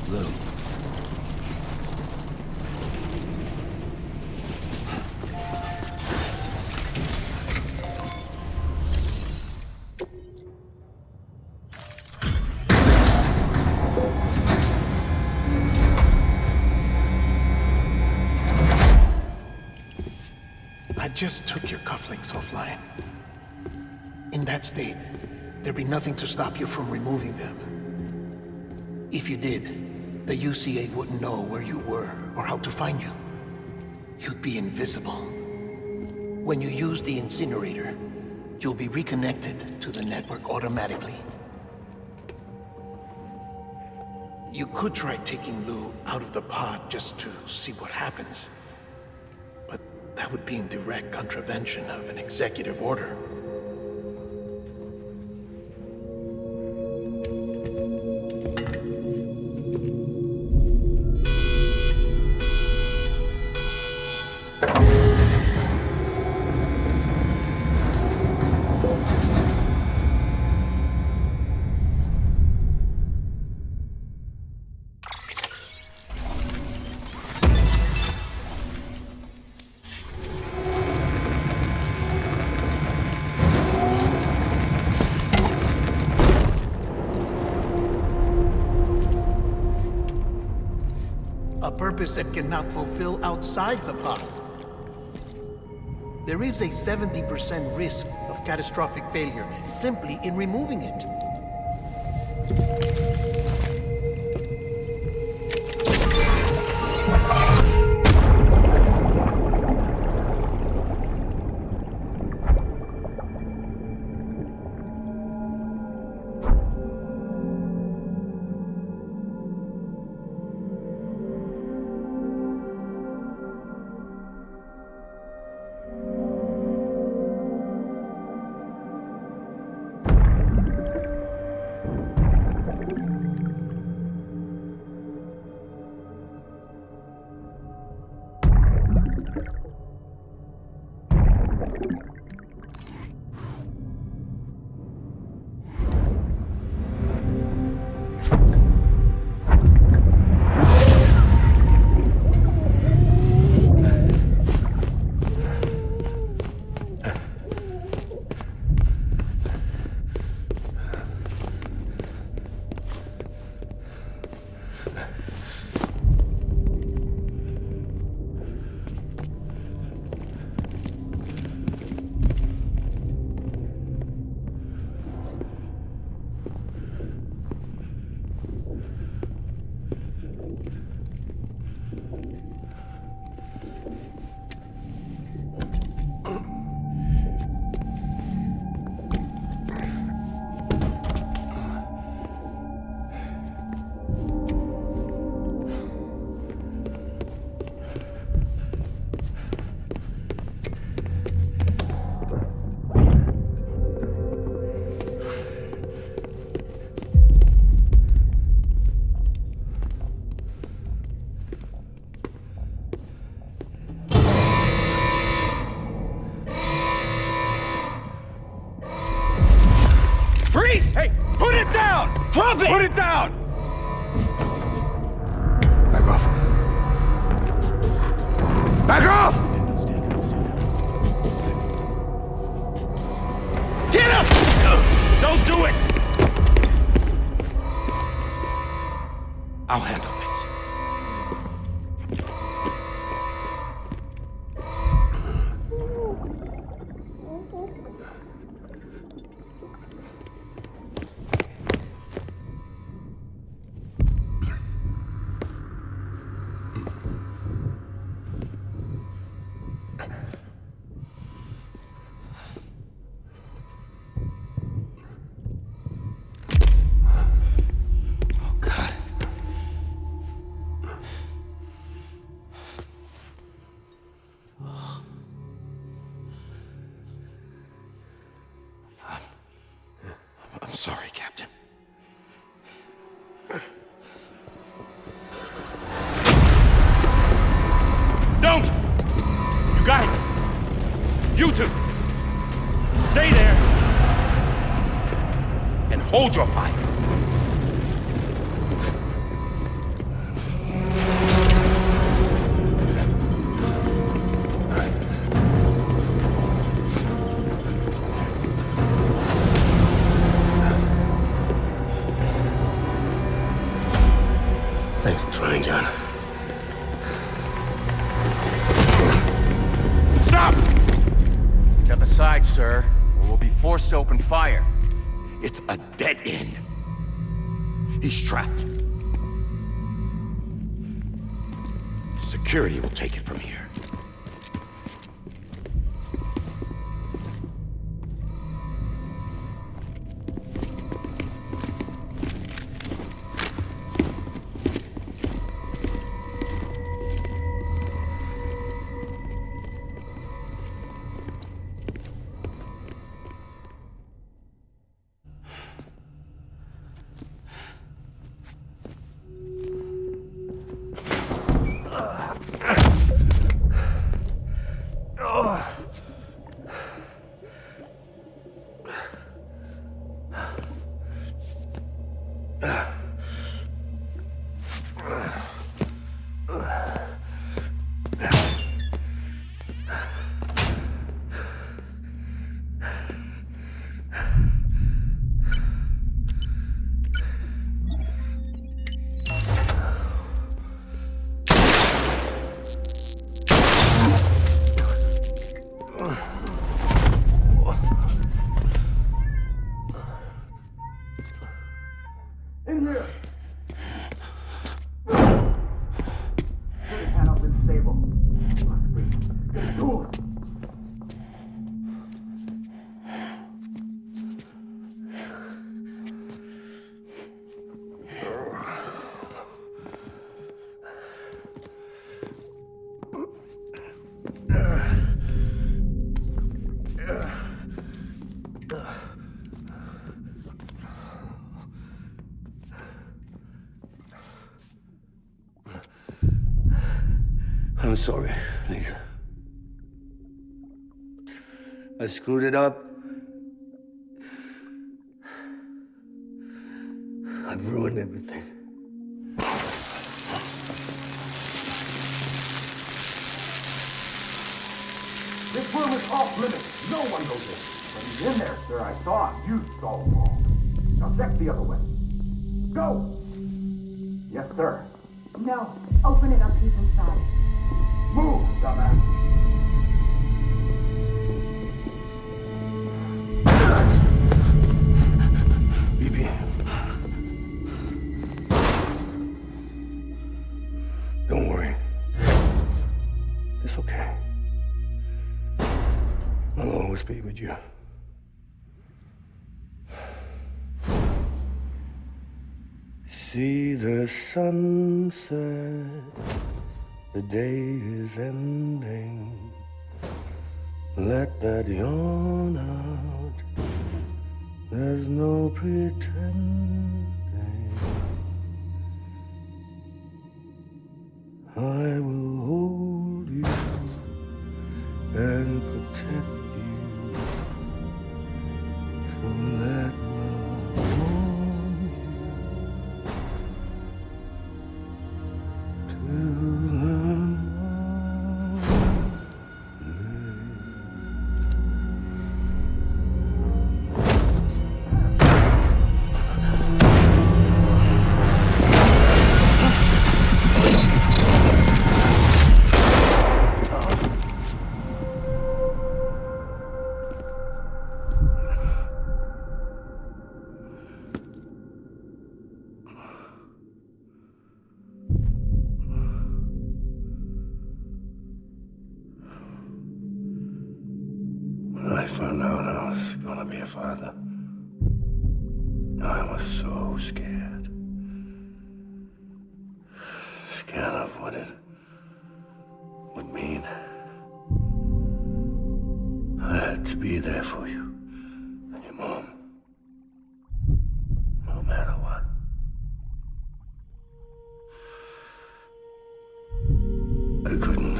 Lou. I just took your cufflinks offline. In that state, there'd be nothing to stop you from removing them. If you did, the UCA wouldn't know where you were or how to find you. You'd be invisible. When you use the incinerator, you'll be reconnected to the network automatically. You could try taking Lou out of the pod just to see what happens. But that would be in direct contravention of an executive order. purpose it cannot fulfill outside the pod. There is a 70% risk of catastrophic failure simply in removing it. Freeze! Hey, put it down! Drop it! Put it down! Back off. Back off! Get him! Don't do it! I'll handle this. I'm sorry, Captain. Don't! You got it! You two! Stay there! And hold your fire! Thanks for trying, John. Stop! Step aside, sir, or we'll be forced to open fire. It's a dead end. He's trapped. Security will take it from here. I'm sorry, Lisa. I screwed it up. I've ruined everything. This room is off limits. No one goes in. But he's in there, sir. I saw him. You saw him all. Now check the other way. Go! Yes, sir. No. Open it up. He's inside. Move, dumbass. Bibi. Don't worry. It's okay. I'll always be with you. See the sunset, the day is ending. Let that yawn out, there's no pretending. I will hold you and protect you. So let love warm you till When I found out I was gonna be a father, I was so scared. Scared of what it would mean. I had to be there for you and your mom, no matter what. I couldn't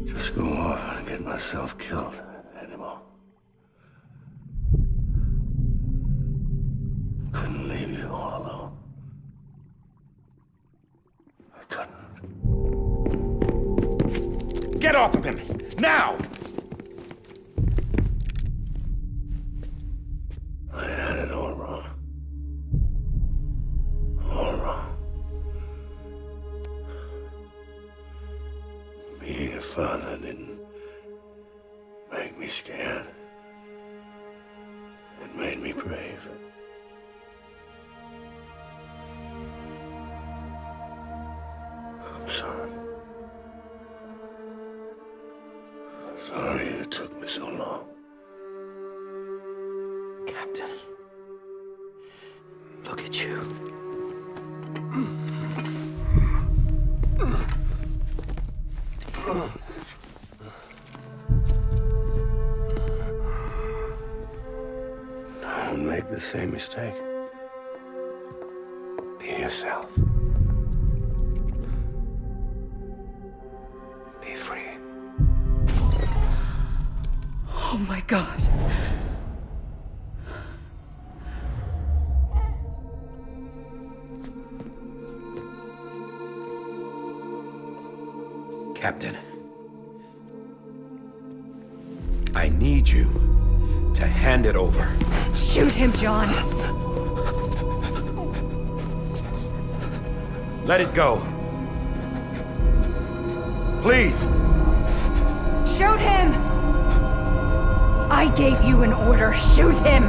just go off and get myself killed anymore. Couldn't leave you all alone. I couldn't. Get off of him! Now! I had it all wrong. All wrong. Being a father didn't make me scared. It made me brave. I'm sorry. Sorry it took me so long. Captain, look at you. Don't make the same mistake. Be yourself. Be free. Oh my God. Captain, I need you to hand it over. Shoot him, John. Let it go. Please. Shoot him! I gave you an order. Shoot him!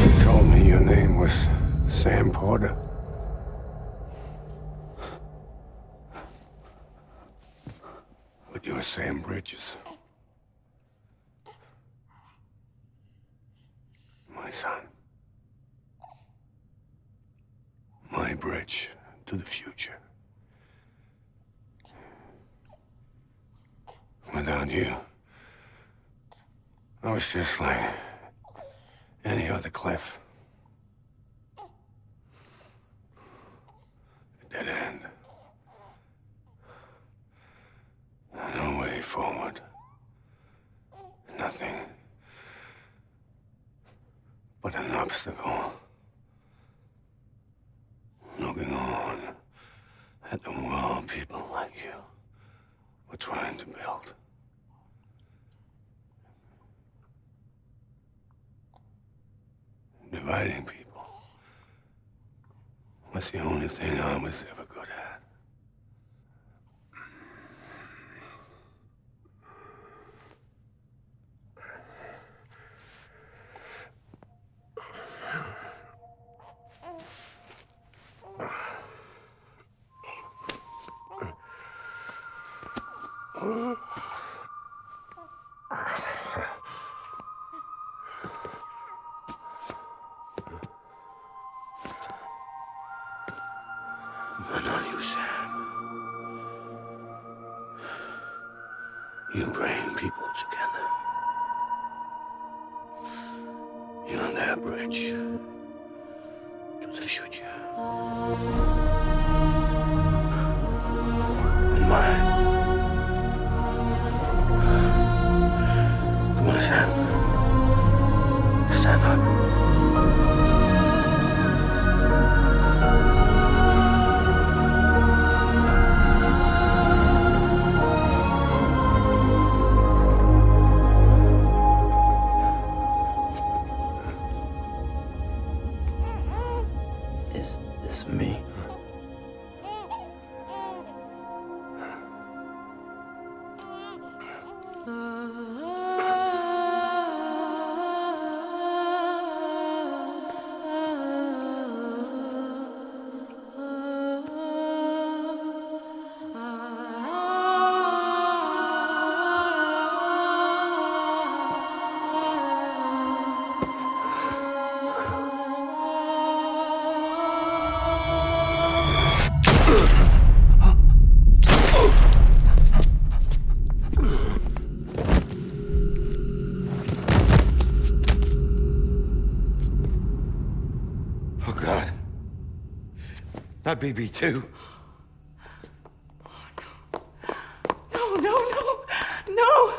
You told me your name was Sam Porter. But you're Sam Bridges. My son. My bridge to the future. Without you, I was just like any other Cliff. forward. Nothing but an obstacle. Looking on at the world people like you were trying to build. Dividing people was the only thing I was ever good at. But not you, Sam. You bring people together. You're their bridge to the future. And mine. Come on, Sam. Stand up. Is this me? Oh, God. Not BB2. No, no, no, no!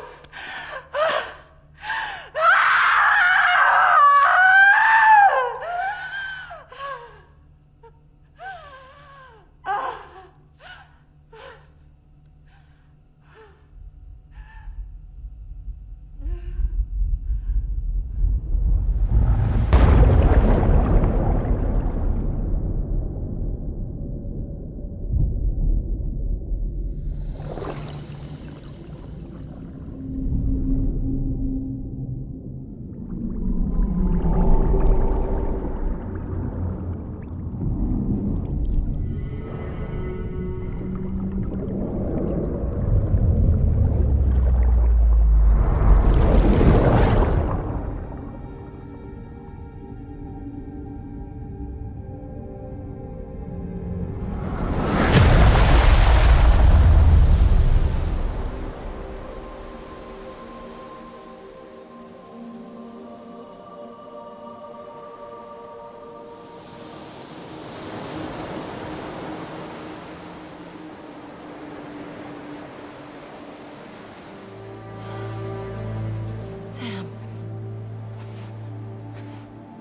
Sam.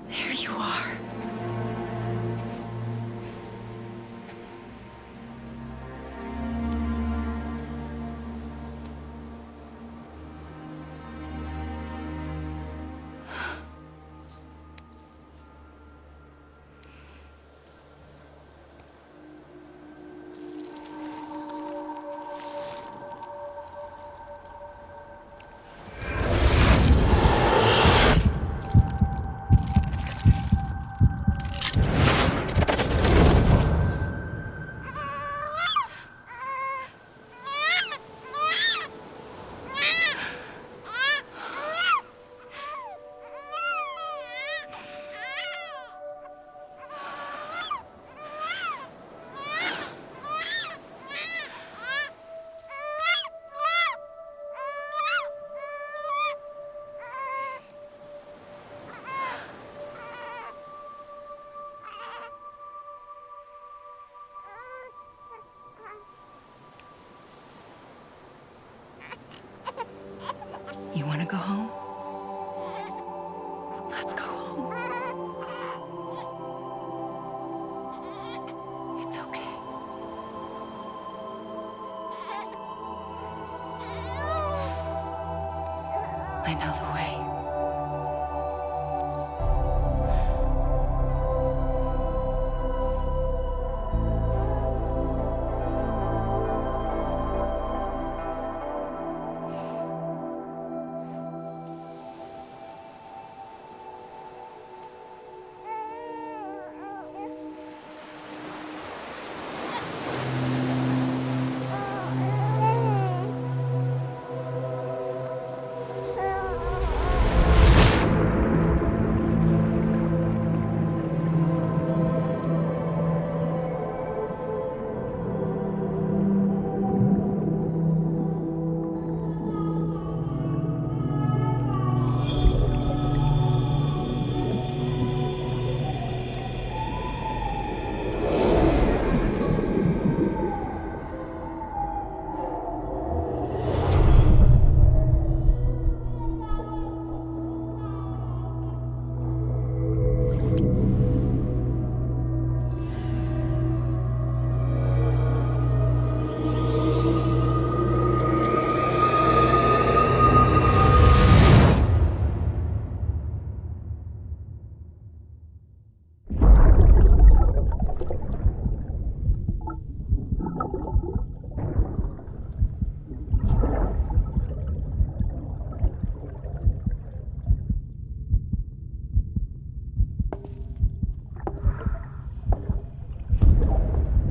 There you are. go home? Let's go home. It's okay. I know the way.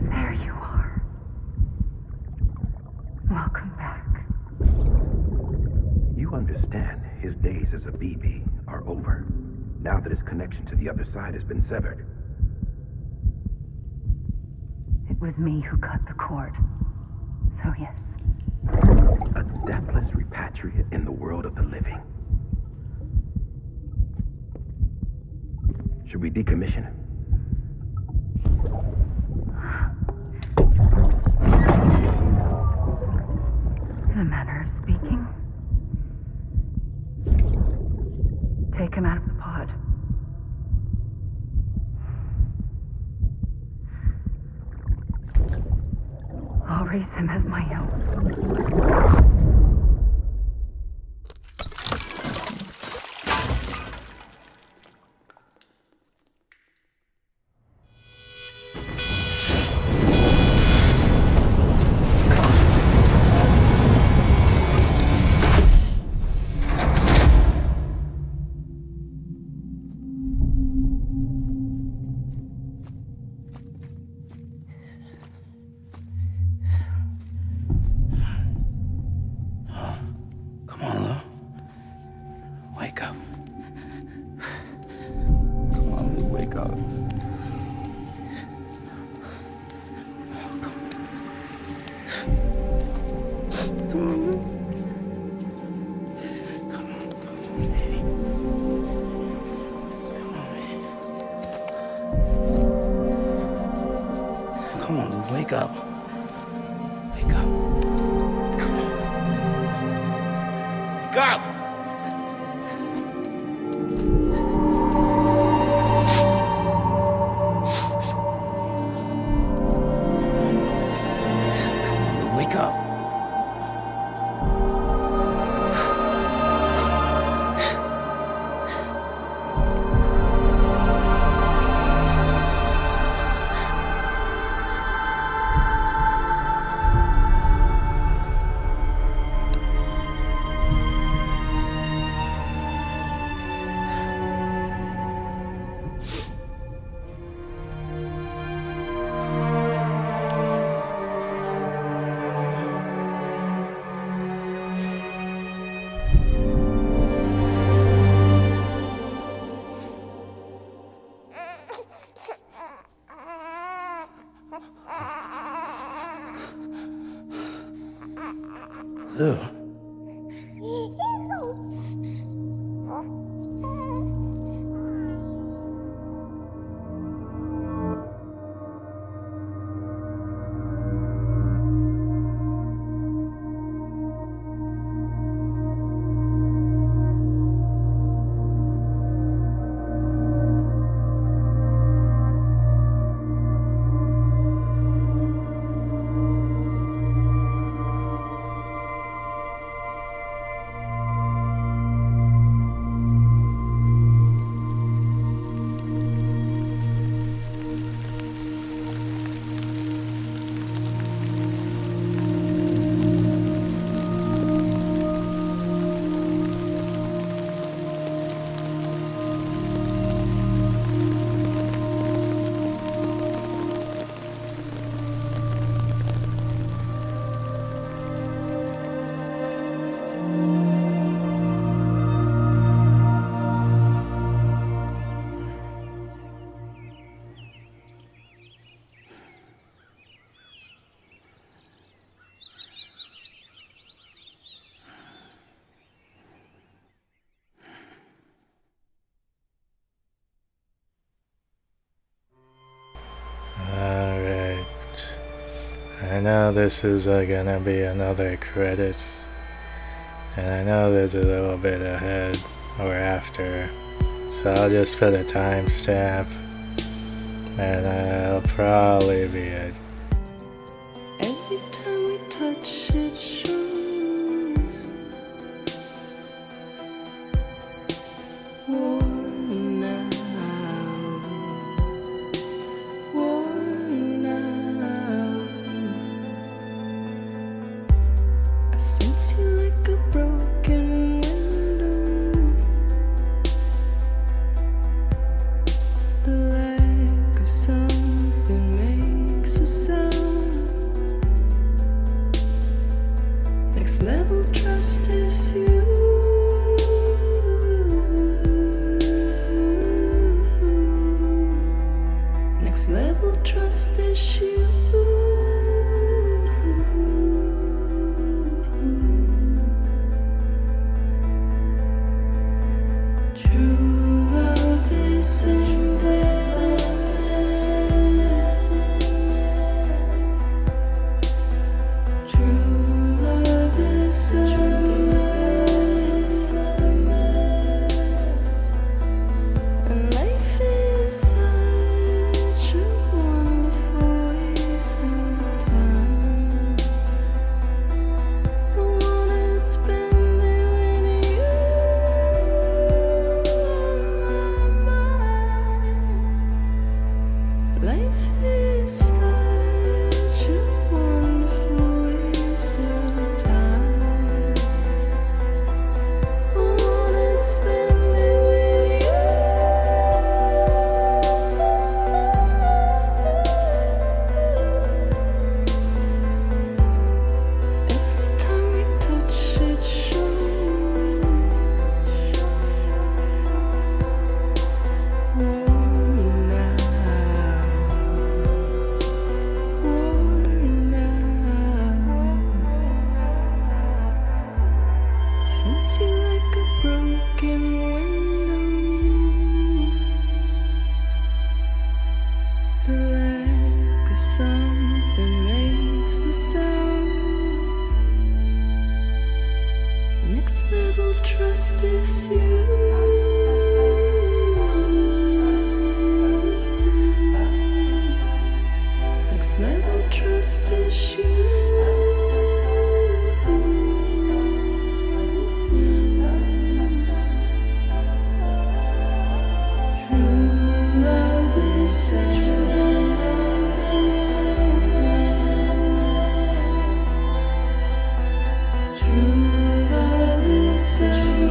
There you are. Welcome back. You understand his days as a BB are over, now that his connection to the other side has been severed. It was me who cut the cord. So yes. A deathless repatriate in the world of the living. Should we decommission him? In a manner of speaking. Take him out of the pod. I'll raise him as my own. Come on, Lou. Wake up. Come on, Lou, wake up. Come on, Lou. Come on, Lou, wake up. Wake up. Come on. Wake up! Wake up. Lou. know this is gonna be another credits, and I know there's a little bit ahead or after, so I'll just put a timestamp, and that'll probably be it. Every time we touch it shows worn out, worn out. I sense you like a broken window. The lack of something makes a sound. Next level trust is you. Next level trust is you. True love is true love is and life is such a wonderful waste of time. I wanna spend it with you on my mind. Life is such a wonderful waste of time. I wanna spend it with you. Every time we touch it shows worn out, worn out. Sense you like a broken window. The lack of something makes the sound. Next level trust is you. Next level trust is you. True love is true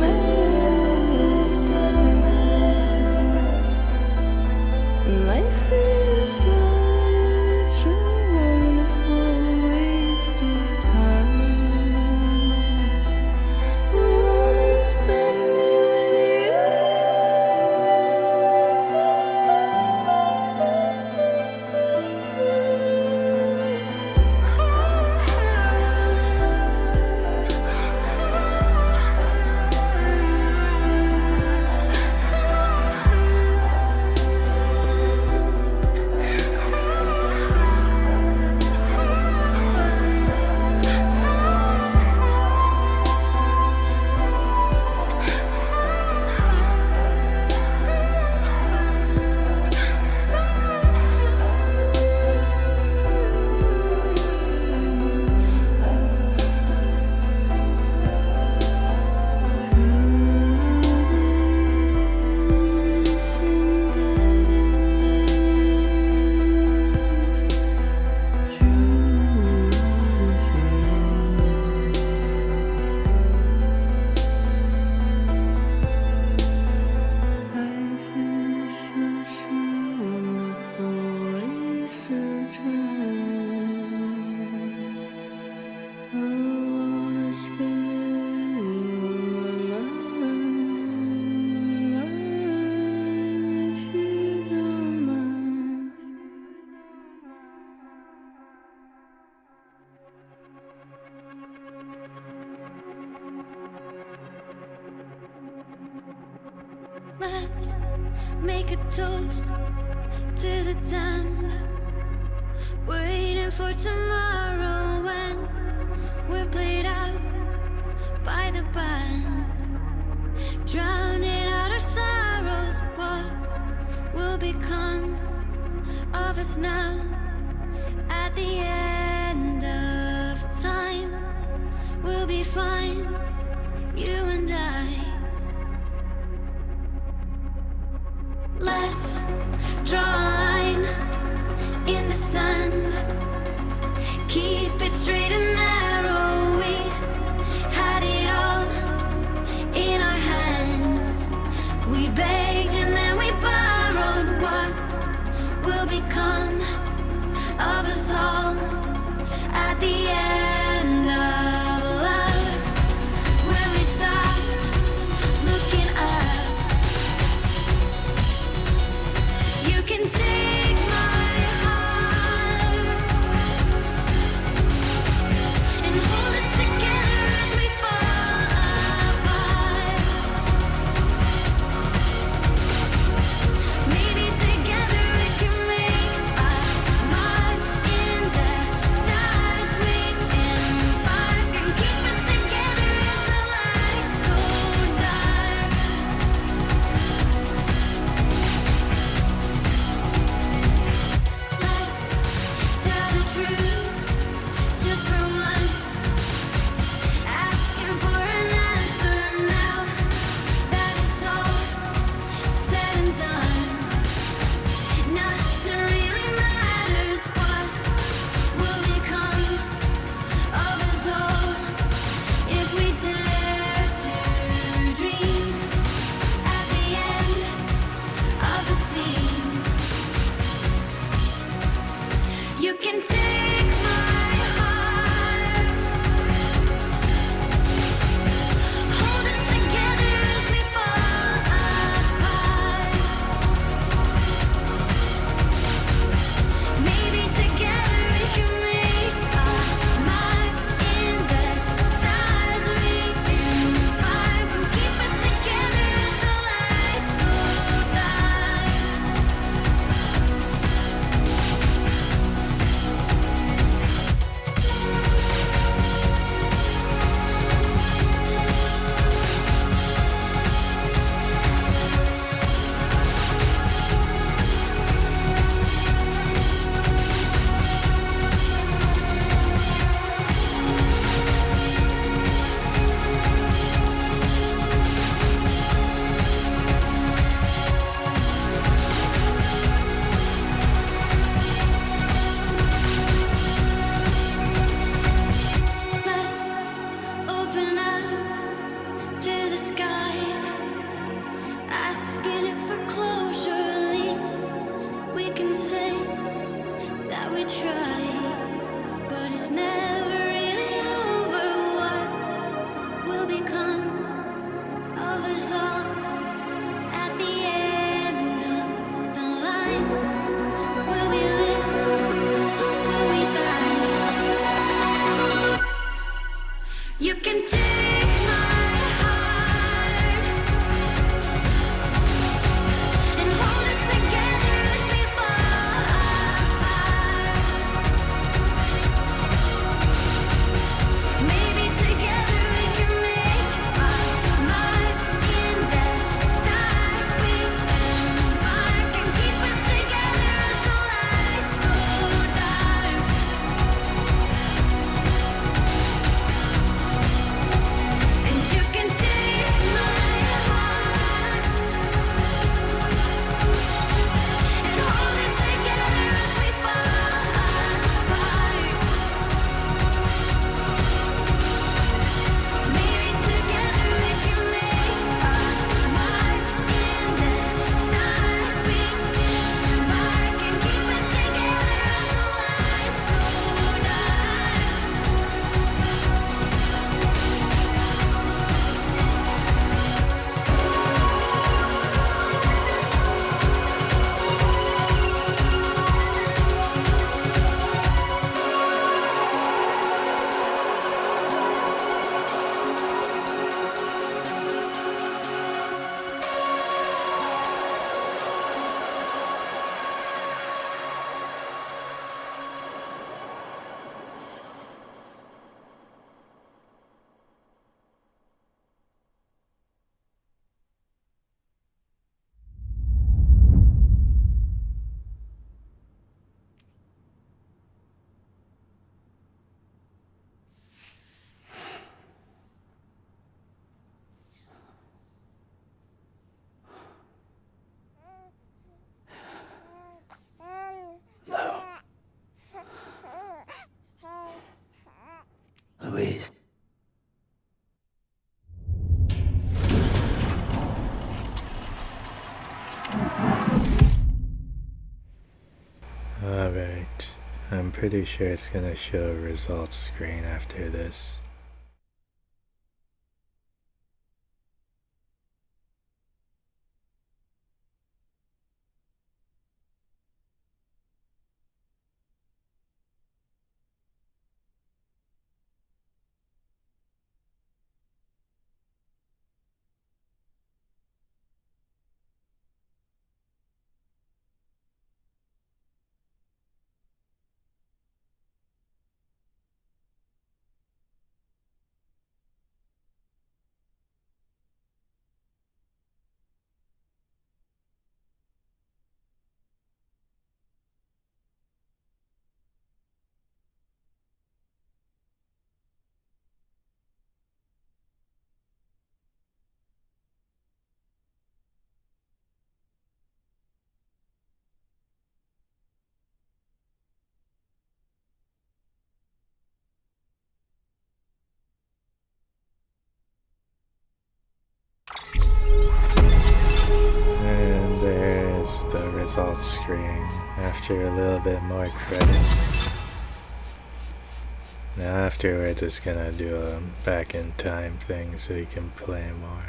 love is a mess. Life is such a wonderful waste of time. I wanna spend it with Let's make a toast to the time Waiting for tomorrow when we're played out by the band, drowning out our sorrows. What will become of us now? At the end of time, we'll be fine, you and I. Let's draw a line in the sand, keep it straight and narrow. We had it all in our hands. We begged and then we borrowed. What will become of us all at the end of love? When we stopped looking up, you can take my heart and hold it together as we fall apart. Maybe together we can make our ways. Alright, I'm pretty sure it's gonna show a results screen after this. And there's the results screen after a little bit more credits. Now afterwards it's gonna do a back in time thing so you can play more.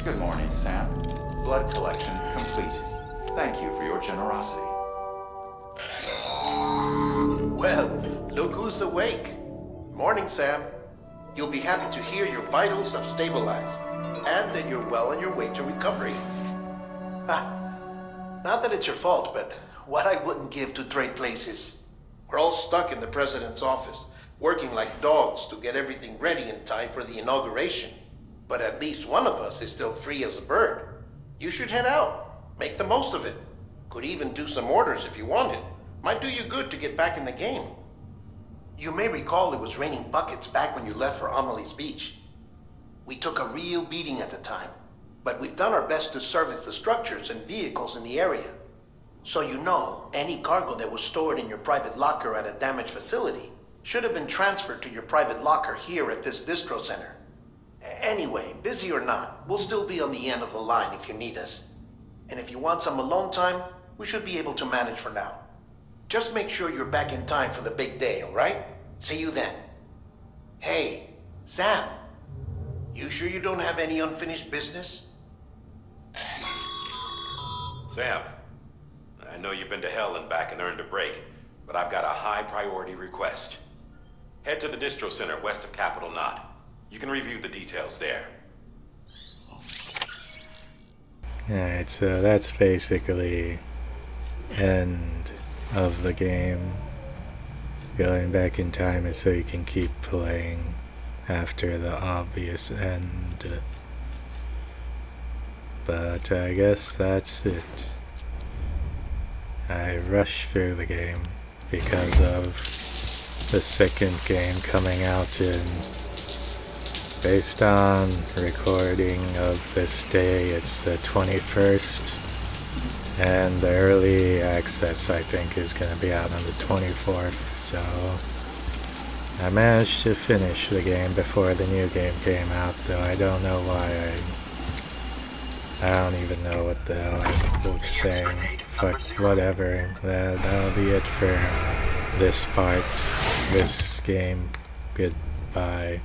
Good morning, Sam. Blood collection complete. Thank you for your generosity. Well, look who's awake. Morning, Sam. You'll be happy to hear your vitals have stabilized, and that you're well on your way to recovery. Not that it's your fault, but what I wouldn't give to trade places. We're all stuck in the president's office, working like dogs to get everything ready in time for the inauguration. But at least one of us is still free as a bird. You should head out. Make the most of it. Could even do some orders if you wanted. Might do you good to get back in the game. You may recall it was raining buckets back when you left for Amelie's Beach. We took a real beating at the time, but we've done our best to service the structures and vehicles in the area. So you know, any cargo that was stored in your private locker at a damaged facility should have been transferred to your private locker here at this distro center. Anyway, busy or not, we'll still be on the end of the line if you need us. And if you want some alone time, we should be able to manage for now. Just make sure you're back in time for the big day, all right? See you then. Hey, Sam, you sure you don't have any unfinished business? Sam, I know you've been to hell and back and earned a break, but I've got a high priority request. Head to the distro center west of Capitol Knot. You can review the details there. Alright, so that's basically end of the game. Going back in time is so you can keep playing after the obvious end. But I guess that's it. I rushed through the game because of the second game coming out in, based on recording of this day, it's the 21st, and the early access I think is going to be out on the 24th, so I managed to finish the game before the new game came out, though I don't know why. I don't even know what the hell I was saying. Fuck, whatever. That'll be it for this part, this game. Goodbye.